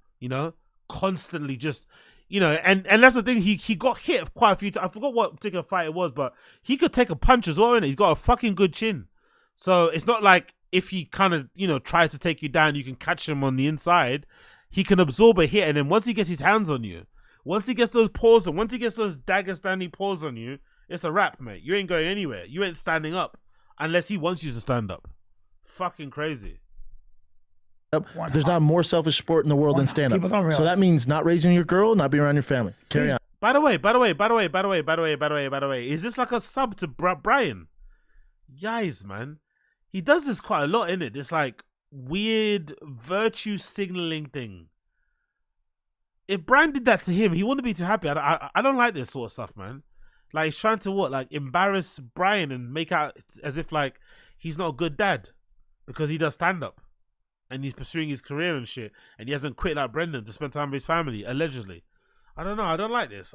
Constantly just. And that's the thing. He got hit quite a few times. I forgot what particular fight it was, but he could take a punch as well. Innit? He's got a fucking good chin, so it's not like if he kind of tries to take you down, you can catch him on the inside. He can absorb a hit, and then once he gets his hands on you, once he gets those paws and once he gets those Dagestani paws on you, it's a wrap, mate. You ain't going anywhere. You ain't standing up unless he wants you to stand up. Fucking crazy. up. There's not a more selfish sport in the world than stand up. People don't realize. So that means not raising your girl, not being around your family. Carry on. By the way, is this like a sub to Brian? Yikes, man. He does this quite a lot, innit? This like weird virtue signaling thing. If Brian did that to him, he wouldn't be too happy. I don't like this sort of stuff, man. Like he's trying to what? Like embarrass Brian and make out as if like he's not a good dad because he does stand up and he's pursuing his career and shit, and he hasn't quit like Brendan to spend time with his family, allegedly. I don't know. I don't like this.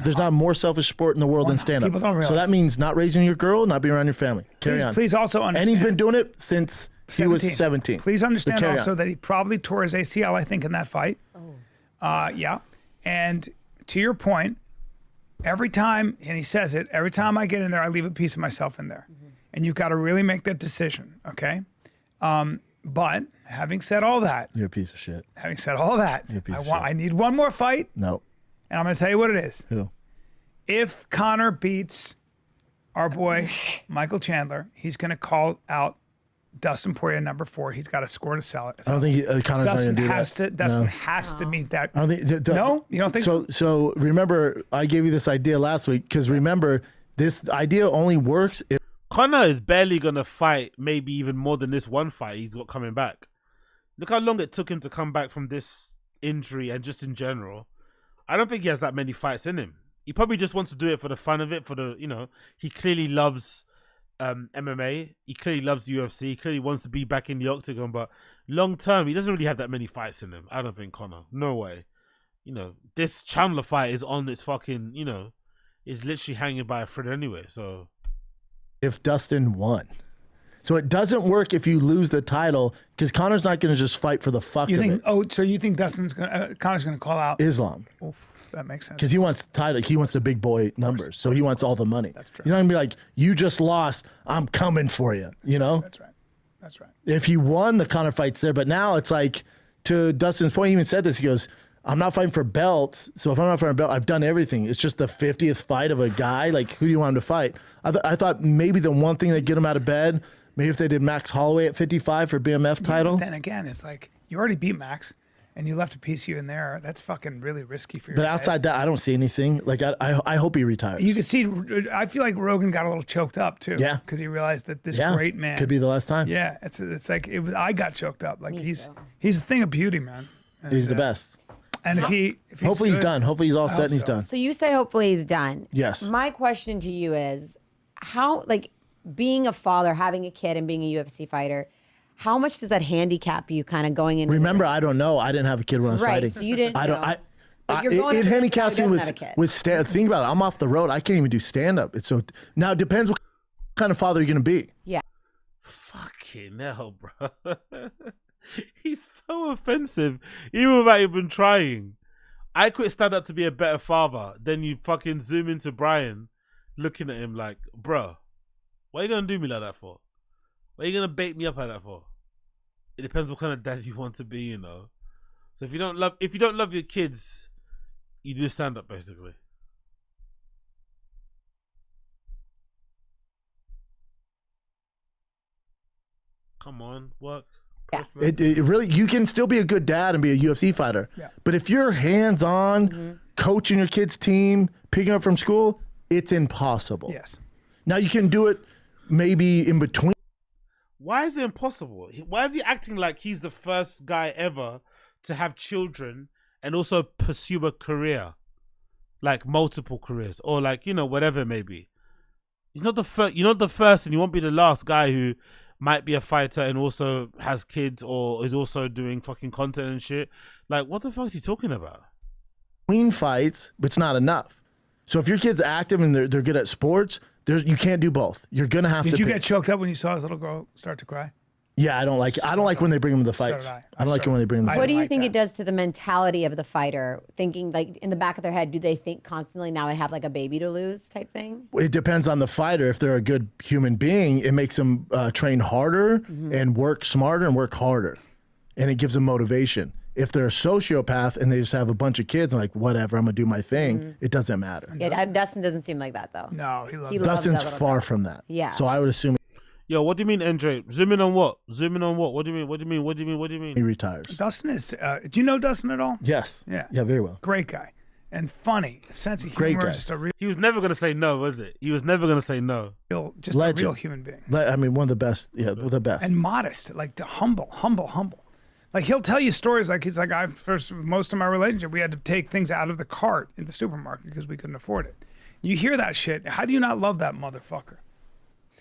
There's not a more selfish sport in the world than stand up. So that means not raising your girl, not being around your family. Carry on. Please also understand. And he's been doing it since he was 17. Please understand But carry also on. that he probably tore his ACL, I think, in that fight. Yeah. And to your point, every time, and he says it, every time I get in there, I leave a piece of myself in there. And you've got to really make that decision, okay? But having said all that, You're a piece of shit. having said all that, You're a piece of I need one more fight, No. and I'm going to tell you what it is. Who? If Connor beats our boy Michael Chandler, he's going to call out Dustin Poirier number 4. He's got to score to sell it. I don't think Connor's not Dustin going to do has that. to. Dustin No. has to meet that. I don't think, No? You don't think so? So remember, I gave you this idea last week because remember, this idea only works if Connor is barely gonna fight, maybe even more than this one fight he's got coming back. Look how long it took him to come back from this injury and just in general. I don't think he has that many fights in him. He probably just wants to do it for the fun of it, for the, he clearly loves MMA. He clearly loves UFC. He clearly wants to be back in the octagon, but long term, he doesn't really have that many fights in him. I don't think Connor. No way. This Chandler fight is on its fucking, is literally hanging by a thread anyway, so. if Dustin won. So it doesn't work if you lose the title because Connor's not going to just fight for the fuck You of think? it. Oh, so you think Connor's going to call out Islam. Oof, that makes sense. Because he wants the title. He wants the big boy numbers. So he wants all the money. That's true. He's not going to be like, you just lost. I'm coming for you. That's right. That's right. If he won, the Connor fight's there. But now it's like, to Dustin's point, he even said this. He goes, I'm not fighting for belts. So if I'm not fighting for a belt, I've done everything. It's just the 50th fight of a guy. Like, who do you want him to fight? I thought maybe the one thing that get him out of bed, maybe if they did Max Holloway at 55 for BMF title. But then again, it's like, you already beat Max and you left a piece of you in there. That's fucking really risky for your But head. outside that, I don't see anything. Like, I hope he retires. You can see, I feel like Rogan got a little choked up too. Yeah. Because he realized that this Yeah. great man. Could be the last time. Yeah. It's like, I got choked up. Like he's a thing of beauty, man. And, He's the best. And if he's Hopefully he's good, done. Hopefully he's all I set hope and he's so. done. So you say hopefully he's done. Yes. My question to you is, how, like, being a father, having a kid, and being a UFC fighter, how much does that handicap you kind of going into Remember, I don't know. I didn't have a kid when I was Right, fighting. so you didn't I don't. know. But you're going It up against a guy handicaps who me doesn't have a kid. with stand. Think about it. I'm off the road. I can't even do stand up. It's so now. It depends what kind of father you're gonna be. Yeah. Fucking hell, bro. He's so offensive, even without even trying. I quit stand up to be a better father. Then you fucking zoom into Brian, looking at him like, bro, why are you gonna do me like that for? Why are you gonna bait me up like that for? It depends what kind of dad you want to be, So if you don't love your kids, you do stand up basically. Come on, work. It really, you can still be a good dad and be a UFC fighter. Yeah. But if you're hands on, coaching your kid's team, picking up from school, it's impossible. Yes. Now you can do it maybe in between. Why is it impossible? Why is he acting like he's the first guy ever to have children and also pursue a career? Like multiple careers or like, whatever it may be. He's not the first, you're not the first and you won't be the last guy who might be a fighter and also has kids or is also doing fucking content and shit. Like, what the fuck is he talking about? Between fights, but it's not enough. So if your kid's active and they're good at sports, you can't do both. You're gonna have to. Did you pick. get choked up when you saw his little girl start to cry? Yeah, I don't like when they bring him to the fights. did I. I don't like it when they bring him to the What fights. do you think it does to the mentality of the fighter? Thinking like in the back of their head, do they think constantly, now I have like a baby to lose type thing? It depends on the fighter. If they're a good human being, it makes them train harder and work smarter and work harder. And it gives them motivation. If they're a sociopath and they just have a bunch of kids and like, whatever, I'm going to do my thing, it doesn't matter. Yeah, Dustin doesn't seem like that though. No, he loves He it. loves Dustin's that little far girl. from that. Yeah. So I would assume. Yo, what do you mean, Andre? Zoom in on what? Zoom in on what? What do you mean? What do you mean? What do you mean? What do you mean? He retires. Dustin is. Do you know Dustin at all? Yes. Yeah. Yeah, very well. Great guy and funny. Sense of Great humor. guy. Just a real, He was never gonna say no, was it? He was never gonna say no. just a real human being. I mean, one of the best. Yeah, the best. And modest, like humble. Like he'll tell you stories like he's like, most of my relationship, we had to take things out of the cart in the supermarket because we couldn't afford it. You hear that shit. How do you not love that motherfucker?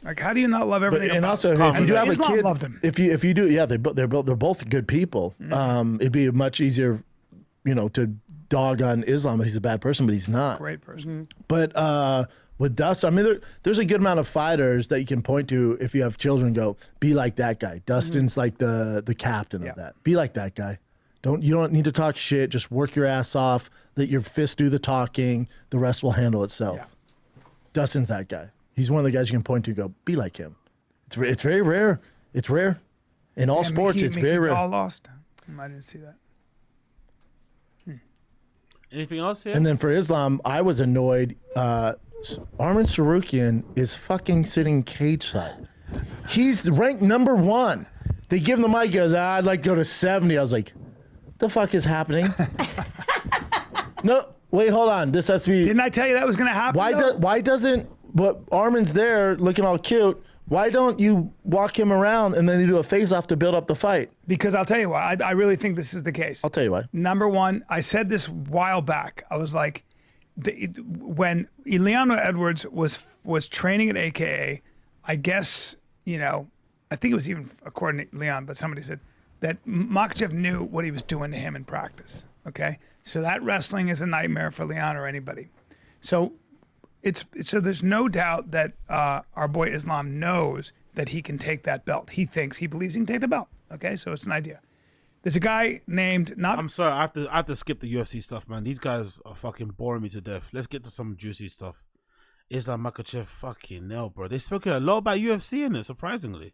Like, how do you not love everything? And about also, him? if you do have a Islam kid, loved him. if you do, yeah, they're both good people. It'd be much easier, to dog on Islam if he's a bad person, but he's not. Great person. But with Dustin, I mean, there's a good amount of fighters that you can point to if you have children. Go be like that guy. Dustin's like the captain of that. Be like that guy. You don't need to talk shit. Just work your ass off. Let your fists do the talking. The rest will handle itself. Yeah. Dustin's that guy. He's one of the guys you can point to. Go be like him. It's very rare. It's rare in all sports. It's very rare. All lost. I didn't see that. Anything else here? And then for Islam, I was annoyed. Arman Sarukian is fucking sitting cage side. He's ranked number 1. They give him the mic. He goes, I'd like to go to 70. I was like, the fuck is happening? No, wait, hold on. This has to be. Didn't I tell you that was going to happen? Why doesn't? But Armin's there looking all cute. Why don't you walk him around and then you do a face-off to build up the fight? Because I'll tell you why. I really think this is the case. I'll tell you why. Number one, I said this a while back. I was like, when Leon Edwards was training at AKA, I guess, I think it was even according to Leon, but somebody said that Makhachev knew what he was doing to him in practice. Okay? So that wrestling is a nightmare for Leon or anybody. So there's no doubt that our boy Islam knows that he can take that belt. He believes he can take the belt. Okay, so it's an idea. There's a guy named I'm sorry, I have to skip the UFC stuff, man. These guys are fucking boring me to death. Let's get to some juicy stuff. Islam Makhachev, fucking hell, bro. They spoke a lot about UFC in it, surprisingly.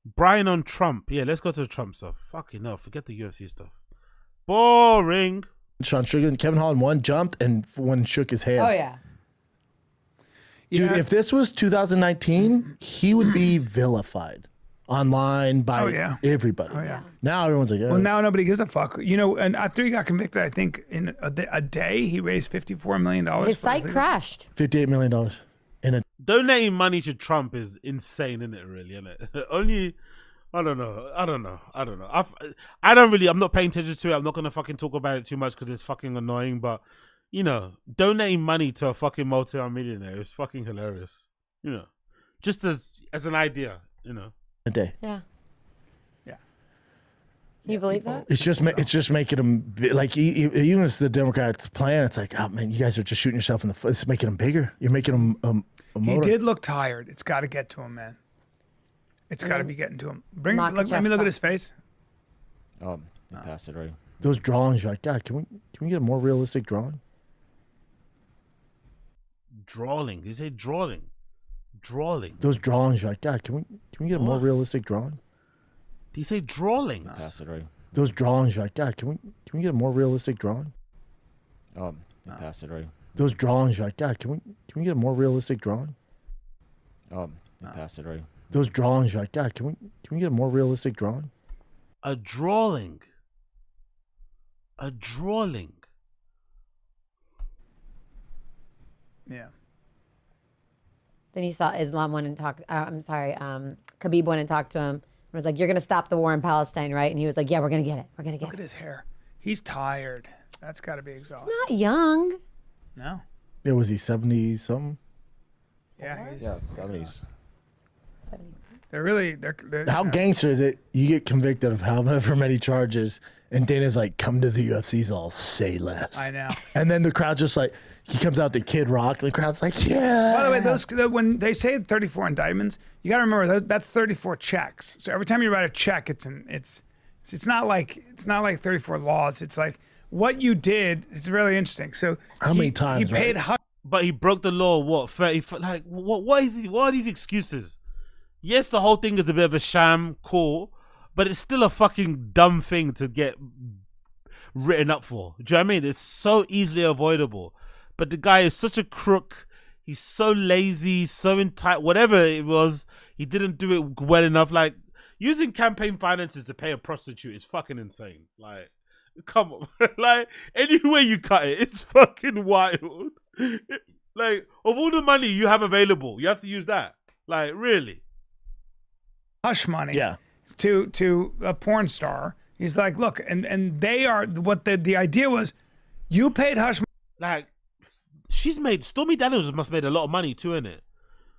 Brian on Trump. Yeah, let's go to the Trump stuff. Fucking hell, forget the UFC stuff. Boring. Sean Strickland, Kevin Holland won, jumped, and one shook his hand. Oh yeah. Dude, if this was 2019, he would be vilified online by everybody. Oh, yeah. Now everyone's like, well, now nobody gives a fuck. And after he got convicted, I think in a day, he raised $54 million. His site crashed. $58 million. Donating money to Trump is insane, isn't it, really, isn't it? Only, I don't know. I'm not paying attention to it. I'm not going to fucking talk about it too much because it's fucking annoying, but donating money to a fucking multi-millionaire is fucking hilarious. Just as an idea, A day. Yeah. Yeah. Can you believe that? It's just making them like even as the Democrats' plan. It's like, oh man, you guys are just shooting yourself in the foot. It's making them bigger. You're making them. He did look tired. It's got to get to him, man. It's got to be getting to him. Let me look at his face. Oh, you passed it right. Those drawings, you're like, God, can we get a more realistic drawing? Drawing. He said drawing. Drawing. Those drawings, you're like, God, can we get a more realistic drawing? Did he say drawings? Pass it right. Those drawings, you're like, God, can we get a more realistic drawing? Oh, you passed it right. Those drawings, you're like, God, can we get a more realistic drawing? Oh, you passed it right. Those drawings, you're like, God, can we get a more realistic drawing? A drawing. A drawing. Yeah. Then you saw Islam went and talked. Khabib went and talked to him. And was like, "You're gonna stop the war in Palestine, right?" And he was like, "Yeah, we're gonna get it. We're gonna get it." Look at his hair. He's tired. That's got to be exhausting. He's not young. No. Yeah, was he 70 something? Yeah. 70s. They're How gangster is it? You get convicted of however many charges, and Dana's like, "Come to the UFC's, I'll say less." I know. And then the crowd just like, he comes out to Kid Rock, and the crowd's like, "Yeah." By the way, when they say 34 indictments, you got to remember that's 34 checks. So every time you write a check, it's not like 34 laws. It's like what you did. It's really interesting. So how many times he paid? But he broke the law. What 30? Like what are these excuses? Yes, the whole thing is a bit of a sham, cool, but it's still a fucking dumb thing to get written up for. Do you know what I mean? It's so easily avoidable. But the guy is such a crook. He's so lazy, so entitled. Whatever it was, he didn't do it well enough. Like, using campaign finances to pay a prostitute is fucking insane. Like, come on. Like, any way you cut it, it's fucking wild. Like, of all the money you have available, you have to use that. Like, really? Hush money to a porn star. He's like, look, and they are, what the idea was, you paid hush money. Like, Stormy Daniels must have made a lot of money too, innit?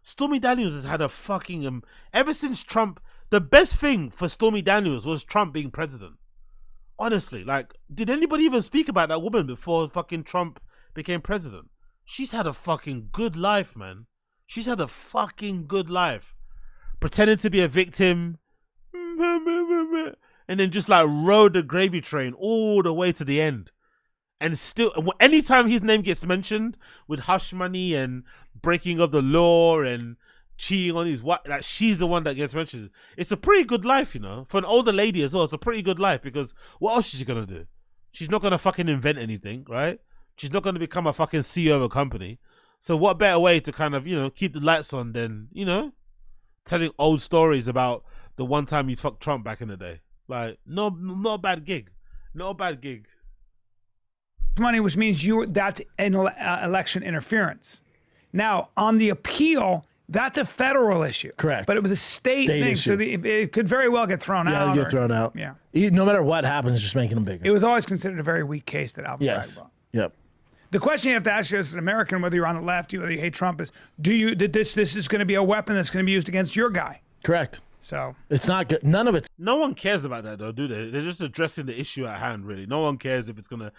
Stormy Daniels has had a fucking, ever since Trump, the best thing for Stormy Daniels was Trump being president. Honestly, like, did anybody even speak about that woman before fucking Trump became president? She's had a fucking good life, man. She's had a fucking good life. Pretending to be a victim. And then just like rode the gravy train all the way to the end. And still, anytime his name gets mentioned with hush money and breaking of the law and cheating on his wife, like, she's the one that gets mentioned. It's a pretty good life, you know, for an older lady as well. It's a pretty good life because what else is she gonna do? She's not gonna fucking invent anything, right? She's not gonna become a fucking CEO of a company. So what better way to kind of, you know, keep the lights on than, you know, telling old stories about the one time you fucked Trump back in the day. Like, no, not a bad gig. Not a bad gig. Money, which means that's an election interference. Now, on the appeal, that's a federal issue. Correct. But it was a state thing, issue. so it could very well get thrown out. Yeah, get thrown out. Yeah. No matter what happens, it's just making them bigger. It was always considered a very weak case that Alvin Bragg brought. Yep. The question you have to ask you as an American, whether you're on the left, whether you hate Trump, is this is going to be a weapon that's going to be used against your guy? Correct. So it's not good. None of it's. No one cares about that though, do they? They're just addressing the issue at hand. Really, no one cares if it's gonna.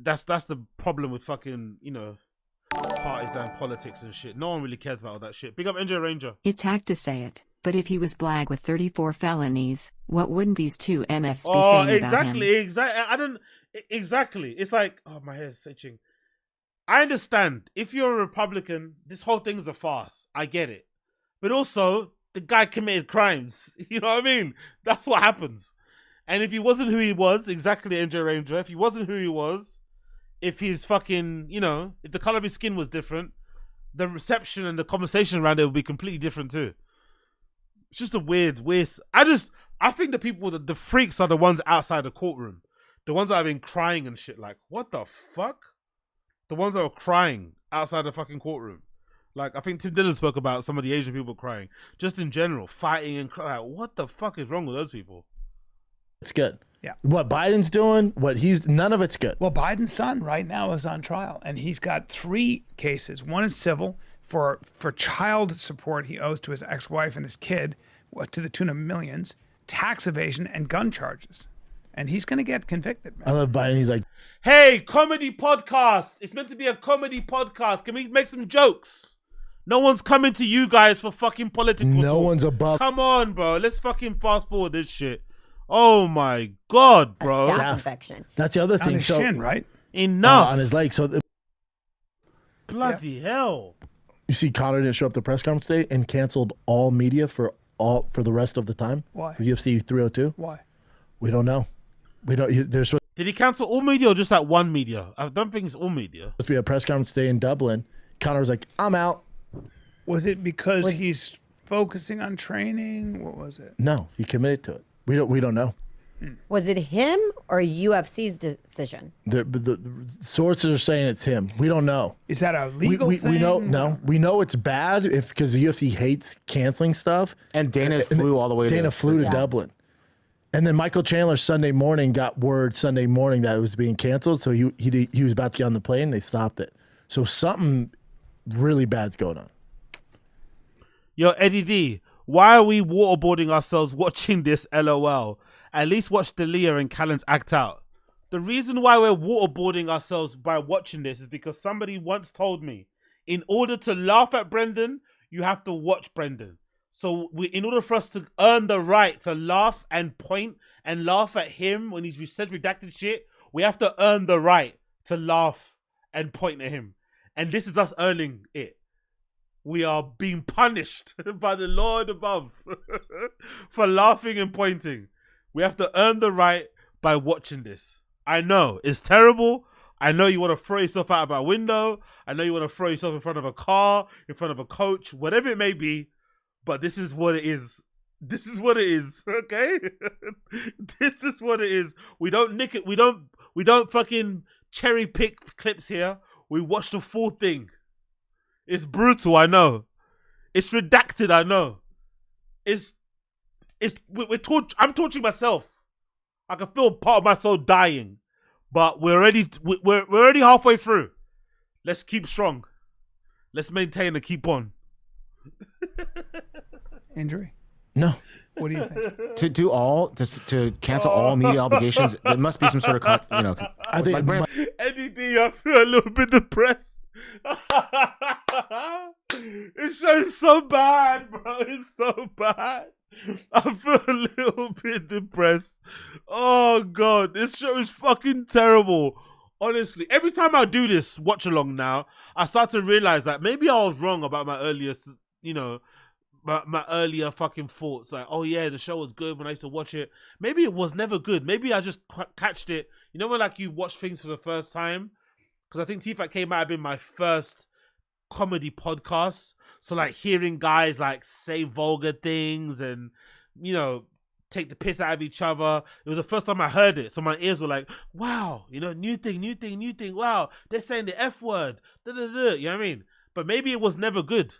That's the problem with fucking, you know, partisan politics and shit. No one really cares about all that shit. Big up NJ Ranger. It's hack to say it, but if he was Blag with 34 felonies, what wouldn't these two MFs be saying about him? Exactly. It's like, oh, my hair's itching. I understand. If you're a Republican, this whole thing's a farce. I get it. But also, the guy committed crimes. You know what I mean? That's what happens. And if he wasn't who he was, exactly, NJ Ranger, if he wasn't who he was, if his fucking, you know, if the color of his skin was different, the reception and the conversation around it would be completely different too. It's just a weird. I think the people, the freaks are the ones outside the courtroom. The ones that have been crying and shit, like, what the fuck? The ones that are crying outside the fucking courtroom. Like, I think Tim Dillon spoke about some of the Asian people crying. Just in general, fighting and crying. Like, what the fuck is wrong with those people? It's good. Yeah. What Biden's doing, none of it's good. Well, Biden's son right now is on trial, and he's got 3 cases. One is civil for child support he owes to his ex-wife and his kid, to the tune of millions, tax evasion, and gun charges. And he's going to get convicted, man. I love Biden. He's like, hey, comedy podcast. It's meant to be a comedy podcast. Can we make some jokes? No one's coming to you guys for fucking political talk. No one's above. Come on, bro. Let's fucking fast forward this shit. Oh my God, bro. A staph infection. That's the other thing. On his shin, right? Enough. On his leg. So bloody hell. You see, Connor didn't show up to the press conference today and canceled all media for the rest of the time. Why? For UFC 302. Why? We don't know. We don't. There's supposed Did he cancel all media or just that one media? I don't think it's all media. to be a press conference today in Dublin. Connor was like, I'm out. Was it because he's focusing on training? What was it? No, he committed to it. We don't know. Was it him or UFC's decision? The sources are saying it's him. We don't know. Is that a legal thing? We know. No, we know it's bad because the UFC hates canceling stuff. And Dana flew all the way. Dana flew to Dublin, and then Michael Chandler Sunday morning got word Sunday morning that it was being canceled. So he was about to get on the plane. They stopped it. So something really bad's going on. Yo, Eddie D, why are we waterboarding ourselves watching this? LOL. At least watch D'Elia and Callens act out. The reason why we're waterboarding ourselves by watching this is because somebody once told me, in order to laugh at Brendan, you have to watch Brendan. So in order for us to earn the right to laugh and point and laugh at him when he's said redacted shit, we have to earn the right to laugh and point at him. And this is us earning it. We are being punished by the Lord above for laughing and pointing. We have to earn the right by watching this. I know, it's terrible, I know you want to throw yourself out of a window. I know you want to throw yourself in front of a car, in front of a coach, whatever it may be. But this is what it is. This is what it is. Okay, this is what it is. We don't nick it. We don't fucking cherry pick clips here. We watch the full thing. It's brutal. I know. It's redacted. I know. I'm torturing myself. I can feel part of my soul dying, but we're already halfway through. Let's keep strong. Let's maintain and keep on. Injury? No. What do you think? to cancel all media obligations, there must be some sort of I think anything. I feel a little bit depressed. It shows so bad, bro. It's so bad. I feel a little bit depressed. Oh god, this show is fucking terrible. Honestly, every time I do this watch along now, I start to realize that maybe I was wrong about my earliest, my earlier fucking thoughts. Like, oh yeah, the show was good when I used to watch it. Maybe it was never good. Maybe I just catched it. You know when like you watch things for the first time? Because I think TFAT might have been my first comedy podcast. So like hearing guys like say vulgar things and, take the piss out of each other. It was the first time I heard it. So my ears were like, wow, new thing. Wow, they're saying the F word. You know what I mean? But maybe it was never good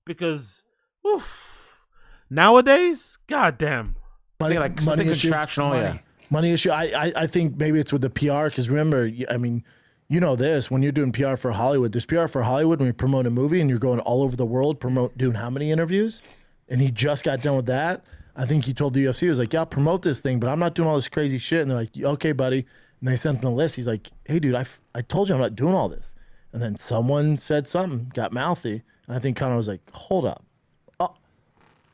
because, nowadays, goddamn. Money, like something contractional, yeah. Money issue. I think maybe it's with the PR because remember, I mean, you know this, when you're doing PR for Hollywood, there's PR for Hollywood when you promote a movie and you're going all over the world, doing how many interviews? And he just got done with that. I think he told the UFC, he was like, yeah, I'll promote this thing, but I'm not doing all this crazy shit. And they're like, okay, buddy. And they sent him a list. He's like, hey, dude, I told you I'm not doing all this. And then someone said something, got mouthy. And I think Conor was like, hold up.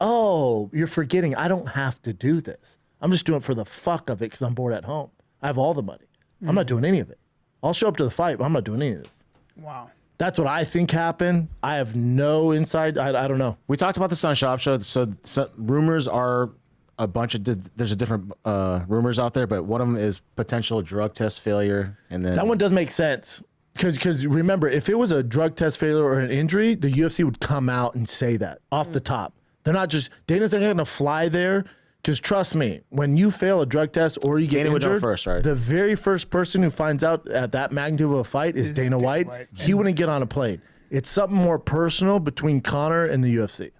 Oh, you're forgetting I don't have to do this. I'm just doing it for the fuck of it because I'm bored at home. I have all the money. I'm not doing any of it. I'll show up to the fight, but I'm not doing any of this. Wow. That's what I think happened. I have no insight. I don't know. We talked about the Sun Shop show. So rumors are a bunch of there's a different rumors out there, but one of them is potential drug test failure, and then that one does make sense because remember, if it was a drug test failure or an injury, the UFC would come out and say that off the top. They're not just Dana's not going to fly there. Because trust me, when you fail a drug test or you get Dana injured, would know first, right? The very first person who finds out at that magnitude of a fight is Dana White. He wouldn't get on a plane. It's something more personal between Conor and the UFC.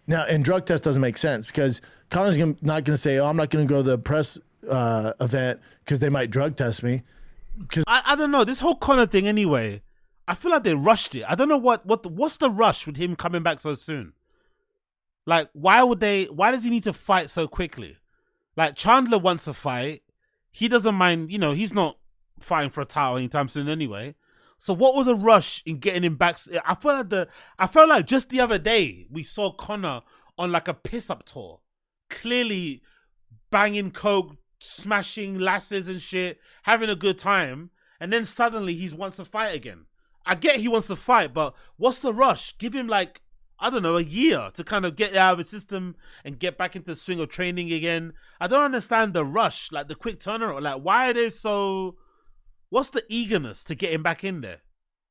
Now, and drug test doesn't make sense because Conor's not going to say, oh, I'm not going to go to the press event because they might drug test me. Because I don't know. This whole Conor thing anyway, I feel like they rushed it. I don't know what's the rush with him coming back so soon? Like, why does he need to fight so quickly? Like, Chandler wants to fight. He doesn't mind, he's not fighting for a title anytime soon anyway. So what was a rush in getting him back? I felt like just the other day, we saw Conor on like a piss-up tour. Clearly banging coke, smashing lasses and shit, having a good time. And then suddenly he wants to fight again. I get he wants to fight, but what's the rush? Give him like, I don't know, a year to kind of get out of the system and get back into the swing of training again. I don't understand the rush, like the quick turnaround. Like, why are they so... What's the eagerness to get him back in there?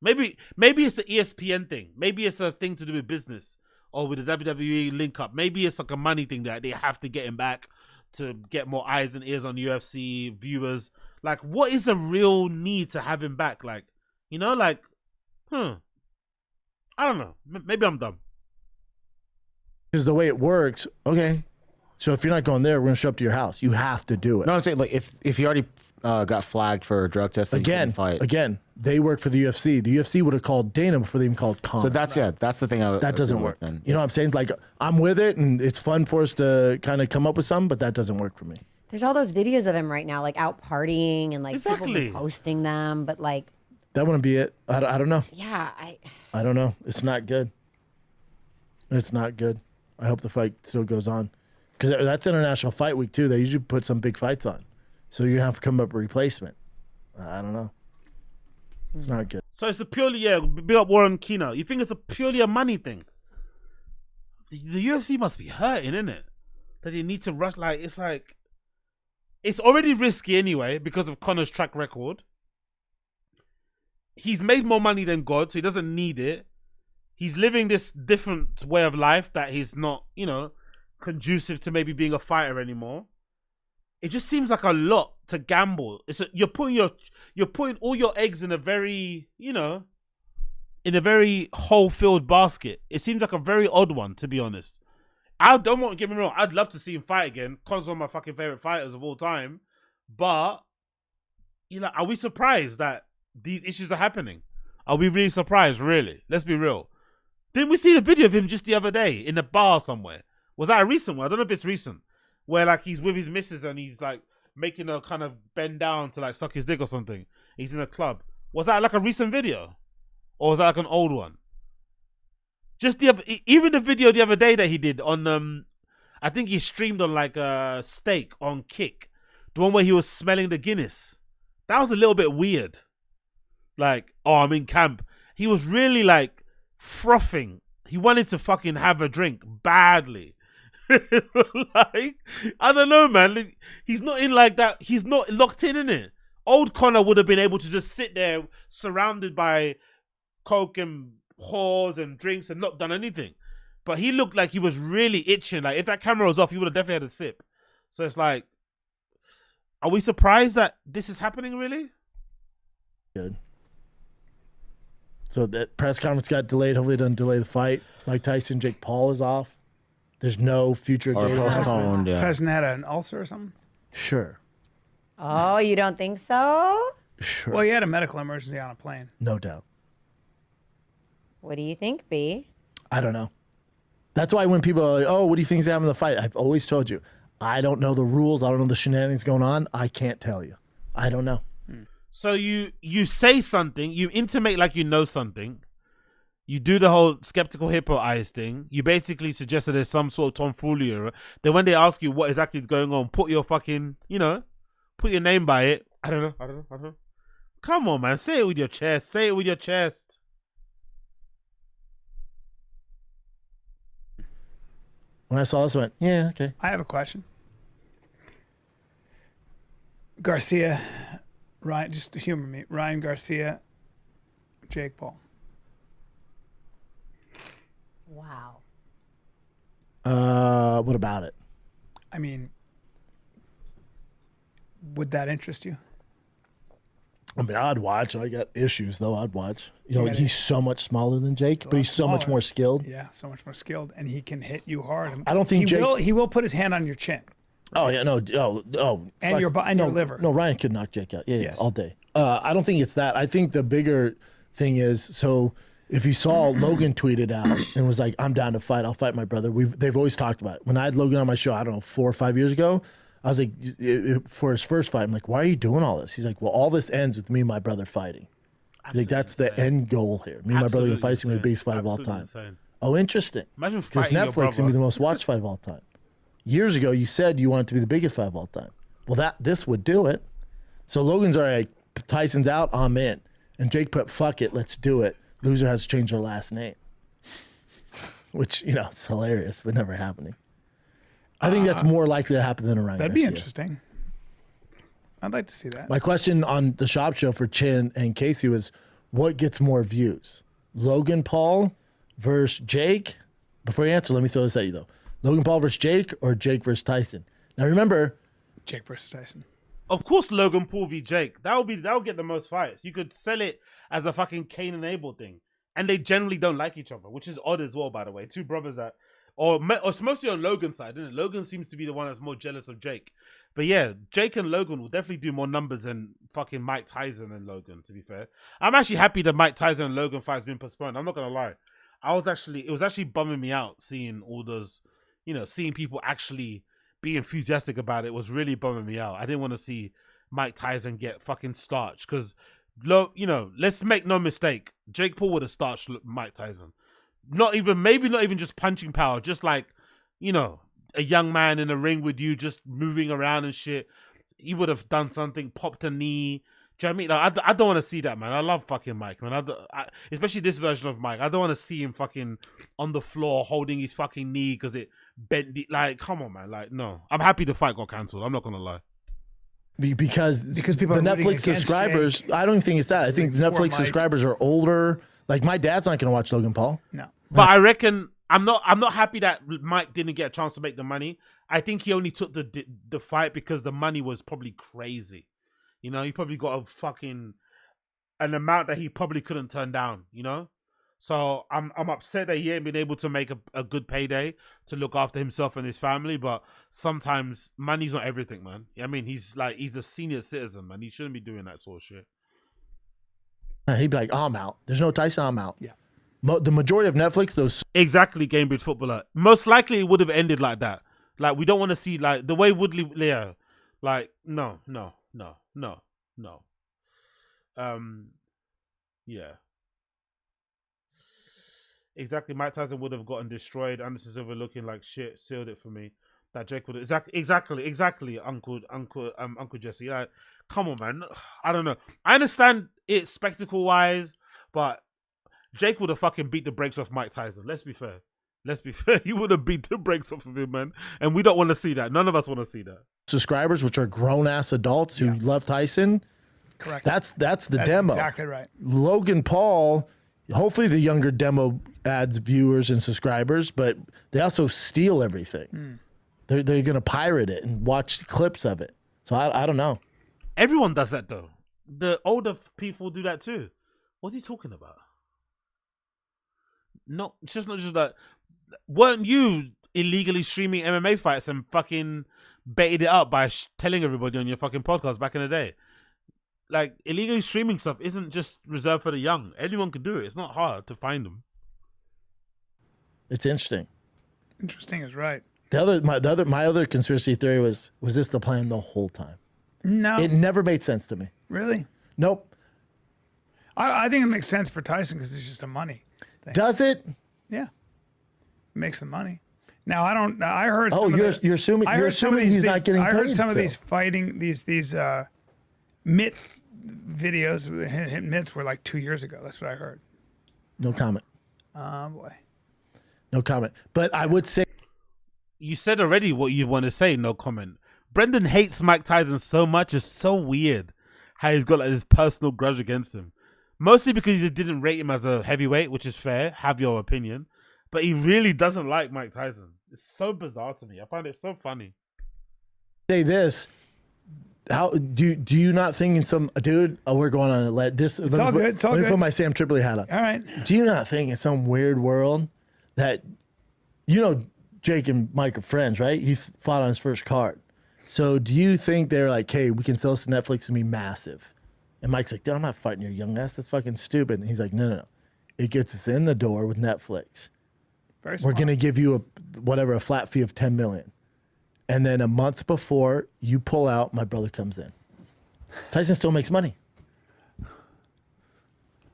Maybe it's the ESPN thing. Maybe it's a thing to do with business or with the WWE link up. Maybe it's like a money thing that they have to get him back to get more eyes and ears on UFC viewers. Like, what is the real need to have him back? Like, I don't know. Maybe I'm dumb. Because the way it works, okay. So if you're not going there, we're gonna show up to your house. You have to do it. No, I'm saying like if you already got flagged for a drug test, then you couldn't fight. Again, they work for the UFC. The UFC would have called Dana before they even called Conor. So that's the thing. That doesn't work. Then you know what I'm saying? Like I'm with it, and it's fun for us to kind of come up with something, but that doesn't work for me. There's all those videos of him right now, like out partying and like people be posting them, but like that wouldn't be it. I don't know. Yeah, I don't know. It's not good. It's not good. I hope the fight still goes on. Because that's International Fight Week, too. They usually put some big fights on. So you're going to have to come up with a replacement. I don't know. It's not good. So it's a purely, big up Warren Kino. You think it's purely a money thing? The UFC must be hurting, isn't it? That they need to rush. Like, it's already risky anyway because of Conor's track record. he's made more money than God, so he doesn't need it. He's living this different way of life that he's not, conducive to maybe being a fighter anymore. It just seems like a lot to gamble. You're putting all your eggs in a very, in a very whole-filled basket. It seems like a very odd one, to be honest. I don't want to get me wrong. I'd love to see him fight again. Connor's one of my fucking favorite fighters of all time. But, are we surprised that these issues are happening? Are we really surprised, really? Let's be real. Didn't we see the video of him just the other day in a bar somewhere? Was that a recent one? I don't know if it's recent. Where, like, he's with his missus and he's, like, making her kind of bend down to, like, suck his dick or something. He's in a club. Was that, like, a recent video? Or was that, like, an old one? Even the video the other day that he did on, I think he streamed on, like, Steak on Kick. The one where he was smelling the Guinness. That was a little bit weird. Like, oh, I'm in camp. He was really, like, frothing. He wanted to fucking have a drink badly. Like, I don't know, man. He's not in like that. He's not locked in it. Old Connor would have been able to just sit there surrounded by coke and whores and drinks and not done anything. But he looked like he was really itching. Like, if that camera was off, he would have definitely had a sip. So it's like, are we surprised that this is happening, really? Good. So that press conference got delayed. Hopefully it doesn't delay the fight. Mike Tyson, Jake Paul is off. There's no future Or date postponed, yeah. Tyson had an ulcer or something? Sure. Oh, you don't think so? Sure. Well, he had a medical emergency on a plane. No doubt. What do you think, B? I don't know. That's why when people are like, oh, what do you think is happening in the fight? I've always told you, I don't know the rules. I don't know the shenanigans going on. I can't tell you. I don't know. So you say something, you intimate like you know something. You do the whole skeptical hippo eyes thing. You basically suggest that there's some sort of tomfoolery. Then when they ask you what exactly is going on, put your fucking, put your name by it. I don't know. Come on, man. Say it with your chest. When I saw this, I went, yeah, okay. I have a question. Garcia, Ryan, just to humor me. Ryan Garcia, Jake Paul. Wow. What about it? I mean, would that interest you? I mean, I'd watch. I got issues, though. I'd watch. Yeah, he's so much smaller than Jake, but he's so much more skilled. Yeah, so much more skilled, and he can hit you hard. I don't think he will put his hand on your chin. Oh yeah, no, and your liver. No, Ryan could knock Jake out. Yeah, all day. I don't think it's that. I think the bigger thing is, so if you saw Logan tweeted out and was like, "I'm down to fight. I'll fight my brother." They've always talked about it. When I had Logan on my show, I don't know, 4 or 5 years ago, I was like, for his first fight, I'm like, "Why are you doing all this?" He's like, "Well, all this ends with me and my brother fighting." Like that's the end goal here. Me and my brother fighting the biggest fight of all time. Insane. Oh, interesting. Imagine because fighting your Netflix can be the most watched fight of all time. Years ago, you said you wanted to be the biggest fight of all time. Well, this would do it. So Logan's all right. Tyson's out. I'm in. And Jake put, fuck it, let's do it. Loser has to change their last name, which it's hilarious, but never happening. I think that's more likely to happen than a Ryan That'd be Garcia. interesting. I'd like to see that. My question on the Shop Show for Chin and Casey was, what gets more views? Logan Paul versus Jake? Before you answer, let me throw this at you, though. Logan Paul versus Jake or Jake versus Tyson? Now, remember... Jake versus Tyson. Of course, Logan Paul v. Jake. That'll get the most fights. You could sell it as a fucking Cain and Abel thing. And they generally don't like each other, which is odd as well, by the way. Two brothers that... Or it's mostly on Logan's side, isn't it? Logan seems to be the one that's more jealous of Jake. But yeah, Jake and Logan will definitely do more numbers than fucking Mike Tyson and Logan, to be fair. I'm actually happy that Mike Tyson and Logan fight's been postponed. I'm not going to lie. It was actually bumming me out seeing all those, seeing people actually be enthusiastic about it was really bumming me out. I didn't want to see Mike Tyson get fucking starched because, let's make no mistake. Jake Paul would have starched Mike Tyson. Maybe not even just punching power, just like, a young man in a ring with you just moving around and shit. He would have done something, popped a knee. Do you know what I mean? Like, I don't want to see that, man. I love fucking Mike, man. Especially this version of Mike. I don't want to see him fucking on the floor holding his fucking knee because it bent. Like, come on, man. Like, no. I'm happy the fight got cancelled. I'm not going to lie. Because people the are rooting Netflix against subscribers, Jake. I don't even think it's that. I think Rooting for Netflix Mike. subscribers are older. Like my dad's not going to watch Logan Paul. No. But I reckon I'm not happy that Mike didn't get a chance to make the money. I think he only took the fight because the money was probably crazy. You know, he probably got an amount that he probably couldn't turn down, you know? So I'm upset that he ain't been able to make a good payday to look after himself and his family, but sometimes money's not everything, man. I mean, he's a senior citizen, man. He shouldn't be doing that sort of shit. He'd be like, oh, I'm out. There's no Tyson, I'm out. Yeah. The majority of Netflix, those Exactly, Cambridge footballer. Most likely it would have ended like that. Like, we don't want to see, like, the way Woodley, yeah. Like, no. Yeah. Exactly, Mike Tyson would have gotten destroyed. Anderson Silva looking like shit sealed it for me. That Jake would exactly, Uncle Jesse. Like, come on, man. I don't know. I understand it spectacle wise, but Jake would have fucking beat the brakes off Mike Tyson. Let's be fair. He would have beat the brakes off of him, man. And we don't want to see that. None of us want to see that. subscribers, which are grown ass adults who love Tyson. Correct. That's the That's demo. exactly right. Logan Paul, hopefully the younger demo adds viewers and subscribers, but they also steal everything. They're going to pirate it and watch clips of it. So I don't know. Everyone does that though. The older people do that too. What's he talking about? No, it's just not just that. Weren't you illegally streaming MMA fights and fucking baited it up by telling everybody on your fucking podcast back in the day? Like, illegally streaming stuff isn't just reserved for the young. Anyone can do it. It's not hard to find them. It's interesting. Interesting is right. My other conspiracy theory was this the plan the whole time? No. It never made sense to me. Really? Nope. I think it makes sense for Tyson because it's just a money thing. Does it? Yeah. It makes the money. Now I don't. I heard. Oh, some you're of the, assuming I you're heard some of assuming these he's not things- getting I heard paid some of still. these fighting these mitt videos hit mitts were like 2 years ago. That's what I heard. No comment. Oh boy. No comment. But I would say You said already what you want to say. No comment. Brendan hates Mike Tyson so much. It's so weird how he's got like this personal grudge against him. Mostly because he didn't rate him as a heavyweight, which is fair. Have your opinion. But he really doesn't like Mike Tyson. It's so bizarre to me. I find it so funny. say this. How do you not think in some dude? Oh, we're going on a let this. It's all good. It's all let me good. put my Sam Tripoli hat on. All right. Do you not think in some weird world that Jake and Mike are friends, right? He fought on his first card. So do you think they're like, hey, we can sell this to Netflix and be massive? And Mike's like, dude, I'm not fighting your young ass. That's fucking stupid. And he's like, no. It gets us in the door with Netflix. Very We're smart. gonna give you a flat fee of $10 million. And then a month before you pull out, my brother comes in. Tyson still makes money.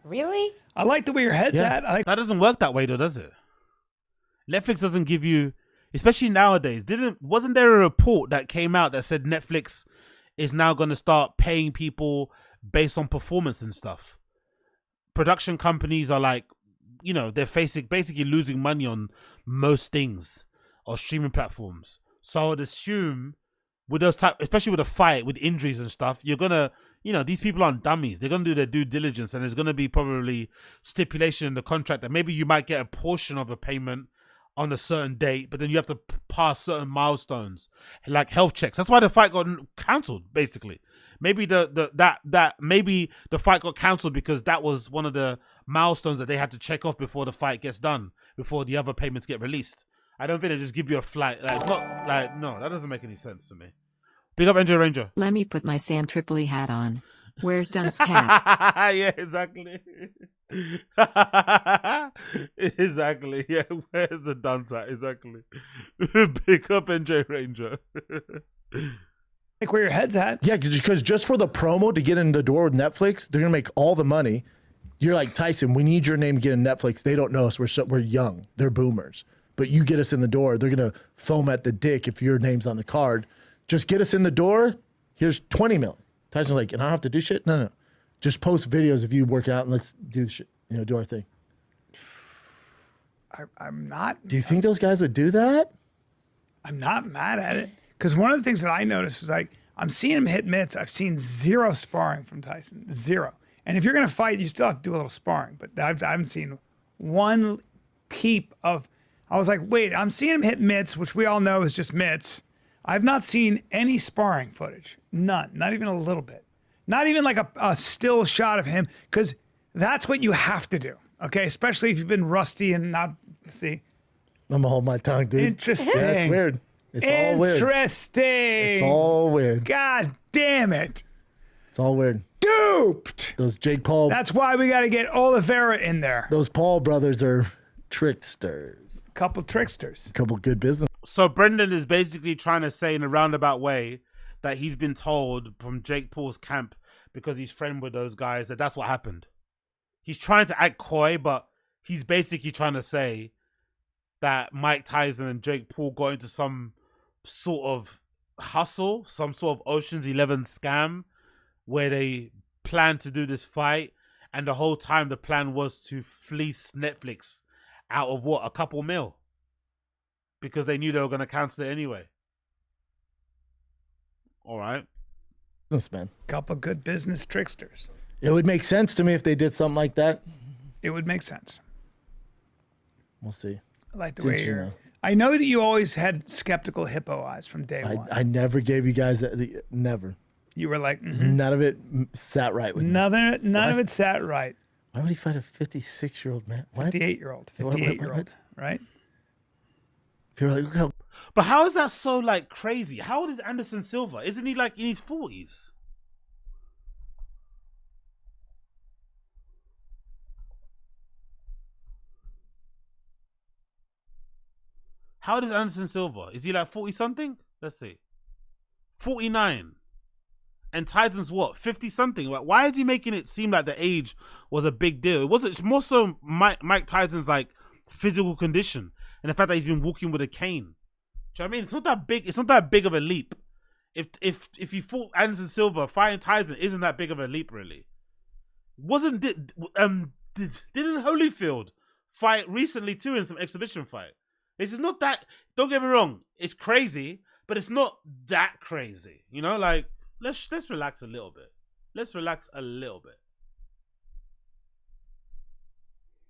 Really? I like the way your head's at. I like That doesn't work that way though, does it? Netflix doesn't give you, especially nowadays. Wasn't there a report that came out that said Netflix is now going to start paying people based on performance and stuff? Production companies are like, they're basically losing money on most things or streaming platforms. So I would assume with those especially with a fight, with injuries and stuff, you're gonna, these people aren't dummies. They're gonna do their due diligence, and there's gonna be probably stipulation in the contract that maybe you might get a portion of a payment on a certain date, but then you have to pass certain milestones like health checks. That's why the fight got cancelled. Basically, maybe maybe the fight got cancelled because that was one of the milestones that they had to check off before the fight gets done, before the other payments get released. I don't think they just give you a flight. Like, no, that doesn't make any sense to me. Big up NJ Ranger. Let me put my Sam Tripoli hat on. Where's Dunce Cat? Yeah, exactly. Exactly. Yeah, where's the dunce at? Exactly. Big up NJ Ranger. like where your head's at. Yeah, because just for the promo to get in the door with Netflix, they're gonna make all the money. You're like, Tyson, we need your name to get in Netflix. They don't know us. We're young. They're boomers. But you get us in the door, they're gonna foam at the dick if your name's on the card. Just get us in the door. Here's $20 million. Tyson's like, and I don't have to do shit. No. Just post videos of you working out and let's do the shit. Do our thing. I'm not. Do you think those guys would do that? I'm not mad at it because one of the things that I noticed is like I'm seeing him hit mitts. I've seen zero sparring from Tyson. Zero. And if you're going to fight, you still have to do a little sparring. But I haven't seen one peep of. I was like, wait, I'm seeing him hit mitts, which we all know is just mitts. I've not seen any sparring footage. None. Not even a little bit. Not even like a still shot of him, because that's what you have to do. Okay, especially if you've been rusty and not see. I'm gonna hold my tongue, dude. Interesting. That's weird. It's all weird. Interesting. It's all weird. God damn it. It's all weird. Duped. Those Jake Paul. That's why we got to get Oliveira in there. Those Paul brothers are tricksters. Couple tricksters. Couple good business. So Brendan is basically trying to say in a roundabout way that he's been told from Jake Paul's camp, because he's friend with those guys, that that's what happened. He's trying to act coy, but he's basically trying to say that Mike Tyson and Jake Paul got into some sort of hustle, some sort of Ocean's 11 scam, where they planned to do this fight, and the whole time the plan was to fleece Netflix out of what, a couple mil, because they knew they were going to cancel it anyway. All right. Businessman. Couple good business tricksters. It would make sense to me if they did something like that. It would make sense. We'll see. I like the It's way interesting, you're. though. I know that you always had skeptical hippo eyes from day one. I never gave you guys that. Never. You were like, None of it sat right with me. none of it sat right. Why would he fight a 56-year-old man? What? 58-year-old. What? 58-year-old. Right? If you're like, look how. But how is that so like crazy? How old is Anderson Silva? Isn't he like in his 40s? How old is Anderson Silva? Is he like 40 something? Let's see. 49. And Tyson's what? 50 something? Like, why is he making it seem like the age was a big deal? It wasn't. It's more so Mike Tyson's like physical condition and the fact that he's been walking with a cane. Do you know what I mean? It's not that big. It's not that big of a leap. If you fought Anderson Silva, fighting Tyson isn't that big of a leap, really. Didn't Holyfield fight recently too in some exhibition fight? It's just not that. Don't get me wrong. It's crazy, but it's not that crazy. You know, like let's relax a little bit. Let's relax a little bit.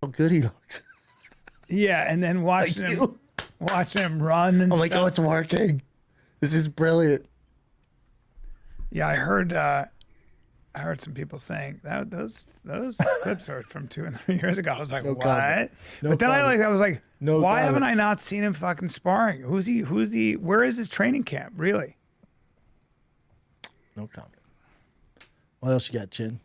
How good he looks. Yeah, and then watching him run and I'm stuff. like, oh, it's working. This is brilliant. Yeah, I heard some people saying that those clips are from 2 and 3 years ago. I was like, No what? comment. No But then comment. I was like, No why haven't comment. I not seen him fucking sparring? Who's he? Where is his training camp? Really? No comment. What else you got, Chin?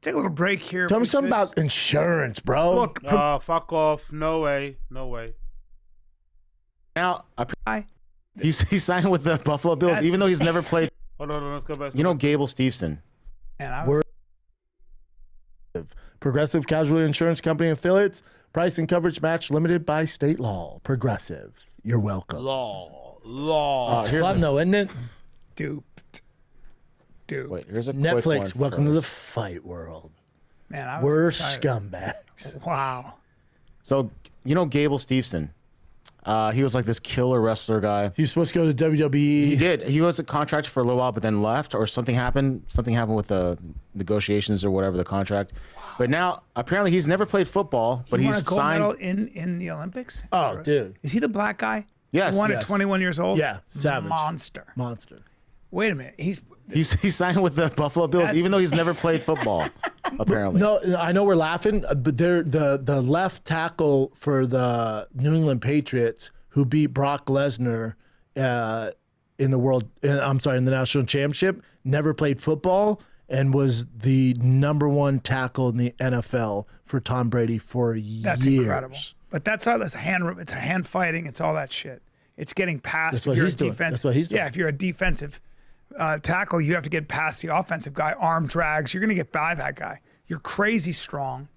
Take a little break here. Tell me something about insurance, bro. Look, Oh, fuck off. No way. No way. Now, he's signed with the Buffalo Bills, even though he's never played. Hold on, let's go back. You know Gable Steveson. And Progressive Casualty Insurance Company affiliates. Price and coverage match limited by state law. Progressive. You're welcome. Law. It's fun though, isn't it? Duped. Wait, here's a quick one Netflix. Welcome to first. the fight world. Man, I was We're excited. scumbags. Wow. So you know Gable Steveson. He was like this killer wrestler guy. He was supposed to go to WWE. He did. He was a contractor for a little while, but then left, or something happened. Something happened with the negotiations or whatever, the contract. But now, apparently, he's never played football, but He won he's a gold signed. medal in the Olympics. Oh, dude. Is he the black guy? Yes. Who won Yes. at 21 years old. Yeah, savage. Monster. Wait a minute. He's signed with the Buffalo Bills, That's- even though he's never played football. Apparently, No, I know we're laughing, but they're the left tackle for the New England Patriots who beat Brock Lesnar in the national championship, never played football and was the #1 tackle in the NFL for Tom Brady for That's years. incredible. But that's how it's hand fighting. It's all that shit. It's getting past. That's if what you're he's a doing. defense- That's what he's doing. Yeah, if you're a defensive tackle, you have to get past the offensive guy. Arm drags. You're gonna get by that guy. You're crazy strong.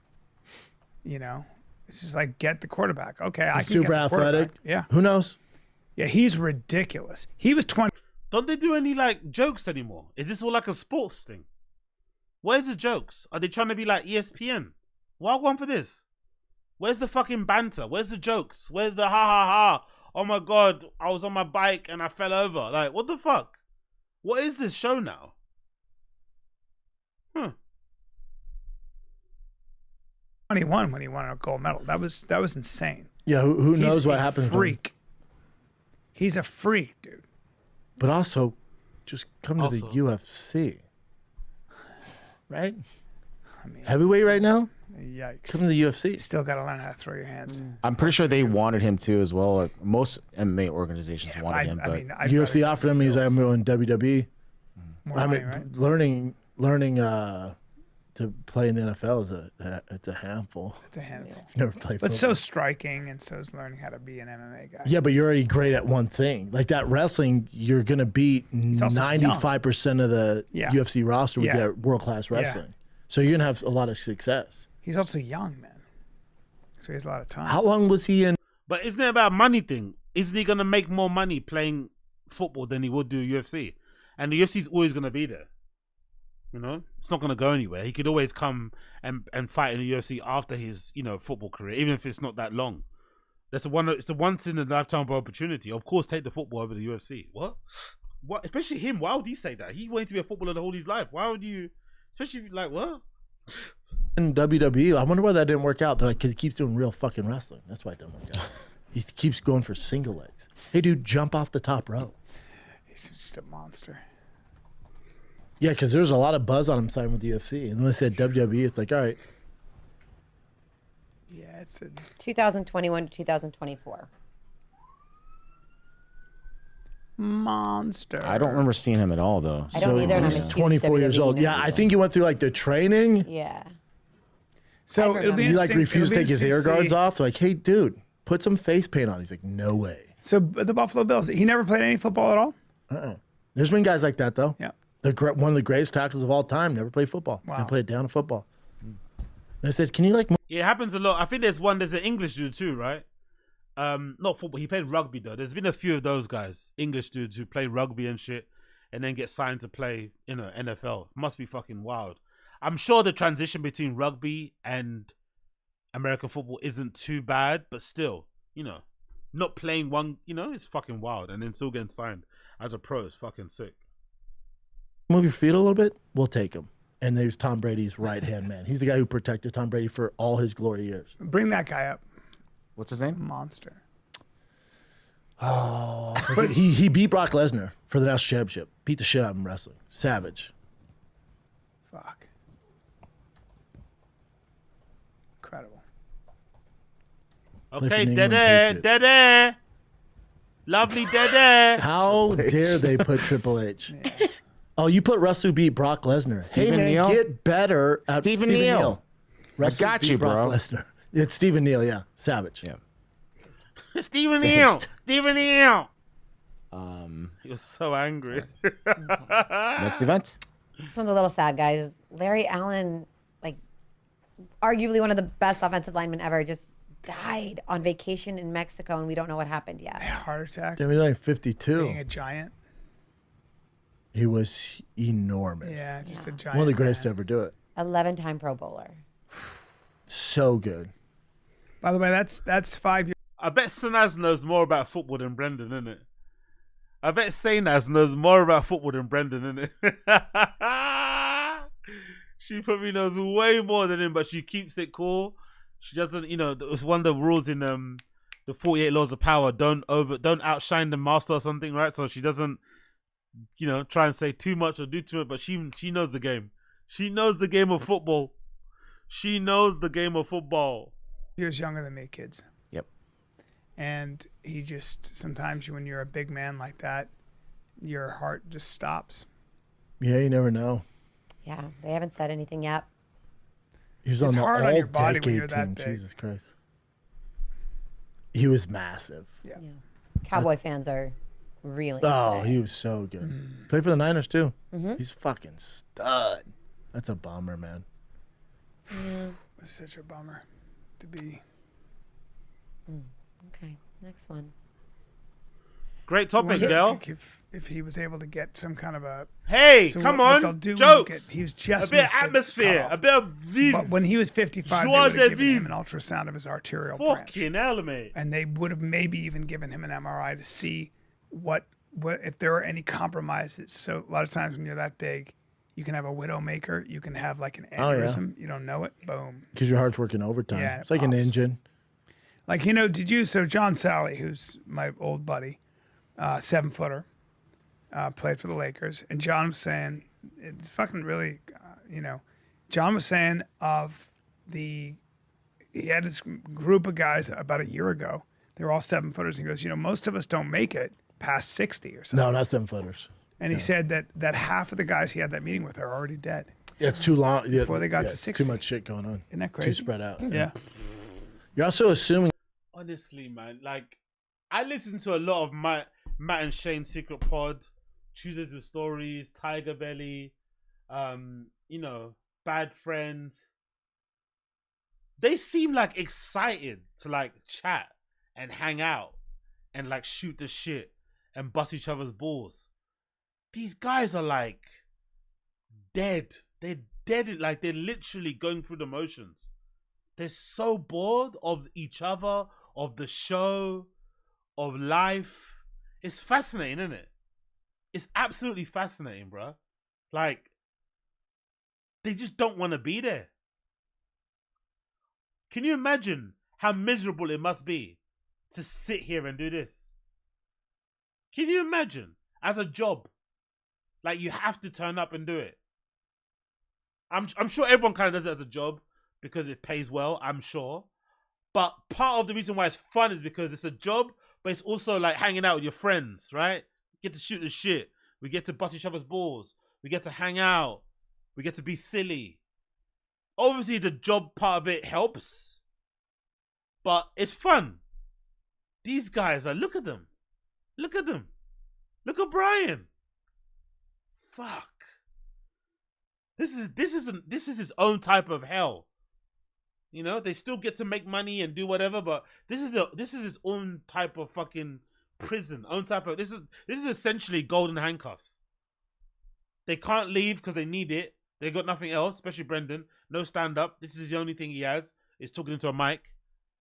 You know, it's just like get the quarterback. Okay, I He's can super get the quarterback. athletic. Yeah. Who knows? Yeah, he's ridiculous. He was 20. Don't they do any like jokes anymore? Is this all like a sports thing? Where's the jokes? Are they trying to be like ESPN? Why one for this? Where's the fucking banter? Where's the jokes? Where's the ha ha ha? Oh my god, I was on my bike and I fell over. Like, what the fuck? What is this show now? 21 when he won a gold medal. That was insane. Yeah, who knows He's what a happens? Freak. He's a freak, dude. But also, just come to the UFC. Right? I mean, heavyweight right now? Yikes. Come to the UFC. Still got to learn how to throw your hands. I'm pretty sure they wanted him to as well. Like most MMA organizations wanted him, but UFC offered him. He's like, I'm going WWE. More I money, mean, right? learning to play in the NFL is it's a handful. It's a handful. I've never played But football. so striking, and so is learning how to be an MMA guy. Yeah, but you're already great at one thing. Like that wrestling, you're gonna beat also 95% of the Yeah. UFC roster with Yeah. that world class Yeah. wrestling. So you're gonna have a lot of success. He's also young, man. So he has a lot of time. How long was he in? But isn't it about money thing? Isn't he gonna make more money playing football than he would do UFC? And the UFC's always gonna be there. You know, it's not gonna go anywhere. He could always come and fight in the UFC after his football career, even if it's not that long. It's the once in a lifetime opportunity. Of course, take the football over the UFC. What? Especially him. Why would he say that? He wanted to be a footballer the whole his life. Why would you? Especially if, like what? In WWE, I wonder why that didn't work out. They're like, because he keeps doing real fucking wrestling. That's why it didn't work out. He keeps going for single legs. Hey, dude, jump off the top rope. He's just a monster. Yeah, because there's a lot of buzz on him signing with the UFC. And when they said WWE, it's like, all right. Yeah, it's a 2021 to 2024. monster. I don't remember seeing him at all though. I don't either, and I'm He's a huge 24 years WWE old. Yeah, I think he went through like the training. Yeah. So it'll be He like interesting- refused to it'll be take his ear interesting to guards see- off. They're like, hey, dude, put some face paint on. He's like, no way. So the Buffalo Bills, he never played any football at all? There's been guys like that though. Yeah. One of the greatest tackles of all time. Never played football. Wow. Never played down football. They said, can you like? Yeah, it happens a lot. I think there's an English dude too, right? Not football. He played rugby though. There's been a few of those guys, English dudes who play rugby and shit, and then get signed to play, NFL. Must be fucking wild. I'm sure the transition between rugby and American football isn't too bad, but still, not playing one, it's fucking wild, and then still getting signed as a pro is fucking sick. Move your feet a little bit. We'll take him. And there's Tom Brady's right hand man. He's the guy who protected Tom Brady for all his glory years. Bring that guy up. What's his name? Monster. Oh, he beat Brock Lesnar for the national championship. Beat the shit out of him wrestling. Savage. Fuck. Incredible. Okay, Dede. Lovely Dede. How dare they put Triple H? Oh, you put Russell beat Brock Lesnar. Stephen hey man, Neal? get better at Stephen Neal. Russell I got beat you, Brock bro. Lesnar. It's Stephen Neal, yeah. Savage. Yeah. Stephen Neal. Stephen Neal. He was so angry. Next event. This one's a little sad, guys. Larry Allen, like, arguably one of the best offensive linemen ever, just died on vacation in Mexico, and we don't know what happened yet. Heart attack. Damn, he's only 52. Being a giant. He was enormous. Yeah, just a giant. One of the greatest to man. ever do it. 11-time Pro Bowler. So good. By the way, that's 5 years. I bet Sanaz knows more about football than Brendan, innit? I bet Sanaz knows more about football than Brendan, innit? She probably knows way more than him, but she keeps it cool. She doesn't, it's one of the rules in the 48 Laws of Power. Don't outshine the master or something, right? So she doesn't, try and say too much or do too much, but she knows the game. She knows the game of football. She knows the game of football. Years younger than me, kids. Yep. And he just, sometimes when you're a big man like that, your heart just stops. Yeah, you never know. Yeah, they haven't said anything yet. He was It's on the hard on all your body when decade you're that team. big. Jesus Christ. He was massive. Yeah. Cowboy fans are really. Oh, into it. he was so good. Played for the Niners too. Mhm. He's fucking stud. That's a bummer, man. It's such a bummer to be. Okay, next one. Great I topic, wonder girl. if he was able to get some kind of a. Hey, So come what on, they'll do when you jokes. he was just a bit of missed the atmosphere, cutoff. a bit of vive. But when he was 55, they Joie would de have given him vivre. an ultrasound of his arterial branch. Fucking hell, mate. And they would have maybe even given him an MRI to see what if there are any compromises. So a lot of times when you're that big, you can have a widow maker. You can have like an aneurysm. You don't know it. Boom. Because your heart's working overtime. Yeah, it's like an engine. Like, so John Sally, who's my old buddy, 7-footer, played for the Lakers. And John was saying, it's fucking really, John was saying he had this group of guys about a year ago. They were all 7-footers. He goes, most of us don't make it past 60 or something. No, not 7-footers. And he said that half of the guys he had that meeting with are already dead. Yeah, it's too long. Yeah, Before they got to 60. Too much shit going on. Isn't that crazy? Too spread out. Yeah. You're also assuming. Honestly, man, like, I listen to a lot of Matt and Shane's Secret Pod, Tuesdays with Stories, Tiger Belly, Bad Friends. They seem like excited to like chat and hang out and like shoot the shit and bust each other's balls. These guys are like dead. They're dead. Like, they're literally going through the motions. They're so bored of each other, of the show, of life. It's fascinating, isn't it? It's absolutely fascinating, bro. Like, they just don't want to be there. Can you imagine how miserable it must be to sit here and do this? Can you imagine? As a job. Like, you have to turn up and do it. I'm sure everyone kind of does it as a job because it pays well, I'm sure. But part of the reason why it's fun is because it's a job, but it's also like hanging out with your friends, right? You get to shoot the shit. We get to bust each other's balls. We get to hang out. We get to be silly. Obviously, the job part of it helps, but it's fun. These guys look at them. Look at them. Look at Brian. Fuck. This is his own type of hell. They still get to make money and do whatever, but this is his own type of fucking prison. Own type of this is essentially golden handcuffs. They can't leave because they need it. They got nothing else, especially Brendan. No stand up. This is the only thing he has is talking into a mic,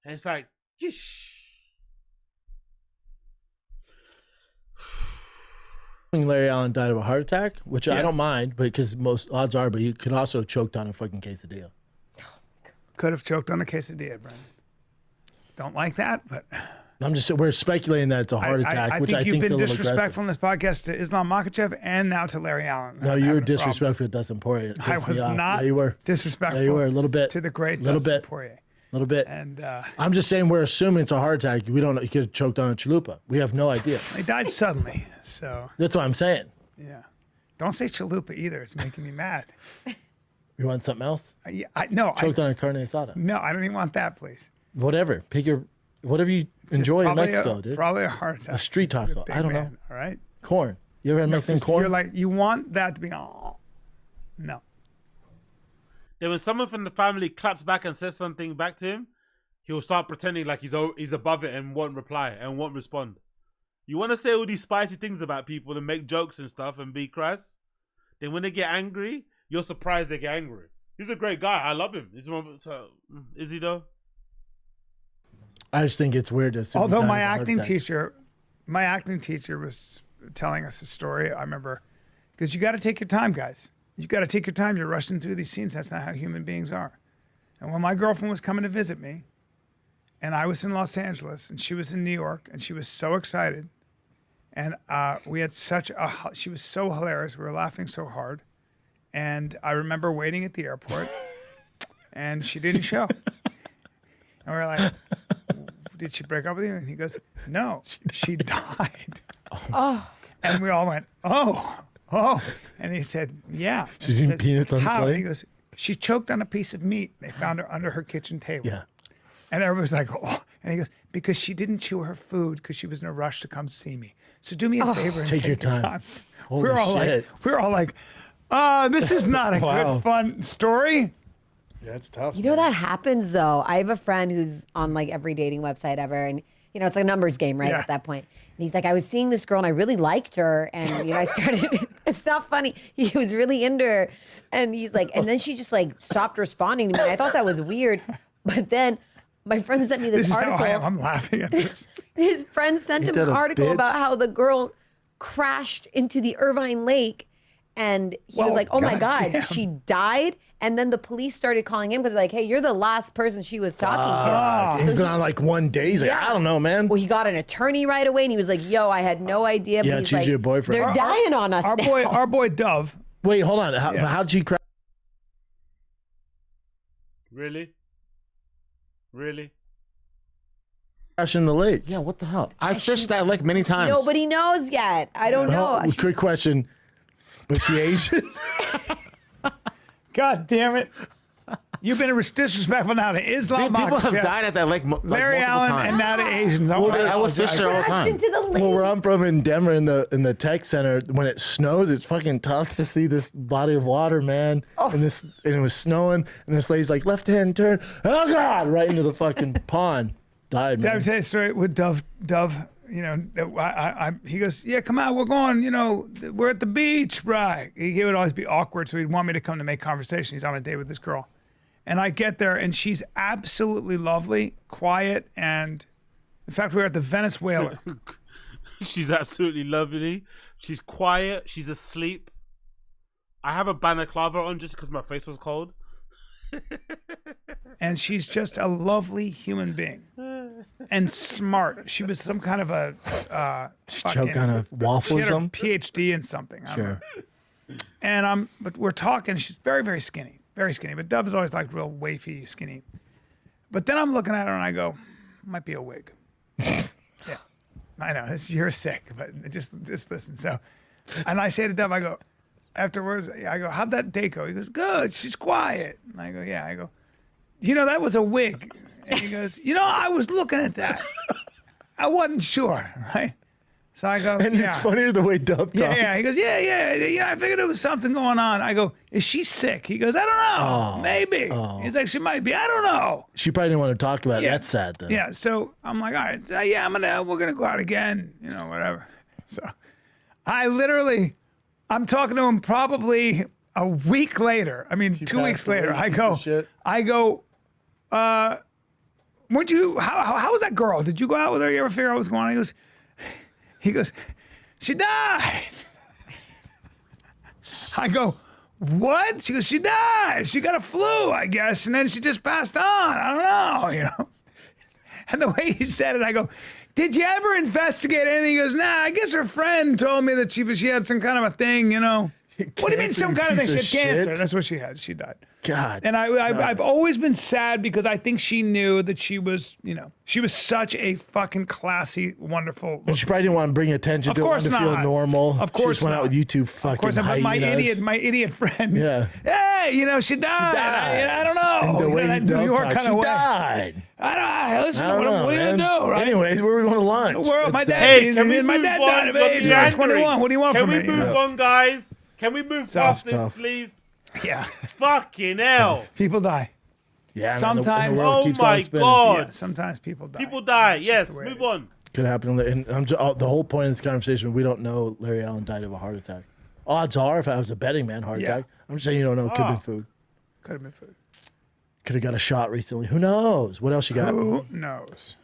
and it's like, yish. Larry Allen died of a heart attack, which I don't mind, but because most odds are, but he could also have choked on a fucking quesadilla. Could have choked on a quesadilla, Brendan. Don't like that, but we're speculating that it's a heart attack, which I think is a little aggressive. you've been disrespectful in this podcast to Islam Makhachev and now to Larry Allen. No, you were disrespectful to Dustin Poirier. I was not. Yeah, you were disrespectful. Yeah, you were a little bit to the great Dustin Poirier. A little bit. And I'm just saying we're assuming it's a heart attack. We don't know. He could have choked on a chalupa. We have no idea. He died suddenly, so. That's what I'm saying. Yeah. Don't say chalupa either. It's making me mad. You want something else? No. Choked on a carne asada. No, I don't even want that, please. Whatever. Pick whatever you enjoy in Mexico, dude. Probably a heart attack. A street taco. I don't know. All right. Corn. You ever had Mexican corn? You're like, you want that to be, no. Then when someone from the family claps back and says something back to him, he'll start pretending like he's above it and won't reply and won't respond. You want to say all these spicy things about people and make jokes and stuff and be crass? Then when they get angry, you're surprised they get angry. He's a great guy. I love him. Is he though? I just think it's weird. Although my acting teacher was telling us a story. I remember, because you got to take your time, guys. You got to take your time. You're rushing through these scenes. That's not how human beings are. And when my girlfriend was coming to visit me, and I was in Los Angeles, and she was in New York, and she was so excited, and we had she was so hilarious. We were laughing so hard, and I remember waiting at the airport, and she didn't show. And we're like, did she break up with you? And he goes, no, she died. Oh. And we all went, oh. And he said, yeah. She's eating peanuts on the how? plane? And he goes, she choked on a piece of meat. They found her under her kitchen table. Yeah. And everybody was like, oh. And he goes, because she didn't chew her food because she was in a rush to come see me. So do me a favor and take your time. Holy We're all like, this is not a good, fun story. Yeah, it's tough. You know that happens though. I have a friend who's on like every dating website ever, and it's like a numbers game, right? Yeah. At that point, and he's like, I was seeing this girl and I really liked her, and I started. It's not funny. He was really into her, and he's like, and then she just like stopped responding to me. And I thought that was weird, but then my friend sent me this article. How I am. I'm laughing at this. His friend sent him an article about how the girl crashed into the Irvine Lake, and he was Whoa, like, "Oh my goddamn. God, she died." And then the police started calling him because like, "Hey, you're the last person she was talking to." He's So been on like one day. He's like, I don't know, man. Well, he got an attorney right away, and he was like, "Yo, I had no idea." But Yeah, he's choose like, your boyfriend. They're dying on us. Our boy Dove. Wait, hold on. How'd she crash? Really? Crash in the lake. Yeah, what the hell? I fished that lake many times. Nobody knows yet. I don't know. Quick question. Was she Asian? God damn it. You've been disrespectful now to Islam. Dude, people have died at that lake Larry multiple Allen times. and now to Asians. I would fish there all the time. Well, where I'm from in Denver, in the tech center, when it snows, it's fucking tough to see this body of water, man. And it was snowing, and this lady's like, left hand turn, oh God, right into the fucking pond. Died, Did I man. tell you a story with Dove? You know, he goes, yeah, come out, we're going, you know, we're at the beach, right? He would always be awkward, so he'd want me to come to make conversation. He's on a date with this girl. And I get there, and she's absolutely lovely, quiet, and in fact, we were at the Venezuela. She's absolutely lovely. She's quiet. She's asleep. I have a balaclava on just because my face was cold. And she's just a lovely human being and smart. She was some kind of a choke on a waffle she or had her something? PhD in something. I don't Sure. know. And but we're talking. She's very, very skinny, very skinny. But Dove's always like real wafy, skinny. But then I'm looking at her and I go, might be a wig. Yeah, I know you're sick, but just listen. So, and I say to Dove, I go, afterwards, I go, how'd that date go? He goes, good. She's quiet. And I go, yeah. I go, you know, that was a wig. And he goes, you know, I was looking at that. I wasn't sure, right? So I go, And yeah. it's funnier the way Dove talks. Yeah. He goes, yeah. Yeah, I figured there was something going on. I go, is she sick? He goes, I don't know. Maybe. He's like, she might be. I don't know. She probably didn't want to talk about it. Yeah. That's sad then. Yeah. So I'm like, all right, yeah, we're gonna go out again, you know, whatever. So I'm talking to him probably a week later. I mean, 2 weeks later. I go, weren't you, how was that girl? Did you go out with her? You ever figure out what's going on? He goes, she died. I go, what? She goes, she died. She got a flu, I guess, and then she just passed on. I don't know, you know. And the way he said it, I go, did you ever investigate anything? He goes, nah, I guess her friend told me that she had some kind of a thing, you know. What do you mean some kind of thing? She had cancer. That's what she had. She died. God. And I've always been sad because I think she knew that she was, you know, she was such a fucking classy, wonderful. And she probably didn't want to bring attention Of to it, course wanted to feel not. normal. Of She course just went out not. with you two fucking Of course, but my idiot friend. Yeah. Hey, you know, she died. I don't know. And the way that he New Dove York talks, kind she of way. died. I don't. Listen, I don't know, what are you man. gonna do, right? Anyways, where are we going to lunch? The world, my It's dad. that- Hey, can we my move dad on? died of Look, AIDS when I was January. 21. What do you want Can from we me? move on, guys? Can we move past this, tough. please? Yeah. Fucking hell. People die. Yeah, man, Sometimes. the world Oh keeps on my spinning. God. Yeah, sometimes people die. People die. It's just Yes, the way it move is. on. Could happen. And the whole point of this conversation, we don't know Larry Allen died of a heart attack. Odds are, if I was a betting man, heart Yeah. attack. I'm just saying you don't know. Could have been food. Could have been food. Could have got a shot recently. Who knows? What else you got? Who knows?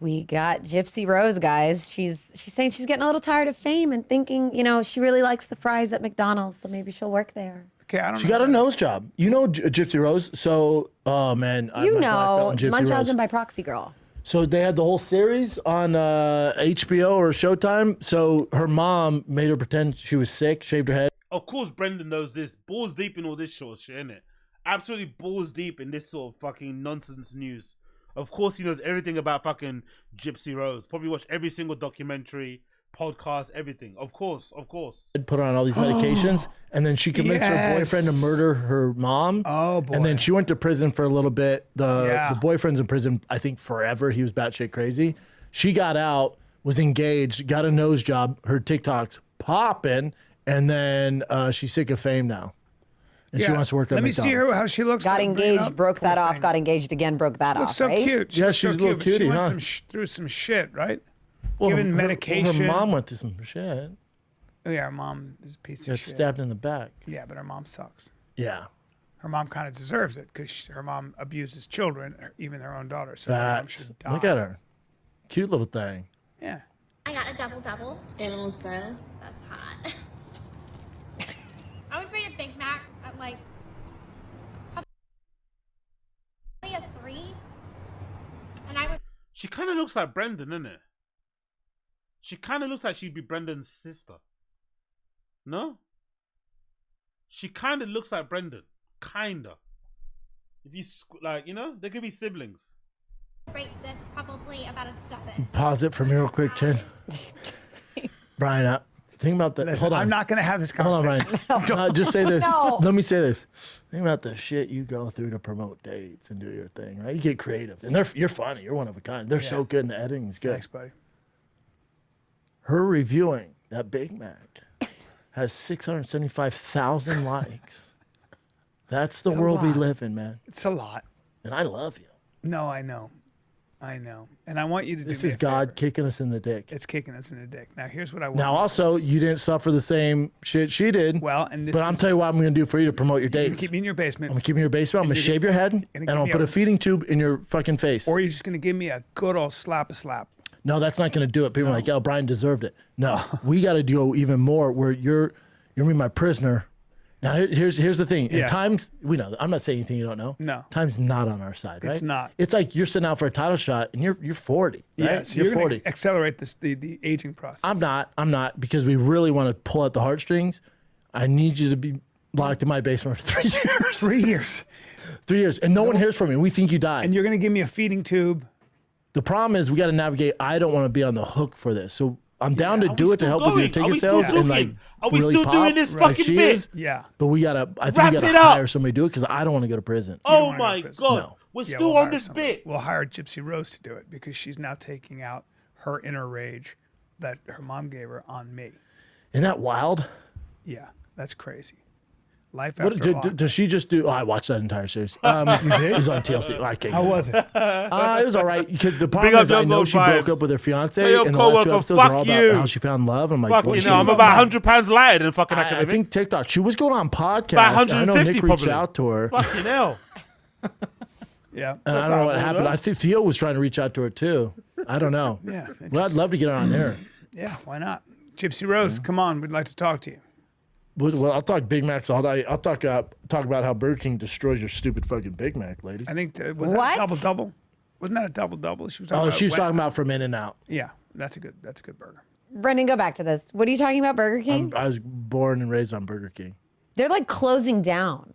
We got Gypsy Rose, guys. She's saying she's getting a little tired of fame and thinking, you know, she really likes the fries at McDonald's, so maybe she'll work there. Okay, I don't She know. got a nose job. You know Gypsy Rose? So, oh man. I'm You a black belt know, in Gypsy Munchausen Rose. by proxy girl. So they had the whole series on HBO or Showtime. So her mom made her pretend she was sick, shaved her head. Of course, Brendan knows this. Balls deep in all this sort of shit, innit? Absolutely balls deep in this sort of fucking nonsense news. Of course, he knows everything about fucking Gypsy Rose. Probably watched every single documentary, podcast, everything. Of course. Put her on all these medications, and then she convinced her boyfriend to murder her mom. Oh boy! And then she went to prison for a little bit. The boyfriend's in prison, I think, forever. He was batshit crazy. She got out, was engaged, got a nose job. Her TikToks popping, and then she's sick of fame now, and she wants to work at Let me McDonald's. see her how she looks. Got Bring it engaged, up. broke that off, got engaged again, broke that Looks off, so right? cute. Yeah, looks she's so a little cute, but she cutie, went huh? through some shit, right? Well, Given her medication. mom went through some shit. Oh, yeah, her mom is a piece Got of shit. stabbed in the back. Yeah, but her mom sucks. Yeah. Her mom kind of deserves it because her mom abuses children, even their own daughter. So her mom Facts. should die. Look at her. Cute little thing. Yeah. I got a double-double. Animal style. That's hot. I would rate a Big Mac at like probably a 3. And I would. She kind of looks like Brendan, innit? She kind of looks like she'd be Brendan's sister. No? She kind of looks like Brendan. Kinda. If you like, you know, they could be siblings. Rate this probably about a 7. Pause it for me real quick, Chin. Brian, think about that. Listen, Hold on. I'm not going to have this conversation. Hold on, Brian. Just say this. No. Let me say this. Think about the shit you go through to promote dates and do your thing, right? You get creative, and you're funny. You're one of a kind. They're so good, and the editing is good. Thanks, buddy. Her reviewing that Big Mac has 675,000 likes. That's the It's a world we lot. live in, man. It's a lot. And I love you. No, I know. And I want you to do This me is a favor. God kicking us in the dick. It's kicking us in the dick. Now, here's what I want. Now, also, you didn't suffer the same shit she did. Well, and this but I'm is- telling you what I'm going to do for you to promote your You're gonna dates. keep me in your basement. I'm going to keep you in your basement. I'm going to shave your head, and I'm give going me to put a- a feeding tube in your fucking face. Or you're just going to give me a good old slap. No, that's not going to do it. People are like, oh, Brian deserved it. No, we got to do even more where you're going to be my prisoner. Now, here's the thing. Yeah. At times, we know, I'm not saying anything you don't know. No. Time's not on our side, right? It's not. It's like you're sitting out for a title shot and you're 40, right? Yeah, so you're you're 40. going to accelerate the aging process. I'm not because we really want to pull at the heartstrings. I need you to be locked in my basement for 3 years. 3 years. 3 years. And no one hears from you. We think you died. And you're going to give me a feeding tube. The problem is we got to navigate. I don't want to be on the hook for this. So I'm down to Are do we it to still help with your going? Are we ticket still sales and like talking? Are we really still pop doing this like fucking she bit? is. Yeah. But I think Wrap we got to it up. hire somebody to do it because I don't want to go to prison. Oh my God. No. We're Yeah, still we'll on hire this somebody. bit. We'll hire Gypsy Rose to do it because she's now taking out her inner rage that her mom gave her on me. Isn't that wild? Yeah, that's crazy. Life What, after lockdown. does she just do? Oh, I watched that entire series. You did? It was on TLC. Oh, I can't. How get was it? It was all right. The Bring problem up is I your know good she broke vibes. up with her fiance, Tell your and the last two coworker, episodes are fuck all you. about how she found love. I'm like, Fuck what you she know, I'm was about 100 pounds lighter than fucking I academics. think TikTok. She was going on podcasts. About I know 150 Nick probably. reached out to her. Fucking hell. Yeah. And I don't know what happened. I think Theo was trying to reach out to her too. I don't know. Yeah. Well, I'd love to get her on there. Yeah, why not? Gypsy Rose, come on. We'd like to talk to you. Well, I'll talk Big Macs all day. I'll talk about how Burger King destroys your stupid fucking Big Mac, lady. I think, was that What? a double-double? Wasn't that a double-double? She was talking Oh, about she was wet- talking about from In-N-Out. Yeah, that's a good burger. Brendan, go back to this. What are you talking about, Burger King? I was born and raised on Burger King. They're like closing down.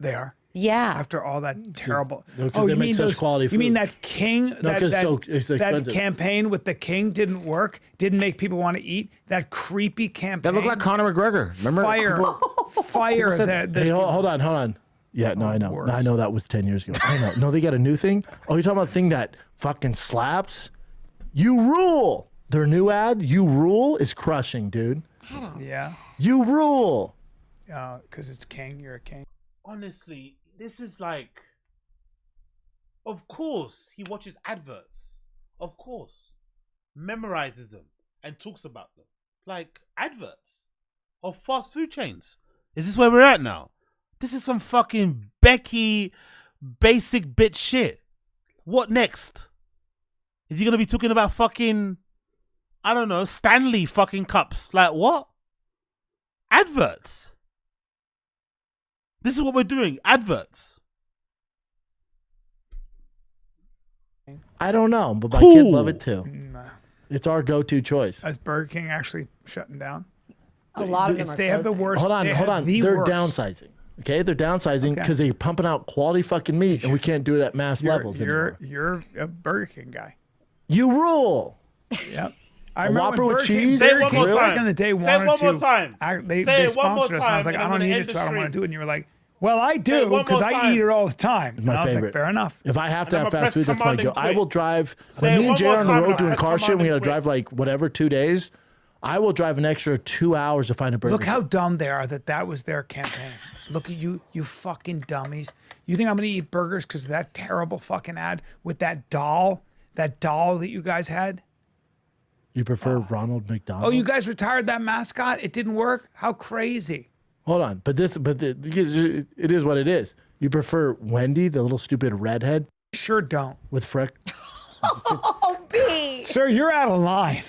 They are. Yeah. After all that terrible. No, 'cause they you make mean such quality You mean food. that King? No, that 'cause that, it's that expensive. campaign with the King didn't work. Didn't make people want to eat. That creepy campaign. That looked like Conor McGregor. Remember? Fire, fire. people said- that Hey, hold on. Yeah, no, I know. worse. I know that was 10 years ago. I know. No, they got a new thing. Oh, you're talking about a thing that fucking slaps? You rule. Their new ad, you rule, is crushing, dude. Yeah. You rule. Because it's King. You're a king. Honestly, this is like, of course he watches adverts, of course, memorizes them and talks about them like adverts of fast food chains. Is this where we're at now? This is some fucking Becky basic bitch shit. What next? Is he gonna be talking about fucking, I don't know, Stanley fucking cups? Like what? Adverts. This is what we're doing. Adverts. I don't know, but my Cool. kids love it too. Nah. It's our go-to choice. Is Burger King actually shutting down? A lot of them It's, are they have the closing. worst. Hold on. they have the They're worst. downsizing. Okay, they're downsizing Okay. because they're pumping out quality fucking meat, and we can't do it at mass levels anymore. You're a Burger King guy. You rule. Yep. I A remember Whopper when with Burger King- cheese? Say it Burger one King more back time. in the day Say wanted it one more to. time. They Say it one more sponsored us, and I was time, like, and I I'm don't gonna need end it, the so I don't want stream. to do it. And you were like, well, I Say it do one more because I time. eat it all the time. It's And my I was favorite. like, fair enough. If I have to And have I'ma fast press food, that's my command go. and I quit. will drive. Say When it me and one Jay more are on the time, road I'ma doing press car shit, command we and gotta quit. drive like whatever 2 days. I will drive an extra 2 hours to find a burger. Look how dumb they are that was their campaign. Look at you, you fucking dummies. You think I'm going to eat burgers because of that terrible fucking ad with that doll that you guys had? You prefer Ronald McDonald? Oh, you guys retired that mascot? It didn't work? How crazy. Hold on, it is what it is. You prefer Wendy, the little stupid redhead? Sure don't. With Freck? Oh, B. Sir, you're out of line.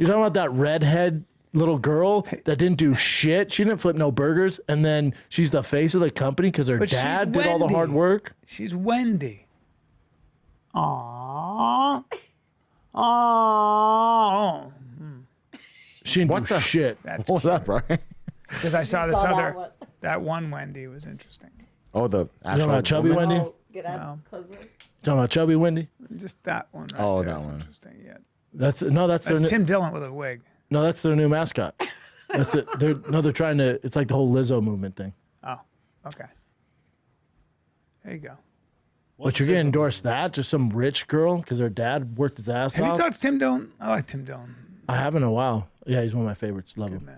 You're talking about that redhead little girl that didn't do shit. She didn't flip no burgers, and then she's the face of the company because her But she's dad did all the hard Wendy. work. She's Wendy. Aww. Aww. She didn't do shit. That's What was that, bro? Because I saw You this saw that other, one. that one Wendy was interesting. Oh, the You actual talking about chubby woman? Wendy? Get out, cousin. Talking about chubby Wendy? Just that one. Right Oh, there that is one. Interesting. Yeah. That's their That's Tim Dillon with a wig. no, that's their new mascot. That's it. They're trying to. It's like the whole Lizzo movement thing. Oh, okay. There you go. But you're gonna endorse that? Just some rich girl because her dad worked his ass Have off? you talked to Tim Dillon? I like Tim Dillon. I haven't in a while. Yeah, he's one of my favorites. Love him.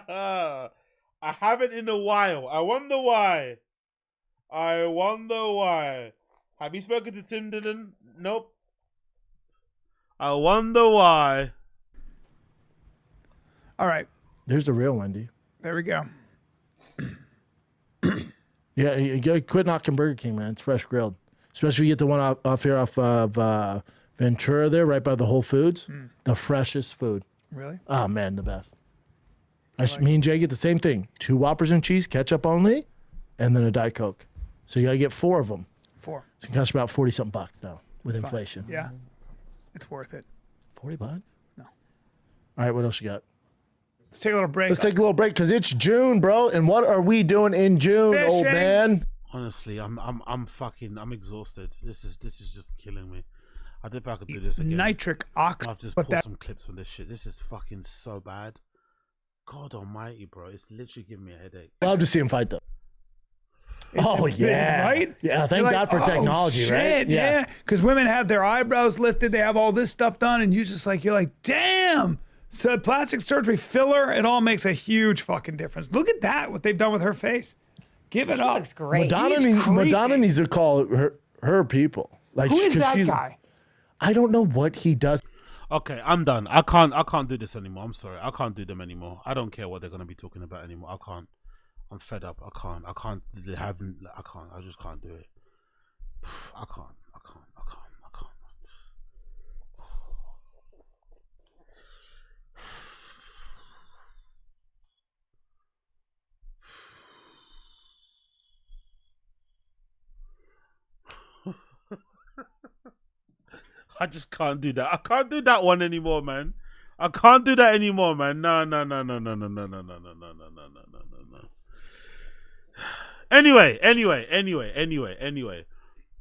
I haven't in a while. I wonder why. Have you spoken to Tim Dillon? Nope. I wonder why. All right. There's the real Wendy. There we go. Yeah, you gotta quit knocking Burger King, man. It's fresh grilled. Especially you get the one off here off of Ventura there, right by the Whole Foods. The freshest food. Really? Oh, man, the best. Me and Jay get the same thing. 2 Whoppers and cheese, ketchup only, and then a Diet Coke. So you got to get 4 of them. 4. It's going to cost about 40-something bucks now with It's fine. inflation. Yeah. It's worth it. 40 bucks? No. All right, what else you got? Let's take a little break. Let's take a little break because it's June, bro. And what are we doing in June, old Fishing. man? Honestly, I'm exhausted. This is just killing me. I don't think I could do this again. Nitric oxide. I'll just But pull that- some clips from this shit. This is fucking so bad. God almighty, bro. It's literally giving me a headache. Love to see him fight, though. It's Oh, a big- yeah. right? Yeah, thank You're God for "Oh, technology, right? shit, Yeah, because women have their eyebrows lifted, they have all this stuff done, and you're like, damn. So plastic surgery, filler, it all makes a huge fucking difference. Look at that, what they've done with her face. Give it up. Looks great. Madonna needs to call her people. Like, Who is 'cause that she's- guy? I don't know what he does. Okay, I'm done. I can't do this anymore. I'm sorry. I can't do them anymore. I don't care what they're gonna be talking about anymore. I can't. I'm fed up. I can't. They haven't. I can't. I just can't do it. I can't. I just can't do that. I can't do that one anymore, man. I can't do that anymore, man. No. Anyway.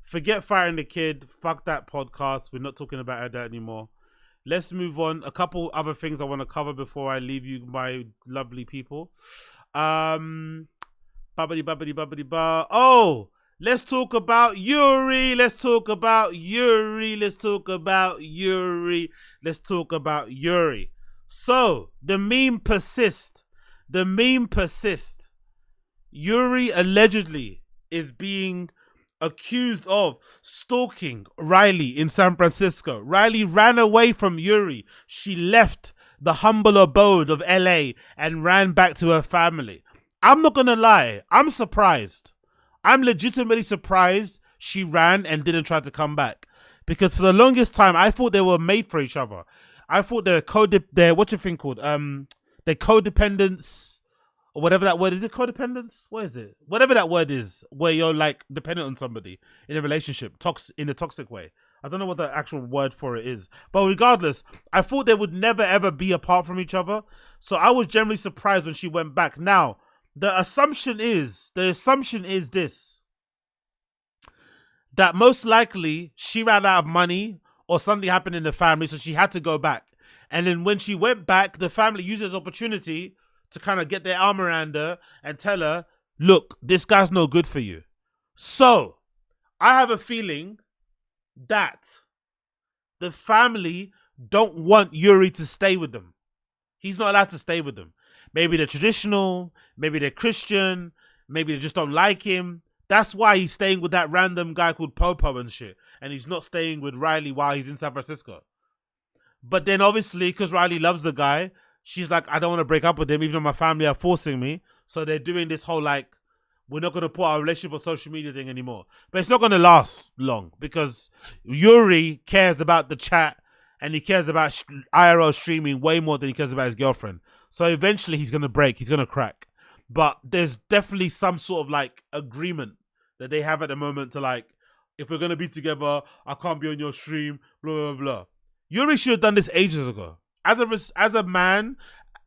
Forget firing the kid. Fuck that podcast. We're not talking about that anymore. Let's move on. A couple other things I want to cover before I leave you, my lovely people. Bubbly. Oh, let's talk about Yuri. Let's talk about Yuri. So, the meme persists. Yuri allegedly is being accused of stalking Riley in San Francisco. Riley ran away from Yuri. She left the humble abode of LA and ran back to her family. I'm not gonna lie, I'm surprised. I'm legitimately surprised she ran and didn't try to come back. Because for the longest time, I thought they were made for each other. I thought they're what's your thing called? They're codependents, or whatever that word is. Is it codependence? What is it? Whatever that word is, where you're like dependent on somebody in a relationship, in a toxic way. I don't know what the actual word for it is. But regardless, I thought they would never ever be apart from each other. So I was generally surprised when she went back. Now, the assumption is this. That most likely she ran out of money or something happened in the family, so she had to go back. And then when she went back, the family used this opportunity to kind of get their arm around her and tell her, look, this guy's no good for you. So, I have a feeling that the family don't want Yuri to stay with them. He's not allowed to stay with them. Maybe they're traditional, maybe they're Christian, maybe they just don't like him. That's why he's staying with that random guy called Popo and shit. And he's not staying with Riley while he's in San Francisco. But then obviously, because Riley loves the guy, she's like, I don't want to break up with him, even though my family are forcing me. So they're doing this whole like, we're not going to put our relationship on social media thing anymore. But it's not going to last long because Yuri cares about the chat and he cares about IRL streaming way more than he cares about his girlfriend. So eventually he's going to break. He's going to crack. But there's definitely some sort of like agreement that they have at the moment to like, if we're going to be together, I can't be on your stream, blah, blah, blah. Yuri should have done this ages ago. As a man,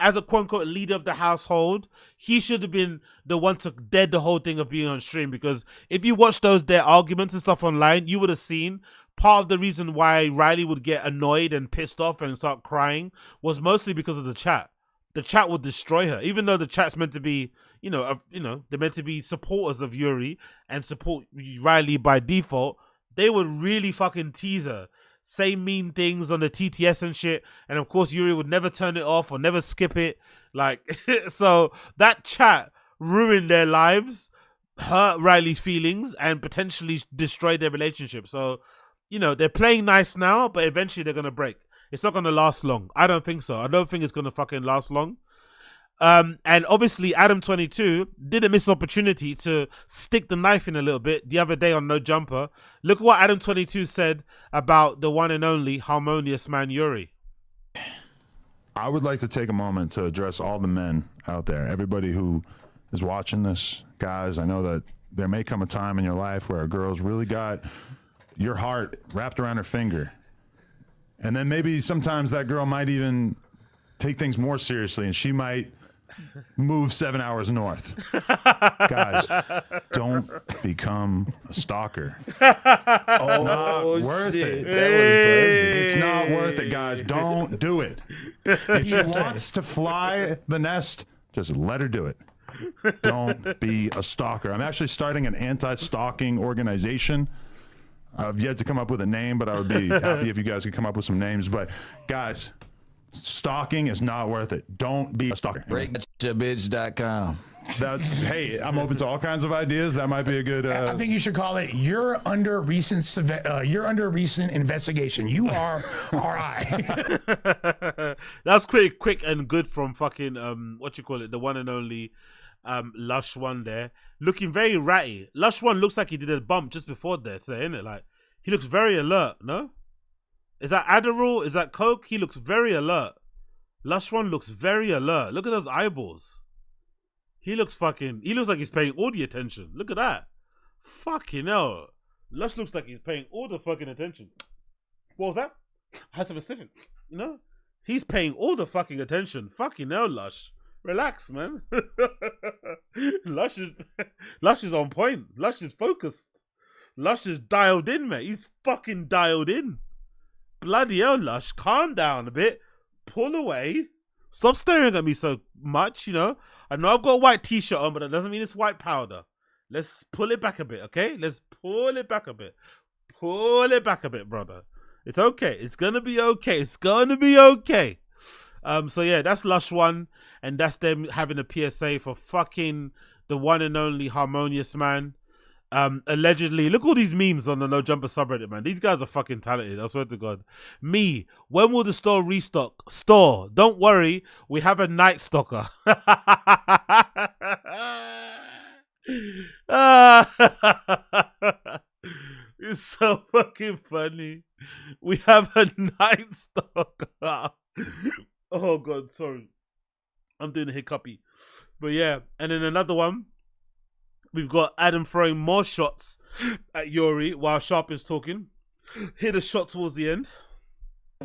as a quote-unquote leader of the household, he should have been the one to dead the whole thing of being on stream, because if you watch their arguments and stuff online, you would have seen part of the reason why Riley would get annoyed and pissed off and start crying was mostly because of the chat. The chat would destroy her, even though the chat's meant to be, they're meant to be supporters of Yuri and support Riley by default. They would really fucking tease her, say mean things on the TTS and shit, and of course Yuri would never turn it off or never skip it. Like, so that chat ruined their lives, hurt Riley's feelings, and potentially destroyed their relationship. So, they're playing nice now, but eventually they're gonna break. It's not gonna last long. I don't think so. I don't think it's gonna fucking last long. And obviously Adam22 didn't miss an opportunity to stick the knife in a little bit the other day on No Jumper. Look at what Adam22 said about the one and only harmonious man Yuri. I would like to take a moment to address all the men out there, everybody who is watching this. Guys, I know that there may come a time in your life where a girl's really got your heart wrapped around her finger. And then maybe sometimes that girl might even take things more seriously and she might move 7 hours north. Guys, don't become a stalker. Oh, not worth shit. it. Hey. It's not worth it, guys. Don't do it. If she wants to fly the nest, just let her do it. Don't be a stalker. I'm actually starting an anti-stalking organization. I've yet to come up with a name, but I would be happy if you guys could come up with some names. But guys, stalking is not worth it. Don't be a stalker. BreakYourBitch.com. Hey, I'm open to all kinds of ideas. That might be a good. I think you should call it. You're under recent investigation. You are RI. That's pretty quick and good from fucking the one and only Lush One there, looking very ratty. Lush One looks like he did a bump just before there today, isn't it? Like, he looks very alert. No, is that Adderall? Is that Coke? He looks very alert. Lush One looks very alert. Look at those eyeballs. He looks like he's paying all the attention. Look at that. Fucking hell. Lush looks like he's paying all the fucking attention. What was that? Has a specific. He's paying all the fucking attention. Fucking hell, Lush. Relax, man. Lush is on point. Lush is focused. Lush is dialed in, mate. He's fucking dialed in. Bloody hell, Lush. Calm down a bit. Pull away. Stop staring at me so much, I know I've got a white t-shirt on, but that doesn't mean it's white powder. Let's pull it back a bit, okay? Let's pull it back a bit. Pull it back a bit, brother. It's okay. It's gonna be okay. It's gonna be okay. So yeah, that's Lush One, and that's them having a PSA for fucking the one and only harmonious man. Allegedly, look at all these memes on the No Jumper subreddit, man. These guys are fucking talented, I swear to God. Me, when will the store restock? Store, don't worry, we have a night stalker. It's so fucking funny. We have a night stalker. Oh God, sorry. I'm doing a hiccupy. But yeah, and then another one. We've got Adam throwing more shots at Yuri while Sharp is talking. Hit a shot towards the end.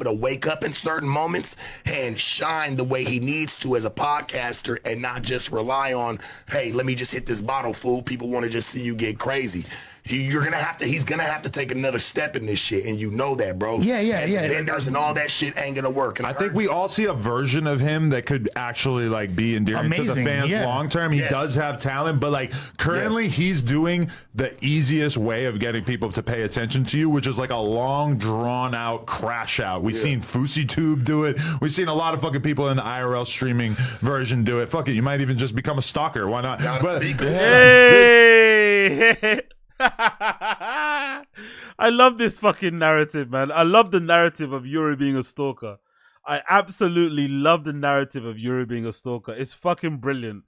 To wake up in certain moments and shine the way he needs to as a podcaster and not just rely on, hey, let me just hit this bottle, fool. People want to just see you get crazy. He's gonna have to take another step in this shit, and you know that, bro. Yeah. Vendors and all that shit ain't gonna work. And I think we all see a version of him that could actually be endearing to the fans long term. He does have talent, but currently he's doing the easiest way of getting people to pay attention to you, which is a long drawn out crash out. We've seen FouseyTube do it. We've seen a lot of fucking people in the IRL streaming version do it. Fuck it, you might even just become a stalker. Why not? Hey! I love this fucking narrative, man. I love the narrative of Yuri being a stalker. I absolutely love the narrative of Yuri being a stalker. It's fucking brilliant.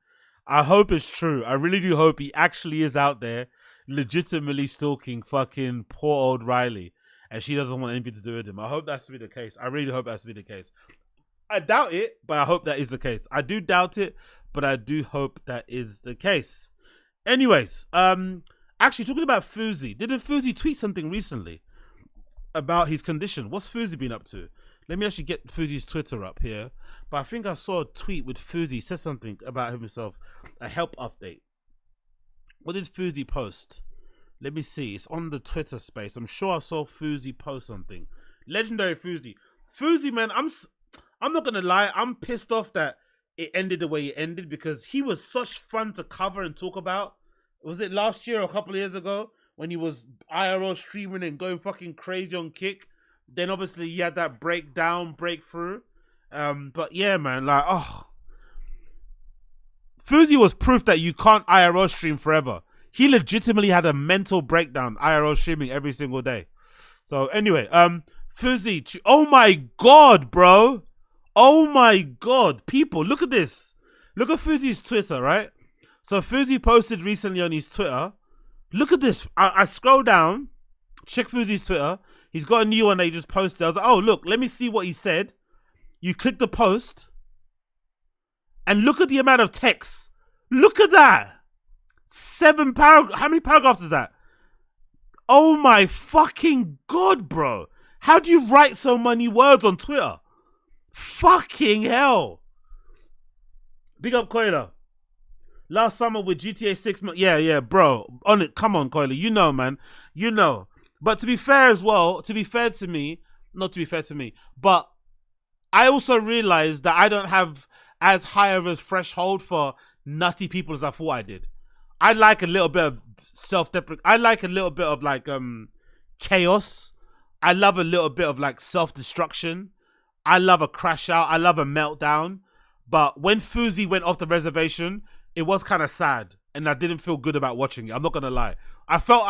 I hope it's true. I really do hope he actually is out there legitimately stalking fucking poor old Riley and she doesn't want anything to do with him. I hope that's to be the case. I really hope that's to be the case. I doubt it, but I hope that is the case. I do doubt it, but I do hope that is the case. Anyways, actually talking about Fuzi, didn't Fuzi tweet something recently about his condition? What's Fuzi been up to? Let me actually get Fuzi's Twitter up here. But I think I saw a tweet with Fuzi. He said something about himself, a help update. What did Fuzi post? Let me see. It's on the Twitter space. I'm sure I saw Fuzi post something. Legendary Fuzi. Fuzi, man, I'm not gonna lie. I'm pissed off that it ended the way it ended because he was such fun to cover and talk about. Was it last year or a couple of years ago when he was IRL streaming and going fucking crazy on Kick? Then obviously he had that breakthrough. But yeah, man, like, Fuzi was proof that you can't IRL stream forever. He legitimately had a mental breakdown IRL streaming every single day. So anyway, Fuzi, oh my God, bro. Oh my God, people, look at this. Look at Fuzi's Twitter, right? So Fuzi posted recently on his Twitter. Look at this. I scroll down, check Fuzi's Twitter. He's got a new one that he just posted. I was like, oh, look, let me see what he said. You click the post and look at the amount of text. Look at that. 7 paragraphs. How many paragraphs is that? Oh my fucking God, bro. How do you write so many words on Twitter? Fucking hell. Big up Koila. Last summer with GTA 6. Yeah, bro. On it. Come on, Koila. You know, man. You know. But to be fair as well, not to be fair to me, but I also realized that I don't have as high of a threshold for nutty people as I thought I did. I like a little bit of self-deprecation. I like a little bit of like chaos. I love a little bit of like self-destruction. I love a crash out. I love a meltdown. But when Fuzi went off the reservation, it was kind of sad, and I didn't feel good about watching it. I'm not gonna lie. I felt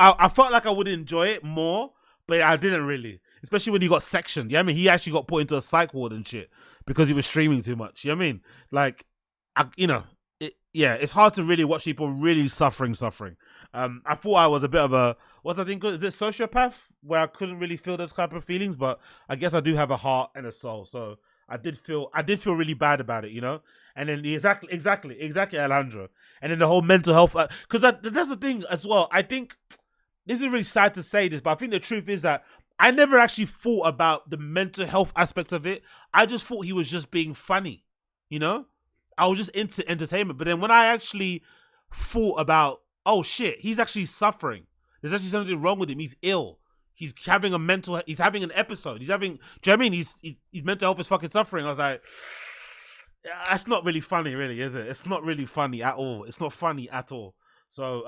like I would enjoy it more, but I didn't really. Especially when he got sectioned. You know what I mean? He actually got put into a psych ward and shit because he was streaming too much. You know what I mean? Like, it's hard to really watch people really suffering. I thought I was a bit of a, what's I think, is it sociopath? Where I couldn't really feel those type of feelings, but I guess I do have a heart and a soul. So I did feel really bad about it, you know? And then exactly, Alejandro. And then the whole mental health, because that's the thing as well. I think, this is really sad to say this, but I think the truth is that I never actually thought about the mental health aspect of it. I just thought he was just being funny, you know? I was just into entertainment. But then when I actually thought about, oh shit, he's actually suffering. There's actually something wrong with him. He's ill. He's having he's having an episode. Do you know what I mean? His mental health is fucking suffering. I was like, that's not really funny, really, is it? It's not really funny at all. It's not funny at all. So,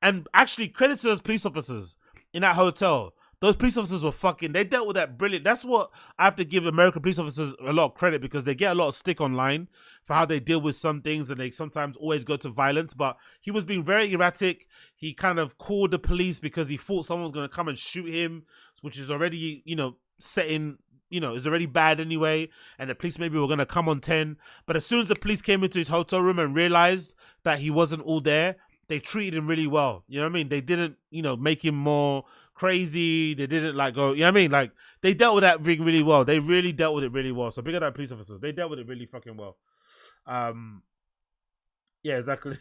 and actually, credit to those police officers in that hotel. Those police officers were they dealt with that brilliant. That's what I have to give American police officers a lot of credit, because they get a lot of stick online for how they deal with some things, and they sometimes always go to violence. But he was being very erratic. He kind of called the police because he thought someone was going to come and shoot him, which is already, setting, is already bad anyway. And the police maybe were going to come on 10. But as soon as the police came into his hotel room and realized that he wasn't all there, they treated him really well. You know what I mean? They didn't, make him more crazy. They didn't go, you know what I mean? Like, they dealt with that really well. They really dealt with it really well. So big up that police officers. They dealt with it really fucking well. Yeah, exactly.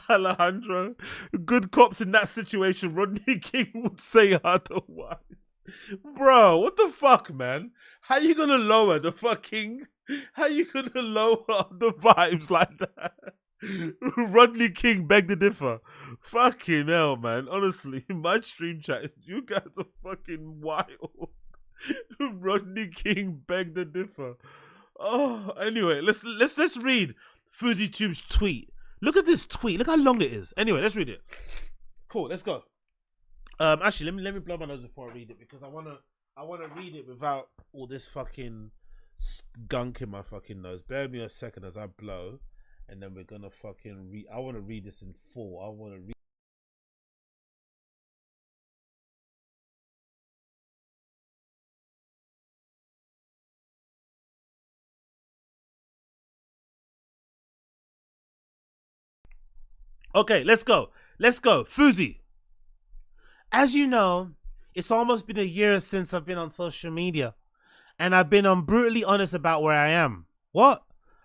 Alejandro, good cops in that situation, Rodney King would say otherwise. Bro, what the fuck, man? How you gonna lower the vibes like that? Rodney King begged to differ. Fucking hell, man. Honestly, my stream chat, you guys are fucking wild. Rodney King begged to differ. Oh, anyway, let's read FuziTube's tweet. Look at this tweet. Look how long it is. Anyway, let's read it. Cool, let's go. Actually, let me blow my nose before I read it, because I wanna read it without all this fucking gunk in my fucking nose. Bear with me a second as I blow, and then we're gonna fucking read. I wanna read this in full. I wanna read. Okay, let's go. Let's go. Fuzi. As you know, it's almost been a year since I've been on social media. And I've been brutally honest about where I am. What?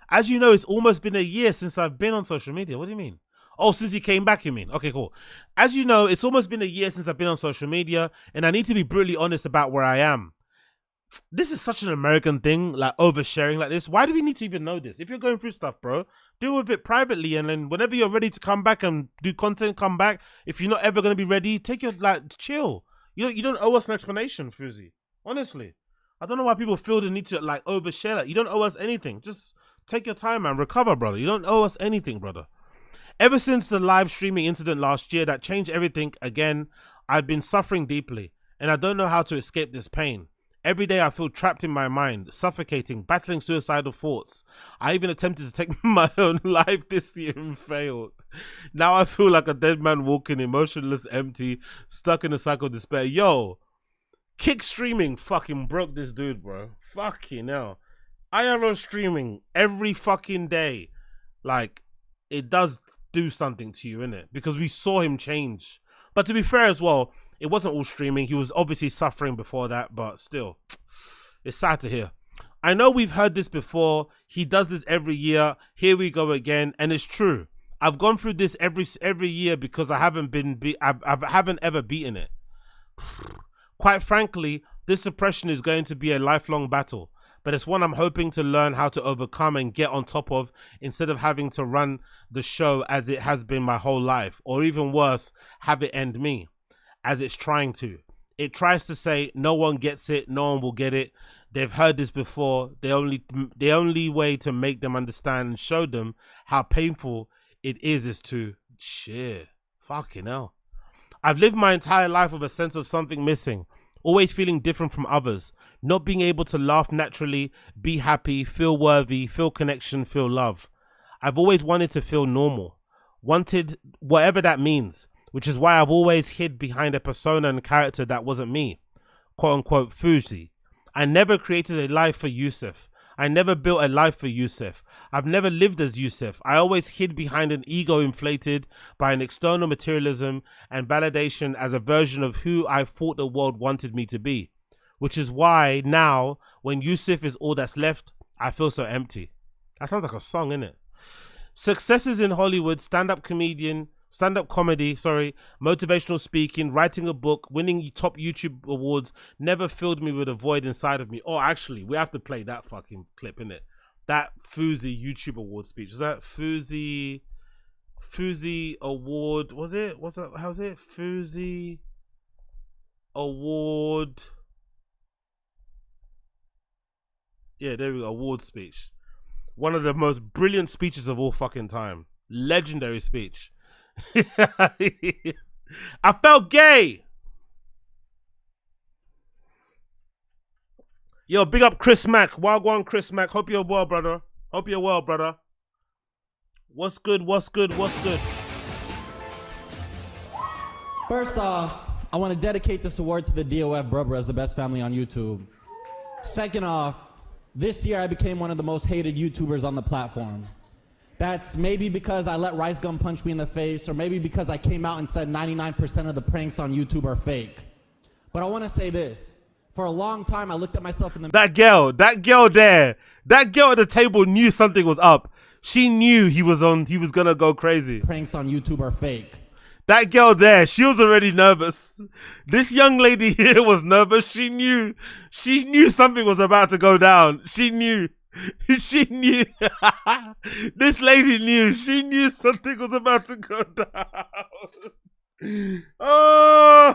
As you know, it's almost been a year since I've been on social media. What do you mean? Oh, since he came back, you mean? Okay, cool. As you know, it's almost been a year since I've been on social media, and I need to be brutally honest about where I am. This is such an American thing, like oversharing like this. Why do we need to even know this? If you're going through stuff, bro, deal with it privately, and then whenever you're ready to come back and do content, come back. If you're not ever going to be ready, take your, chill. You don't owe us an explanation, Fuzi. Honestly. I don't know why people feel the need to, overshare that. You don't owe us anything. Just take your time, man. Recover, brother. You don't owe us anything, brother. Ever since the live streaming incident last year that changed everything again, I've been suffering deeply, and I don't know how to escape this pain. Every day I feel trapped in my mind, suffocating, battling suicidal thoughts. I even attempted to take my own life this year and failed. Now I feel like a dead man walking, emotionless, empty, stuck in a cycle of despair. Yo, Kick streaming fucking broke this dude, bro. Fucking hell. IRL streaming every fucking day. It does do something to you, innit? Because we saw him change. But to be fair as well, it wasn't all streaming. He was obviously suffering before that, but still, it's sad to hear. I know we've heard this before. He does this every year. Here we go again, and it's true. I've gone through this every year because I haven't haven't ever beaten it. Quite frankly, this depression is going to be a lifelong battle, but it's one I'm hoping to learn how to overcome and get on top of instead of having to run the show as it has been my whole life, or even worse, have it end me, as it's trying to. It tries to say no one gets it, no one will get it. They've heard this before. The only way to make them understand and show them how painful it is to shit. Fucking hell. I've lived my entire life with a sense of something missing, always feeling different from others, not being able to laugh naturally, be happy, feel worthy, feel connection, feel love. I've always wanted to feel normal, wanted whatever that means, which is why I've always hid behind a persona and character that wasn't me, quote unquote Fuzi. I never created a life for Yusuf. I never built a life for Yusuf. I've never lived as Yusuf. I always hid behind an ego inflated by an external materialism and validation as a version of who I thought the world wanted me to be. Which is why now, when Yusuf is all that's left, I feel so empty. That sounds like a song, innit? Successes in Hollywood, stand-up comedy, motivational speaking, writing a book, winning top YouTube awards never filled me with a void inside of me. Oh, actually, we have to play that fucking clip, innit? That Fuzi YouTube award speech. Was that Fuzi award? Was it? How was it? Fuzi award. Yeah, there we go. Award speech. One of the most brilliant speeches of all fucking time. Legendary speech. I felt gay. Yo, big up Chris Mack. Wagwan Chris Mack. Hope you're well, brother. Hope you're well, brother. What's good? What's good? What's good? First off, I want to dedicate this award to the DOF Brubber as the best family on YouTube. Second off, this year I became one of the most hated YouTubers on the platform. That's maybe because I let Rice Gum punch me in the face, or maybe because I came out and said 99% of the pranks on YouTube are fake. But I want to say this. For a long time, I looked at myself in the... That girl there, that girl at the table knew something was up. She knew he was gonna go crazy. Pranks on YouTube are fake. That girl there, she was already nervous. This young lady here was nervous. She knew something was about to go down. She knew. This lady knew. She knew something was about to go down. Oh!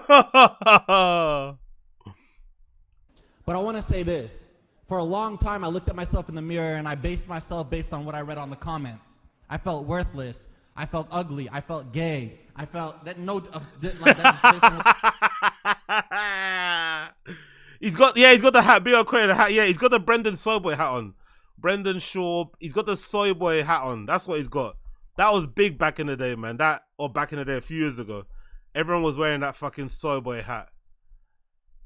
But I want to say this. For a long time, I looked at myself in the mirror and I based myself based on what I read on the comments. I felt worthless. I felt ugly. I felt gay. I felt that he's got the hat. Big old the hat. Yeah, he's got the Brendan Soyboy hat on. Brendan Shaw. He's got the Soyboy hat on. That's what he's got. That was big back in the day, man. Back in the day, a few years ago, everyone was wearing that fucking Soyboy hat.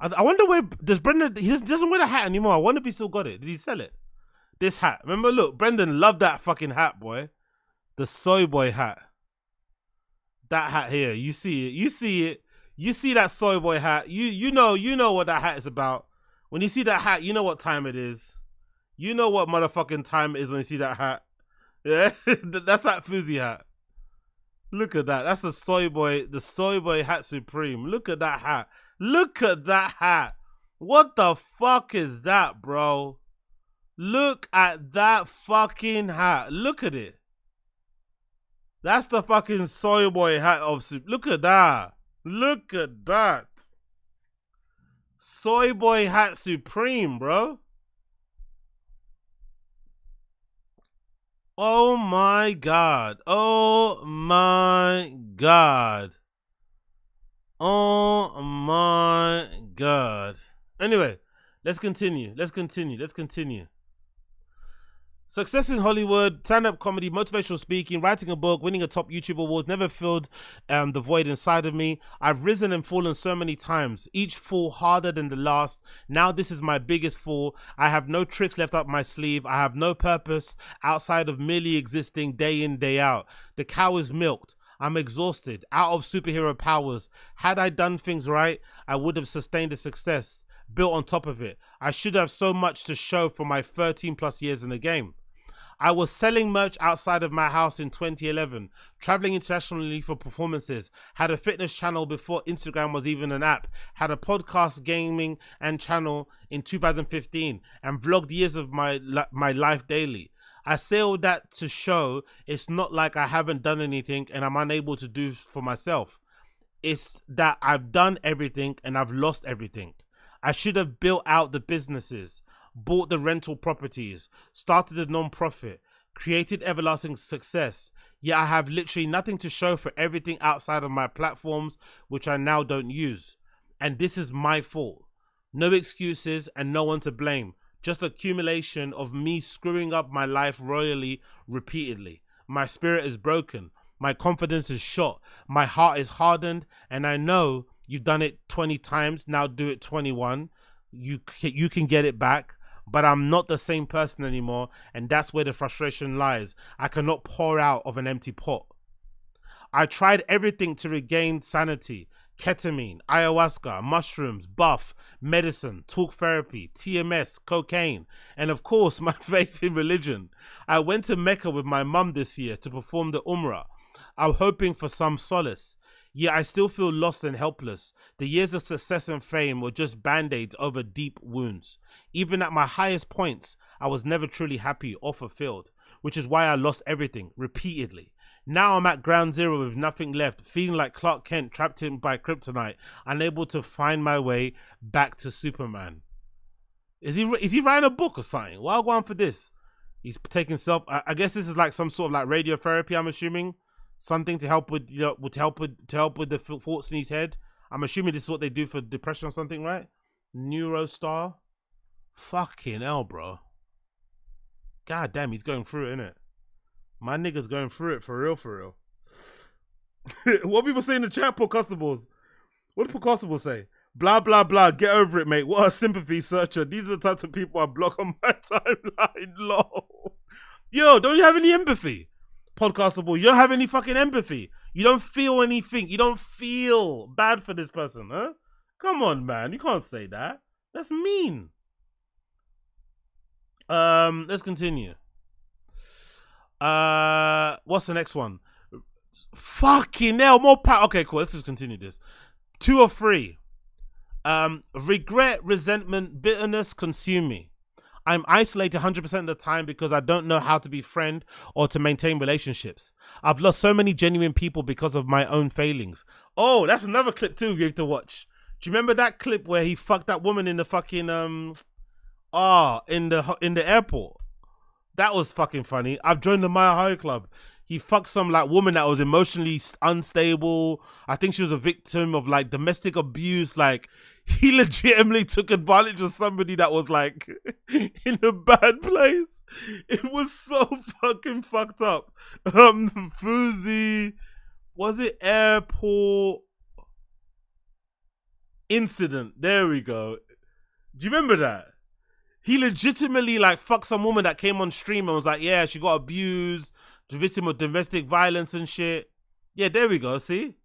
I wonder where does Brendan? He doesn't wear the hat anymore. I wonder if he still got it. Did he sell it? This hat. Remember, look, Brendan loved that fucking hat, boy. The Soyboy hat. That hat here, you see it. You see it. You see that soy boy hat. You know what that hat is about. When you see that hat, you know what time it is. You know what motherfucking time it is when you see that hat. Yeah, that's that Fuzi hat. Look at that. That's the soy boy hat supreme. Look at that hat. Look at that hat. What the fuck is that, bro? Look at that fucking hat. Look at it. That's the fucking soy boy hat of soup. Look at that. Look at that. Soy boy hat supreme, bro. Oh my God. Oh my God. Oh my God. Anyway, let's continue. Success in Hollywood, stand-up comedy, motivational speaking, writing a book, winning a top YouTube award never filled the void inside of me. I've risen and fallen so many times, each fall harder than the last. Now this is my biggest fall. I have no tricks left up my sleeve. I have no purpose outside of merely existing day in, day out. The cow is milked. I'm exhausted, out of superhero powers. Had I done things right, I would have sustained a success, built on top of it. I should have so much to show for my 13 plus years in the game. I was selling merch outside of my house in 2011, traveling internationally for performances, had a fitness channel before Instagram was even an app, had a podcast, gaming and channel in 2015, and vlogged years of my life daily. I say all that to show it's not like I haven't done anything and I'm unable to do for myself. It's that I've done everything and I've lost everything. I should have built out the businesses, bought the rental properties, started a non-profit, created everlasting success. Yet I have literally nothing to show for everything outside of my platforms, which I now don't use. And this is my fault. No excuses and no one to blame. Just accumulation of me screwing up my life royally, repeatedly. My spirit is broken. My confidence is shot. My heart is hardened. And I know you've done it 20 times. Now do it 21. You can get it back. But I'm not the same person anymore, and that's where the frustration lies. I cannot pour out of an empty pot. I tried everything to regain sanity. Ketamine, ayahuasca, mushrooms, buff, medicine, talk therapy, TMS, cocaine, and of course my faith in religion. I went to Mecca with my mum this year to perform the Umrah. I'm hoping for some solace. Yet I still feel lost and helpless. The years of success and fame were just band-aids over deep wounds. Even at my highest points, I was never truly happy or fulfilled, which is why I lost everything repeatedly. Now I'm at ground zero with nothing left, feeling like Clark Kent trapped in by kryptonite, unable to find my way back to Superman. Is he writing a book or something? Why go on for this? He's taking I guess this is like some sort of like radiotherapy, I'm assuming. Something to help with, you know, to help with the thoughts in his head. I'm assuming this is what they do for depression or something, right? Neurostar. Fucking hell, bro. God damn, he's going through it, innit? My nigga's going through it for real, for real. What people say in the chat, Podcastables? What did Podcastables say? Blah, blah, blah. Get over it, mate. What a sympathy searcher. These are the types of people I block on my timeline. Lol. Yo, don't you have any empathy? Podcastable, you don't have any fucking empathy. You don't feel anything. You don't feel bad for this person, huh? Come on, man. You can't say that. That's mean. Let's continue. What's the next one? Fucking hell, more power. Okay, cool. Let's just continue this. 2 or 3. Regret, resentment, bitterness consume me. I'm isolated 100% of the time because I don't know how to be friend or to maintain relationships. I've lost so many genuine people because of my own failings. Oh, that's another clip too you have to watch. Do you remember that clip where he fucked that woman in the fucking in the airport? That was fucking funny. I've joined the Mile High Club. He fucked some like woman that was emotionally unstable. I think she was a victim of like domestic abuse. Like he legitimately took advantage of somebody that was like in a bad place. It was so fucking fucked up. Fuzi, was it airport incident? There we go. Do you remember that? He legitimately like fucked some woman that came on stream and was like, yeah, she got abused, the victim of domestic violence and shit. Yeah, there we go. See?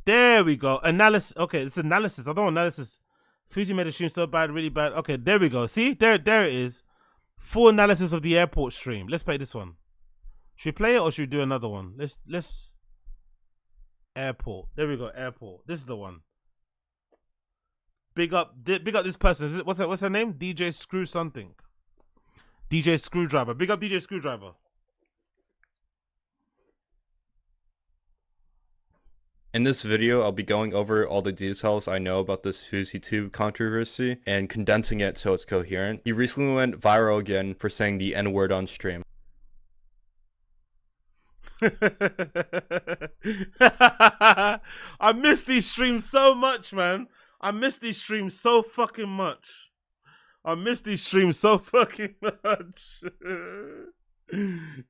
There we go. Analysis. Okay, it's analysis. I don't want analysis. Fuji made a stream so bad, really bad. Okay, there we go. See? There it is. Full analysis of the airport stream. Let's play this one. Should we play it or should we do another one? Let's airport. There we go. Airport. This is the one. Big up this person. What's her name? DJ Screw something. DJ Screwdriver. Big up DJ Screwdriver. In this video, I'll be going over all the details I know about this FouseyTube controversy and condensing it so it's coherent. He recently went viral again for saying the N-word on stream. I miss these streams so much, man. I miss these streams so fucking much. I miss these streams so fucking much.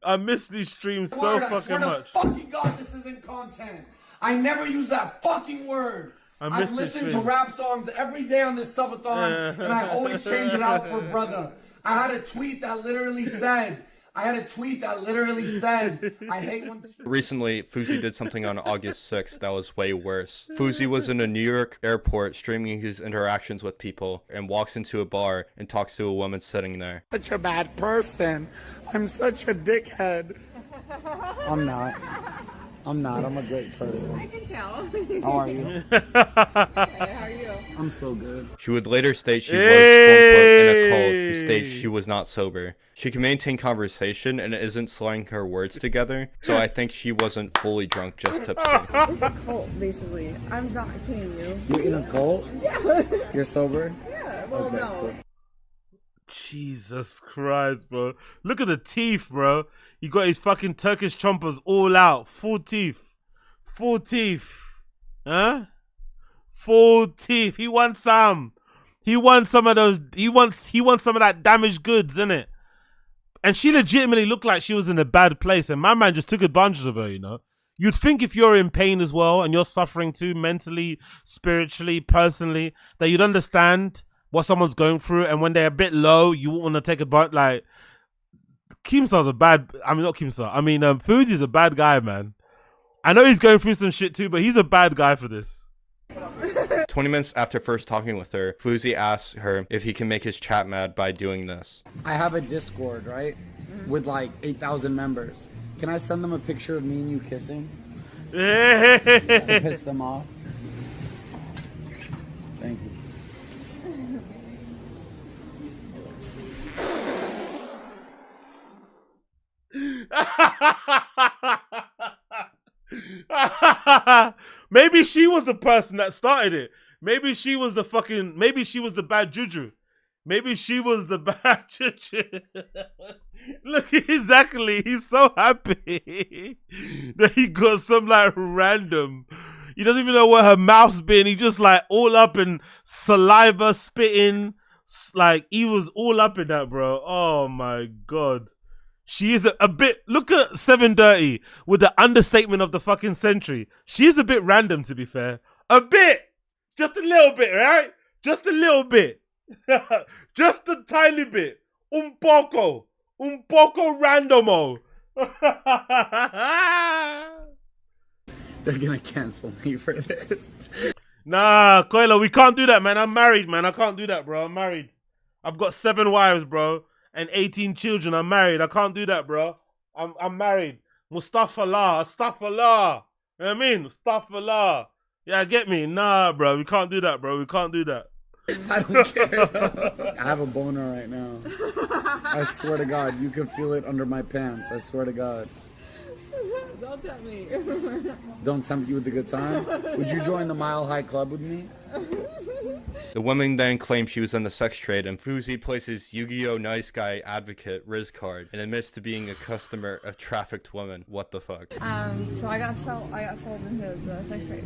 I miss these streams so fucking much. Fucking God, this isn't content. I never use that fucking word. I've listened to rap songs every day on this subathon, and I always change it out for brother. I had a tweet that literally said, I hate when... Recently, Fousey did something on August 6th that was way worse. Fousey was in a New York airport streaming his interactions with people and walks into a bar and talks to a woman sitting there. Such a bad person. I'm such a dickhead. I'm not. I'm a great person. I can tell. How are you? Hey, how are you? I'm so good. She would later state she was, quote-unquote, in a cult, and state she was not sober. She can maintain conversation and isn't slurring her words together, so I think she wasn't fully drunk, just tipsy. It's a cult, basically. I'm not kidding you. You're in a cult? Yeah. You're sober? Yeah, well, no. Cool. Jesus Christ, bro. Look at the teeth, bro. He got his fucking Turkish chompers all out. Full teeth. Full teeth. Huh? Full teeth. He wants some. He wants some of those. He wants some of that damaged goods, innit? And she legitimately looked like she was in a bad place. And my man just took advantage of her, you know? You'd think if you're in pain as well and you're suffering too, mentally, spiritually, personally, that you'd understand what someone's going through. And when they're a bit low, you won't want to take advantage. Like, Keemstar's a bad, I mean, not Keemstar. I mean, Fousey's a bad guy, man. I know he's going through some shit too, but he's a bad guy for this. 20 minutes after first talking with her, Fousey asks her if he can make his chat mad by doing this. I have a Discord, right? With like 8,000 members. Can I send them a picture of me and you kissing? To piss them off? Thank you. Maybe she was the person that started it. Maybe she was the bad juju. Maybe she was the bad juju. Look, exactly. He's so happy that he got some like random. He doesn't even know where her mouth's been. He just like all up in saliva spitting. Like he was all up in that, bro. Oh my God. She is a bit, look at 7 Dirty with the understatement of the fucking century. She is a bit random, to be fair. A bit. Just a little bit, right? Just a little bit. Just a tiny bit. Un poco randomo. They're gonna cancel me for this. Nah, Coelho, we can't do that, man. I'm married, man. I can't do that, bro. I'm married. I've got 7 wives, bro. And 18 children. I'm married. I can't do that, bro. I'm married. Mustafa Allah. You know what I mean? Mustafa. Yeah, get me? Nah, bro. We can't do that, bro. We can't do that. I don't care. I have a boner right now. I swear to God, you can feel it under my pants. I swear to God. Don't tempt me. Don't tempt you with a good time? Would you join the Mile High Club with me? The woman then claimed she was in the sex trade, and Fousey places Yu-Gi-Oh! Nice Guy Advocate Riz card and admits to being a customer of trafficked women. What the fuck? So I got sold into the sex trade.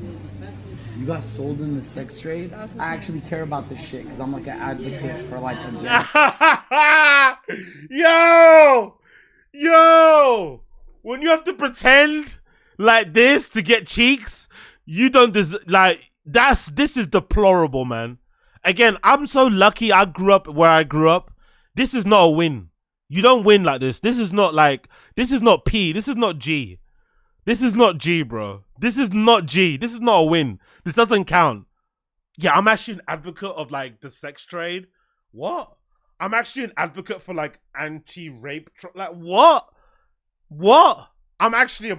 You got sold in the sex trade? I actually care about this shit because I'm like an advocate for like a Yo! When you have to pretend like this to get cheeks, you don't deserve, like, this is deplorable, man. Again, I'm so lucky I grew up where I grew up. This is not a win. You don't win like this. This is not P. This is not G. This is not G, bro. This is not G. This is not a win. This doesn't count. Yeah, I'm actually an advocate of like the sex trade. What? I'm actually an advocate for like anti-rape. Like what? What? I'm actually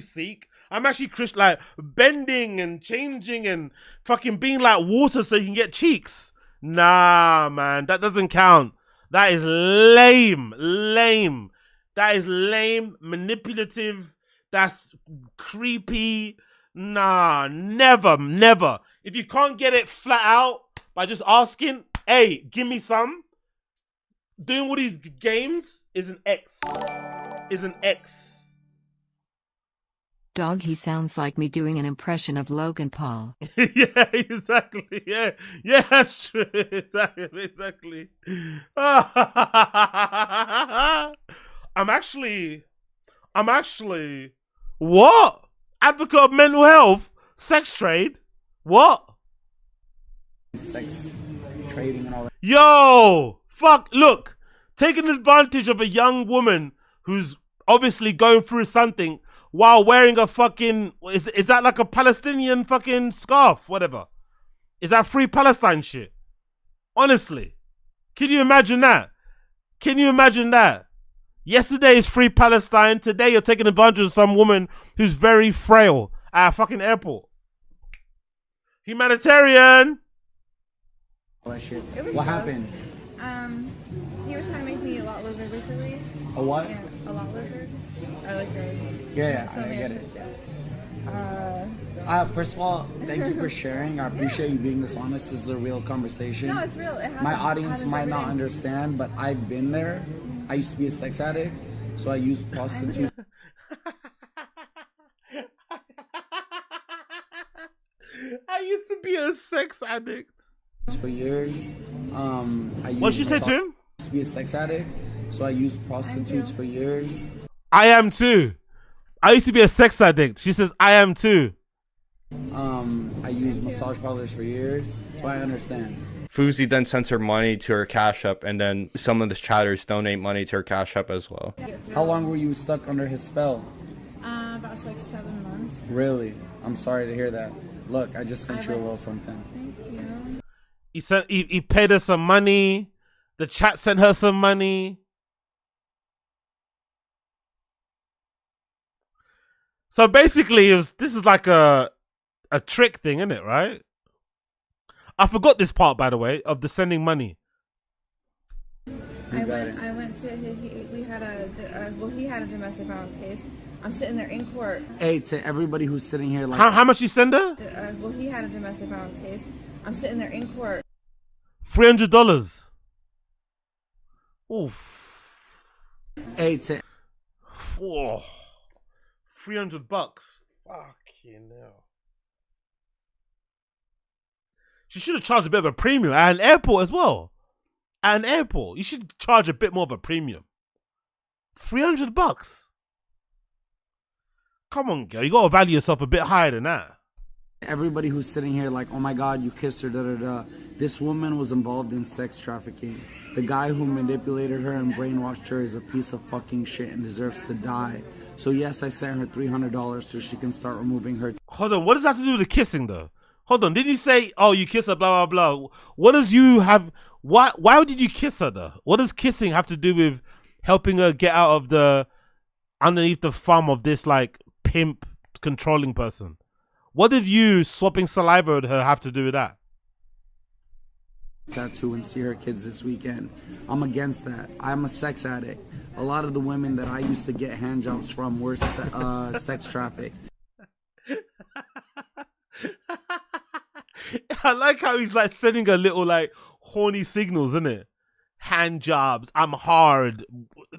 Sikh. I'm actually Christian. Like bending and changing and fucking being like water so you can get cheeks. Nah, man, that doesn't count. That is lame. Lame. That is lame, manipulative. That's creepy. Nah, never, never. If you can't get it flat out by just asking, hey, give me some. Doing all these games is an X. Is an X. Dog, he sounds like me doing an impression of Logan Paul. Yeah, exactly. Yeah, yeah, that's true. Exactly. I'm actually, what? Advocate of mental health, sex trade, what? Sex trading and all that. Yo, fuck, look, taking advantage of a young woman who's obviously going through something while wearing a fucking, is that like a Palestinian fucking scarf, whatever? Is that Free Palestine shit? Honestly, can you imagine that? Can you imagine that? Yesterday is Free Palestine. Today you're taking advantage of some woman who's very frail at a fucking airport. Humanitarian. That shit. It was What gross. happened? He was trying to make me a lot lizard basically. A what? Yeah, a lot lizard. I like her. Yeah, I get it. First of all, thank you for sharing. I appreciate you being this honest. This is a real conversation. No, it's real. It happens. My audience Happens might every not day. understand, but I've been there. I used to be a sex addict, so I used prostitutes. I used to be a sex addict. For years. What'd she say to him? I used to be a sex addict, so I used prostitutes for years. I am too. I used to be a sex addict. She says, I am too. I used massage parlors for years, so I understand. Fuzi then sends her money to her Cash App, and then some of the chatters donate money to her Cash App as well. How long were you stuck under his spell? About like 7 months. Really? I'm sorry to hear that. Look, I just sent you a little something. Thank you. He paid her some money. The chat sent her some money. So basically, this is like a trick thing, isn't it? Right? I forgot this part, by the way, of the sending money. I went to he had a domestic violence case. I'm sitting there in court. Hey, to everybody who's sitting here, like, How much you send her? He had a domestic violence case. I'm sitting there in court. $300. Oof. Hey, to Whoa. $300. Fucking hell. She should have charged a bit of a premium at an airport as well. At an airport, you should charge a bit more of a premium. $300. Come on, girl. You gotta value yourself a bit higher than that. everybody who's sitting here, like, oh my God, you kissed her, da da da. This woman was involved in sex trafficking. The guy who manipulated her and brainwashed her is a piece of fucking shit and deserves to die. So yes, I sent her $300 so she can start removing her. Hold on, what does that have to do with the kissing though? Hold on, did you say, oh, you kiss her, blah, blah, blah. What does you have, why did you kiss her though? What does kissing have to do with helping her get out of the, underneath the thumb of this like pimp controlling person? What did you swapping saliva with her have to do with that? Tattoo and see her kids this weekend. I'm against that. I'm a sex addict. A lot of the women that I used to get hand jobs from were sex trafficked. I like how he's like sending a little like horny signals, isn't it? Hand jobs, I'm hard,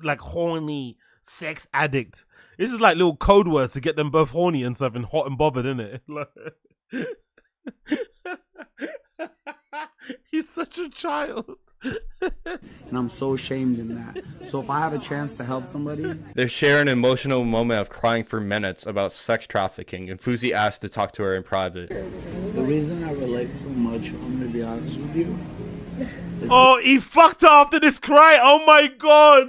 like horny, sex addict. This is like little code words to get them both horny and stuff and hot and bothered, isn't it? He's such a child. And I'm so ashamed in that. So if I have a chance to help somebody. They share an emotional moment of crying for minutes about sex trafficking, and Fuzi asked to talk to her in private. The reason I relate so much, I'm going to be honest with you. Oh, he fucked her after this cry. Oh my God.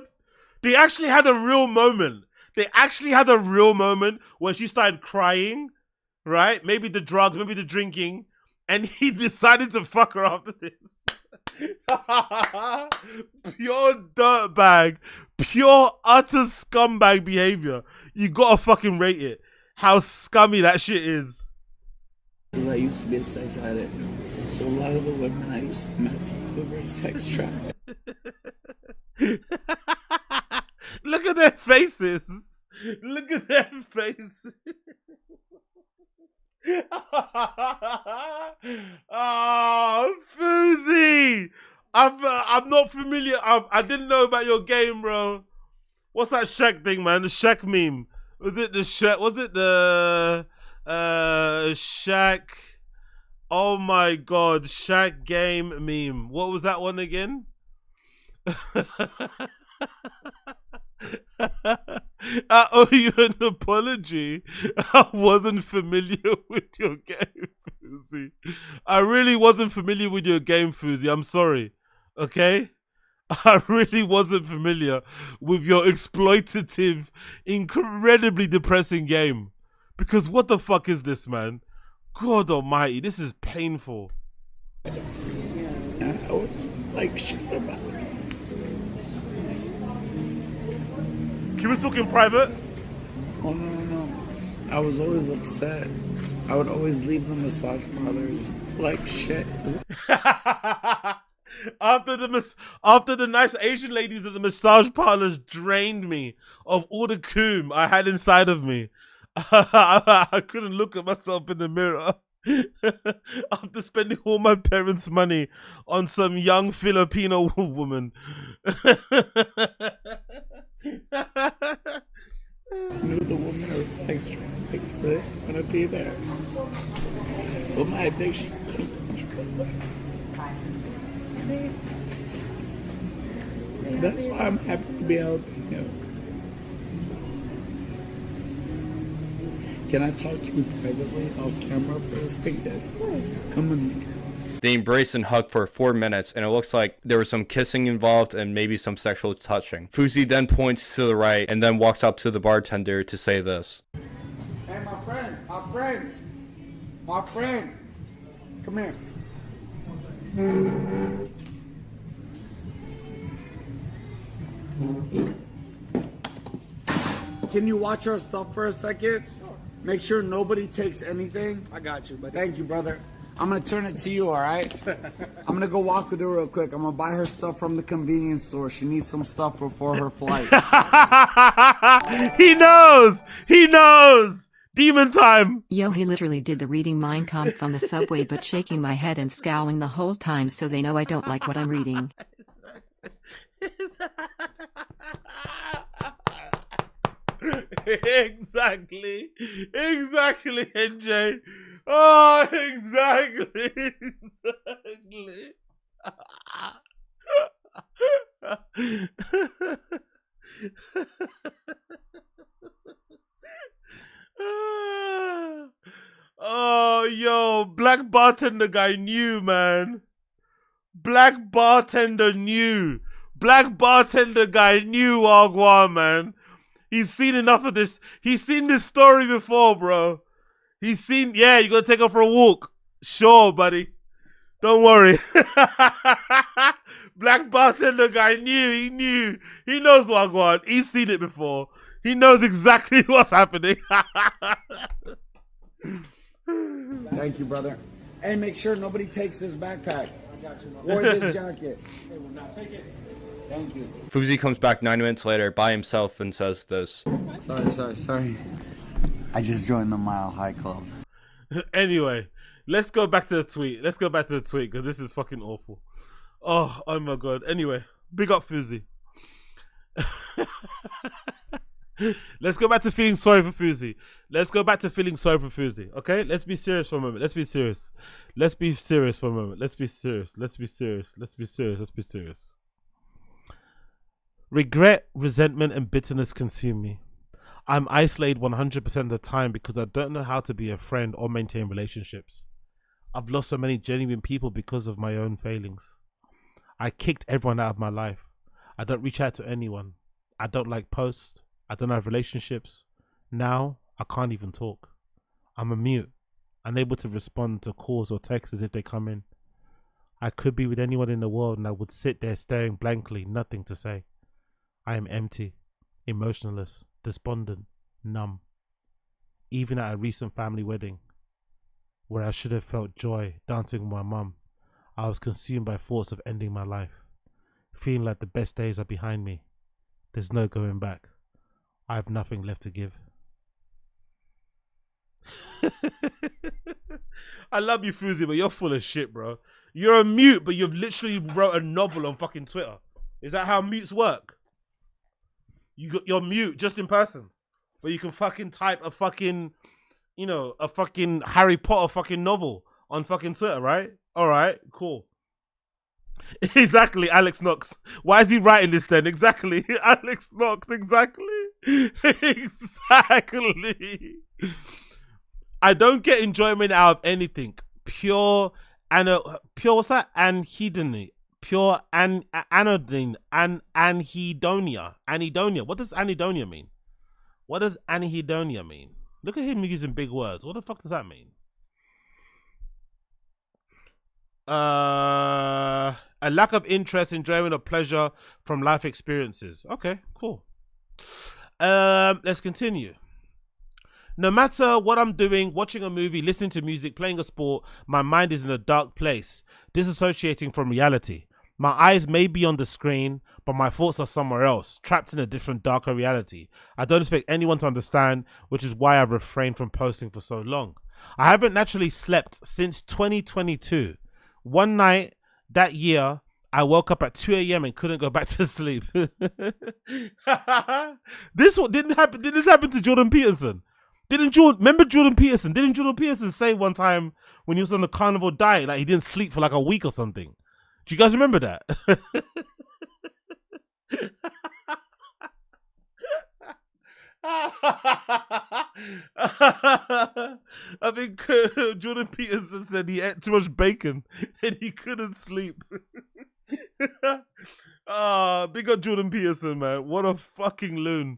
They actually had a real moment. They actually had a real moment where she started crying, right? Maybe the drugs, maybe the drinking, and he decided to fuck her after this. Pure dirtbag, pure utter scumbag behavior. You gotta fucking rate it. How scummy that shit is. Because I used to be a sex addict. So a lot of the women I used to mess with were sex trafficked. Look at their faces. Look at their faces. Oh, Fuzi! I'm not familiar. I didn't know about your game, bro. What's that Shaq thing, man? The Shaq meme. Was it the Shaq? Was it the Shaq? Oh my god, Shaq game meme. What was that one again? I owe you an apology. I wasn't familiar with your game, Fuzi. I really wasn't familiar with your game, Fuzi. I'm sorry. Okay? I really wasn't familiar with your exploitative, incredibly depressing game. Because what the fuck is this, man? God almighty, this is painful. I always like shit about it. Can we talk in private? Oh, no. I was always upset. I would always leave the massage parlors like shit. After the nice Asian ladies at the massage parlors drained me of all the coom I had inside of me, I couldn't look at myself in the mirror. After spending all my parents' money on some young Filipino woman. Knew the woman I was sex trafficked with gonna be there. But my addiction couldn't control it. That's why I'm happy to be helping you. Can I talk to you privately off camera for a second? Of course. Come with me. They embrace and hug for 4 minutes, and it looks like there was some kissing involved and maybe some sexual touching. Fuzi then points to the right and then walks up to the bartender to say this. Hey, my friend, come here. Can you watch our stuff for a second? Sure. Make sure nobody takes anything. I got you, buddy. Thank you, brother. I'm gonna turn it to you, all right? I'm gonna go walk with her real quick. I'm gonna buy her stuff from the convenience store. She needs some stuff before her flight. He knows! He knows! Demon time! Yo, he literally did the reading Mein Kampf on the subway but shaking my head and scowling the whole time so they know I don't like what I'm reading. Exactly, NJ. Oh, exactly. Oh, yo, black bartender guy knew, man. Black bartender knew. Black bartender guy knew Wagwan, man. He's seen enough of this. He's seen this story before, bro. He's seen, yeah, you gotta take her for a walk. Sure, buddy. Don't worry. Black bartender guy knew. He knows Wagwan. He's seen it before. He knows exactly what's happening. Thank you, brother. Hey, make sure nobody takes this backpack. I got you, or this jacket. They will not take it. Thank you. Fuzi comes back 9 minutes later by himself and says this. Sorry. I just joined the Mile High Club. Anyway, let's go back to the tweet. Because this is fucking awful. Oh my god. Anyway, big up Fuzi. Let's go back to feeling sorry for Fuzi. Okay? Let's be serious for a moment. Let's be serious for a moment. Let's be serious. Regret, resentment, and bitterness consume me. I'm isolated 100% of the time because I don't know how to be a friend or maintain relationships. I've lost so many genuine people because of my own failings. I kicked everyone out of my life. I don't reach out to anyone. I don't like posts. I don't have relationships. Now I can't even talk. I'm a mute, unable to respond to calls or texts as if they come in. I could be with anyone in the world and I would sit there staring blankly, nothing to say. I am empty, emotionless, despondent, numb. Even at a recent family wedding, where I should have felt joy dancing with my mum, I was consumed by thoughts of ending my life, feeling like the best days are behind me. There's no going back. I have nothing left to give. I love you, Fuzi, but you're full of shit, bro. You're a mute, but you've literally wrote a novel on fucking Twitter. Is that how mutes work? You're mute just in person, but you can fucking type a fucking, you know, a fucking Harry Potter fucking novel on fucking Twitter, right? All right, cool. Exactly, Alex Knox. Why is he writing this then? Exactly, Alex Knox. Exactly, exactly. I don't get enjoyment out of anything. Pure what's that? Anhedonia. Pure anodine. Anhedonia. Anhedonia. What does anhedonia mean? What does anhedonia mean? Look at him using big words. What the fuck does that mean? A lack of interest, enjoyment, or pleasure from life experiences. Okay, cool. Let's continue. No matter what I'm doing, watching a movie, listening to music, playing a sport, my mind is in a dark place, disassociating from reality. My eyes may be on the screen, but my thoughts are somewhere else, trapped in a different, darker reality. I don't expect anyone to understand, which is why I've refrained from posting for so long. I haven't naturally slept since 2022. One night that year, I woke up at 2 a.m. and couldn't go back to sleep. This one didn't happen. Did this happen to Jordan Peterson? Remember Jordan Peterson? Didn't Jordan Peterson say one time when he was on the carnival diet, like he didn't sleep for like a week or something? Do you guys remember that? I think Jordan Peterson said he ate too much bacon and he couldn't sleep. Big up Jordan Peterson, man. What a fucking loon.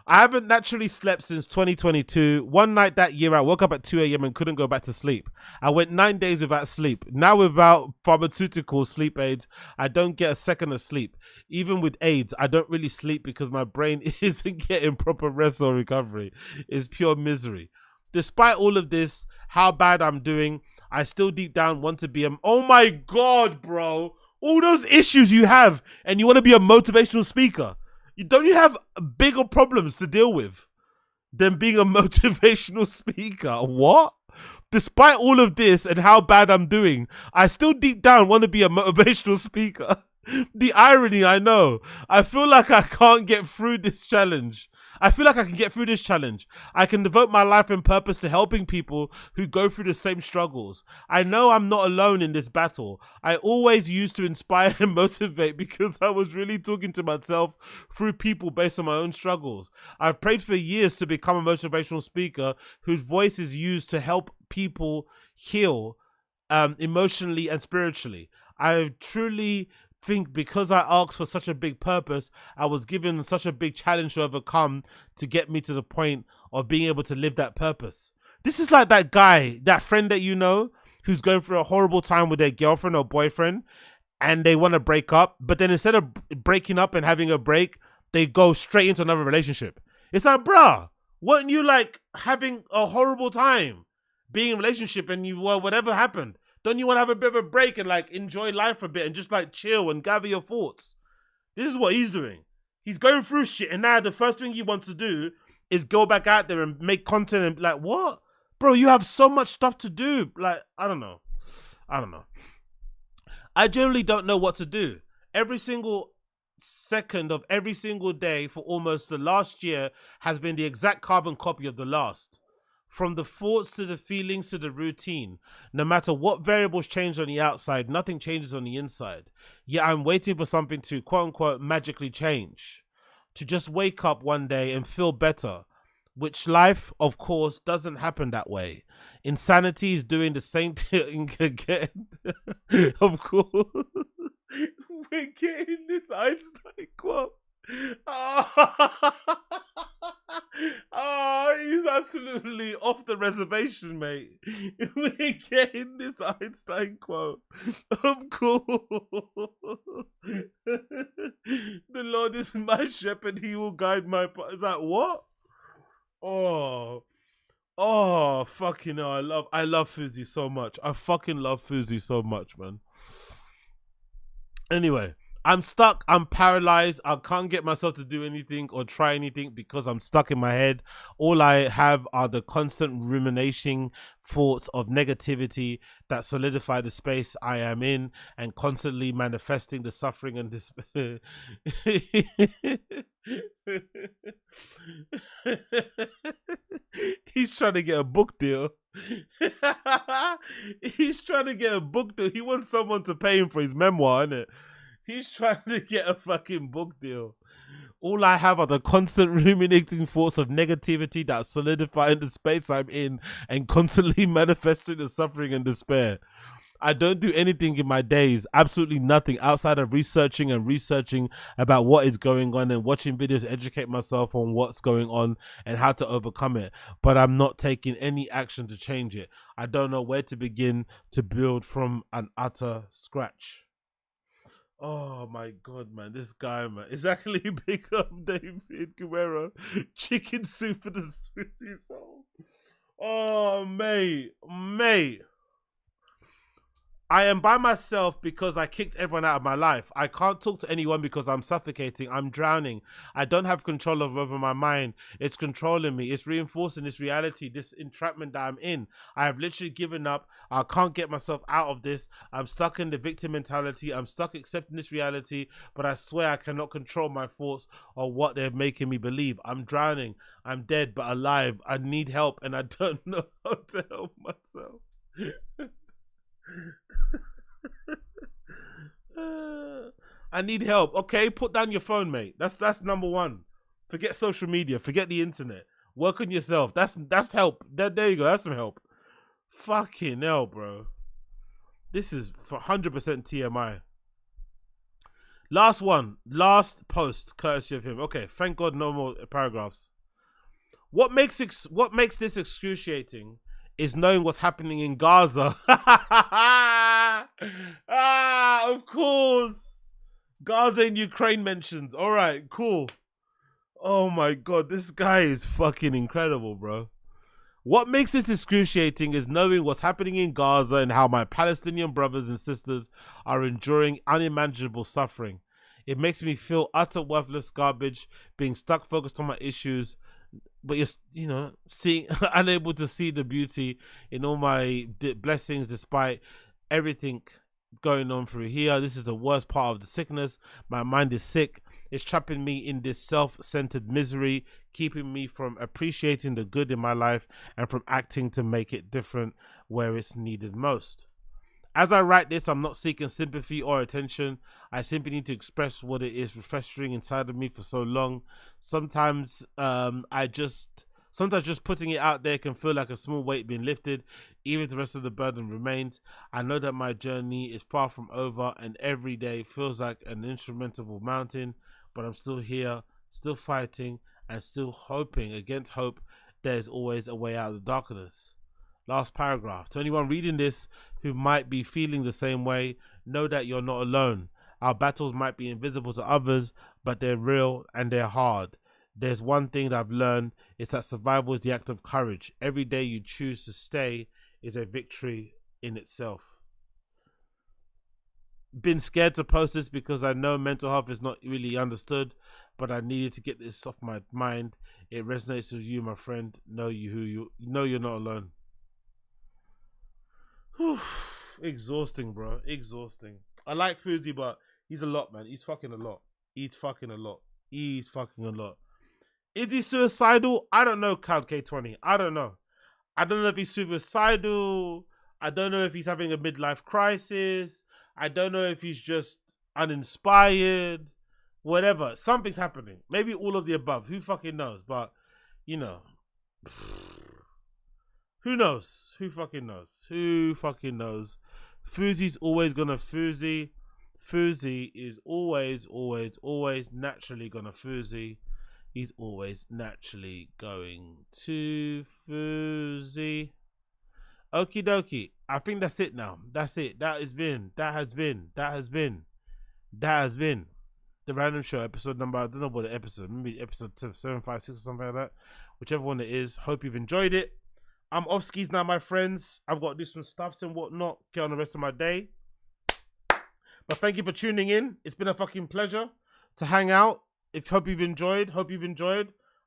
I haven't naturally slept since 2022. One night that year, I woke up at 2 a.m. and couldn't go back to sleep. I went 9 days without sleep. Now without pharmaceutical sleep aids, I don't get a second of sleep. Even with aids, I don't really sleep because my brain isn't getting proper rest or recovery. It's pure misery. Despite all of this, how bad I'm doing, I still deep down want to be a... Oh my God, bro. All those issues you have and you want to be a motivational speaker. Don't you have bigger problems to deal with than being a motivational speaker? What? Despite all of this and how bad I'm doing, I still deep down want to be a motivational speaker. The irony, I know. I feel like I can't get through this challenge. I feel like I can get through this challenge. I can devote my life and purpose to helping people who go through the same struggles. I know I'm not alone in this battle. I always used to inspire and motivate because I was really talking to myself through people based on my own struggles. I've prayed for years to become a motivational speaker whose voice is used to help people heal emotionally and spiritually. I truly think because I asked for such a big purpose, I was given such a big challenge to overcome to get me to the point of being able to live that purpose. This is like that guy, that friend that you know, who's going through a horrible time with their girlfriend or boyfriend and they want to break up, but then instead of breaking up and having a break, they go straight into another relationship. It's like, bruh, weren't you like having a horrible time being in a relationship and you were whatever happened? Don't you want to have a bit of a break and like enjoy life a bit and just like chill and gather your thoughts? This is what he's doing. He's going through shit and now the first thing he wants to do is go back out there and make content and be like, what? Bro, you have so much stuff to do. Like, I don't know. I generally don't know what to do. Every single second of every single day for almost the last year has been the exact carbon copy of the last. From the thoughts to the feelings to the routine, no matter what variables change on the outside, nothing changes on the inside. Yet I'm waiting for something to quote unquote magically change. To just wake up one day and feel better. Which life, of course, doesn't happen that way. Insanity is doing the same thing again. Of course. We're getting this Einstein quote. Oh, Oh, he's absolutely off the reservation, mate. We're getting this Einstein quote. I'm cool. The Lord is my shepherd, he will guide my path. Is that what? Oh, fucking hell. I love Fuzi so much. I fucking love Fuzi so much, man. Anyway, I'm stuck. I'm paralyzed. I can't get myself to do anything or try anything because I'm stuck in my head. All I have are the constant ruminating thoughts of negativity that solidify the space I am in and constantly manifesting the suffering and despair. He's trying to get a book deal. He's trying to get a book deal. He wants someone to pay him for his memoir, innit? He's trying to get a fucking book deal. All I have are the constant ruminating thoughts of negativity that solidify in the space I'm in and constantly manifesting the suffering and despair. I don't do anything in my days, absolutely nothing outside of researching about what is going on and watching videos to educate myself on what's going on and how to overcome it. But I'm not taking any action to change it. I don't know where to begin to build from an utter scratch. Oh my God, man, this guy, man, is actually big up David Guerrero. Chicken soup for the sweetie soul. Oh, mate. I am by myself because I kicked everyone out of my life. I can't talk to anyone because I'm suffocating. I'm drowning. I don't have control over my mind. It's controlling me. It's reinforcing this reality, this entrapment that I'm in. I have literally given up. I can't get myself out of this. I'm stuck in the victim mentality. I'm stuck accepting this reality, but I swear I cannot control my thoughts or what they're making me believe. I'm drowning. I'm dead, but alive. I need help, and I don't know how to help myself. I need help. Okay, put down your phone, mate. That's number one. Forget social media. Forget the internet. Work on yourself. That's help. There you go. That's some help. Fucking hell, bro. This is for 100% TMI. Last one. Last post, courtesy of him. Okay, thank God, no more paragraphs. What makes this excruciating is knowing what's happening in Gaza. Of course. Gaza and Ukraine mentioned. All right, cool. Oh my God, this guy is fucking incredible, bro. What makes this excruciating is knowing what's happening in Gaza and how my Palestinian brothers and sisters are enduring unimaginable suffering. It makes me feel utter worthless garbage, being stuck focused on my issues, but you're, seeing, unable to see the beauty in all my blessings despite everything going on through here. This is the worst part of the sickness. My mind is sick. It's trapping me in this self-centered misery, keeping me from appreciating the good in my life and from acting to make it different where it's needed most. As I write this, I'm not seeking sympathy or attention. I simply need to express what it is festering inside of me for so long. Sometimes just putting it out there can feel like a small weight being lifted, even if the rest of the burden remains. I know that my journey is far from over and every day feels like an insurmountable mountain, but I'm still here, still fighting, and still hoping against hope there's always a way out of the darkness. Last paragraph. To anyone reading this who might be feeling the same way, know that you're not alone. Our battles might be invisible to others, but they're real and they're hard. There's one thing that I've learned, is that survival is the act of courage. Every day you choose to stay is a victory in itself. Been scared to post this because I know mental health is not really understood, but I needed to get this off my mind. It resonates with you, my friend. Know you're not alone. Whew. Exhausting, bro. Exhausting. I like Fuzi, but he's a lot, man. He's fucking a lot. Is he suicidal? I don't know, Cloud K20. I don't know if he's suicidal. I don't know if he's having a midlife crisis. I don't know if he's just uninspired. Whatever. Something's happening. Maybe all of the above. Who fucking knows? But, who knows? Who fucking knows? Fuzi's always gonna Fuzi. Fuzi is always naturally gonna Fuzi. He's always naturally going to Fuzzy. Okie dokie. I think that's it now. That's it. That has been the Random Show episode number. I don't know what the episode. Maybe episode 756 or something like that. Whichever one it is. Hope you've enjoyed it. I'm off skis now, my friends. I've got to do some stuffs and whatnot. Get on the rest of my day. But thank you for tuning in. It's been a fucking pleasure to hang out. Hope you've enjoyed.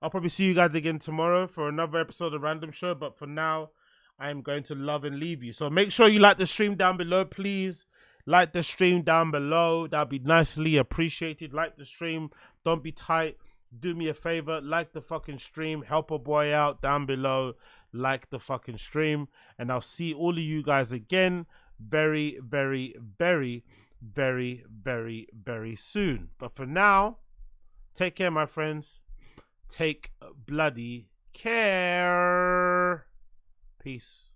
I'll probably see you guys again tomorrow for another episode of Random Show. But for now, I am going to love and leave you. So make sure you like the stream down below, please. Like the stream down below. That'll be nicely appreciated. Like the stream. Don't be tight. Do me a favor. Like the fucking stream. Help a boy out down below. Like the fucking stream. And I'll see all of you guys again very, very, very, very, very, very soon. But for now, take care, my friends. Take bloody care. Peace.